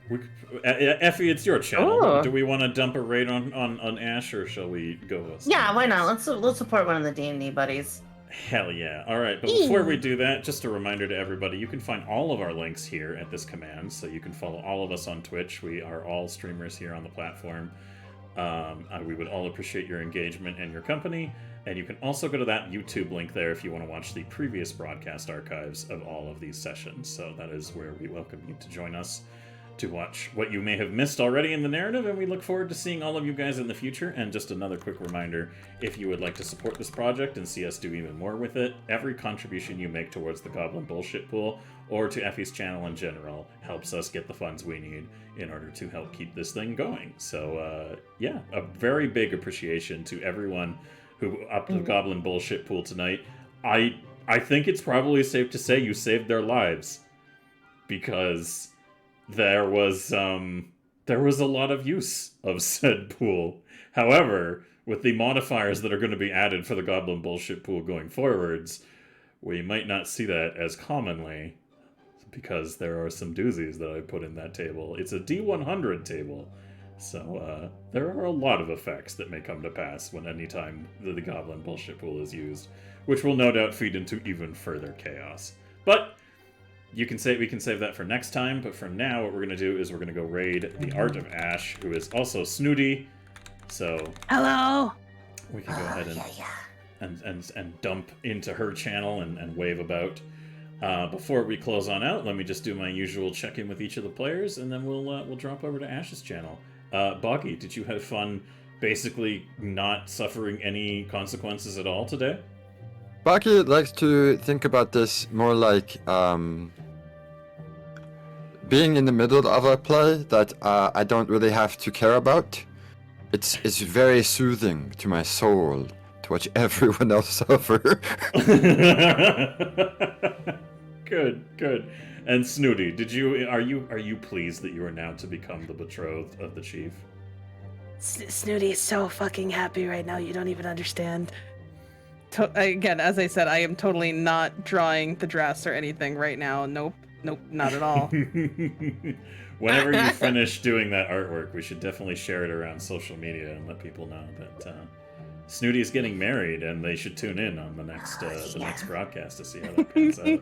Effie, it's your channel. Oh. Do we want to dump a raid on Ash, or shall we go with Yeah, why not? Let's support one of the D&D buddies. Hell yeah. All right, but before we do that, just a reminder to everybody, you can find all of our links here at this command, so you can follow all of us on Twitch. We are all streamers here on the platform. We would all appreciate your engagement and your company, and you can also go to that YouTube link there if you want to watch the previous broadcast archives of all of these sessions. So that is where we welcome you to join us to watch what you may have missed already in the narrative, and we look forward to seeing all of you guys in the future. And just another quick reminder, if you would like to support this project and see us do even more with it, every contribution you make towards the Goblin Bullshit Pool, or to Effie's channel in general, helps us get the funds we need in order to help keep this thing going. So, yeah, a very big appreciation to everyone who upped the Goblin Bullshit Pool tonight. I think it's probably safe to say you saved their lives, because there was a lot of use of said pool. However, with the modifiers that are going to be added for the Goblin Bullshit Pool going forwards, we might not see that as commonly, because there are some doozies that I put in that table. It's a D100 table, so there are a lot of effects that may come to pass when any time the Goblin Bullshit Pool is used, which will no doubt feed into even further chaos. But we can save that for next time, but for now, what we're going to do is we're going to go raid the Art of Ash, who is also Snooty. So Hello. we can go ahead and dump into her channel and wave about. Before we close on out, let me just do my usual check-in with each of the players, and then we'll drop over to Ash's channel. Boggy, did you have fun basically not suffering any consequences at all today? Baki likes to think about this more like being in the middle of a play that I don't really have to care about. It's very soothing to my soul to watch everyone else suffer. Good. And Snooty, are you pleased that you are now to become the betrothed of the chief? Snooty is so fucking happy right now. You don't even understand. Again, as I said, I am totally not drawing the dress or anything right now. Nope, not at all. Whenever you finish doing that artwork, we should definitely share it around social media and let people know that Snooty is getting married, and they should tune in on the next broadcast to see how that pans out.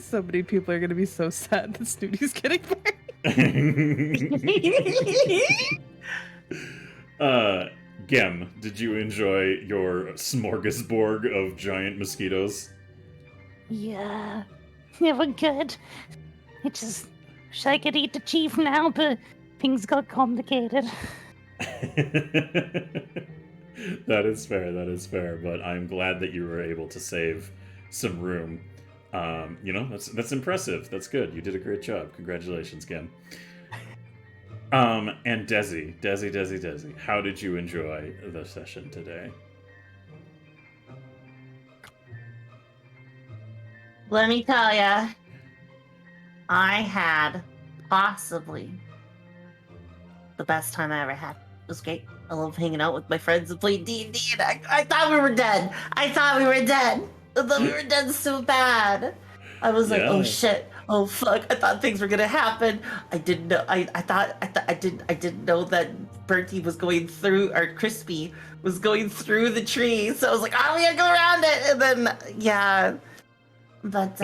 So many people are gonna be so sad that Snooty's getting married. Gem, did you enjoy your smorgasbord of giant mosquitoes? Yeah, they were good. I just wish I could eat the chief now, but things got complicated. That is fair, but I'm glad that you were able to save some room. That's impressive. That's good. You did a great job. Congratulations, Gem. And Desi, how did you enjoy the session today? Let me tell ya, I had possibly the best time I ever had. It was great. I love hanging out with my friends and playing D&D, and I thought we were dead. I thought we were dead so bad. I was like, oh shit, oh fuck. I thought things were gonna happen. I didn't know. I didn't know that Bertie was going through, or Crispy was going through the tree. So I was like, oh, we gotta go around it. And then yeah, but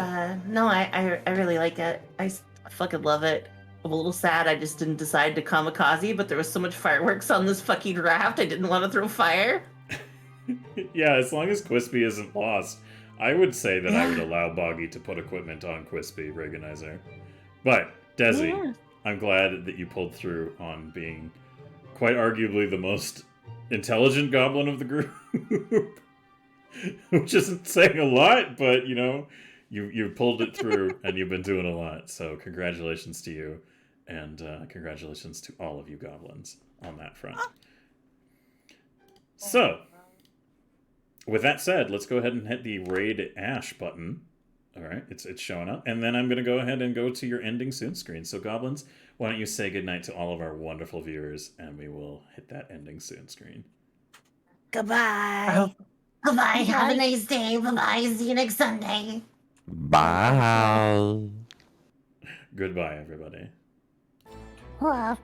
no, I really like it. I fucking love it. I'm a little sad I just didn't decide to kamikaze, but there was so much fireworks on this fucking raft, I didn't want to throw fire. Yeah, as long as Quispy isn't lost, I would say that I would allow Boggy to put equipment on Quispy, Reganizer. But, Desi, I'm glad that you pulled through on being quite arguably the most intelligent goblin of the group. Which isn't saying a lot, but, you pulled it through and you've been doing a lot. So congratulations to you. And congratulations to all of you goblins on that front. So, with that said, let's go ahead and hit the Raid Ash button. All right, it's showing up. And then I'm going to go ahead and go to your ending soon screen. So, goblins, why don't you say goodnight to all of our wonderful viewers, and we will hit that ending soon screen. Goodbye. Bye-bye. Have a nice day. Bye-bye. See you next Sunday. Bye. Goodbye, everybody. Well,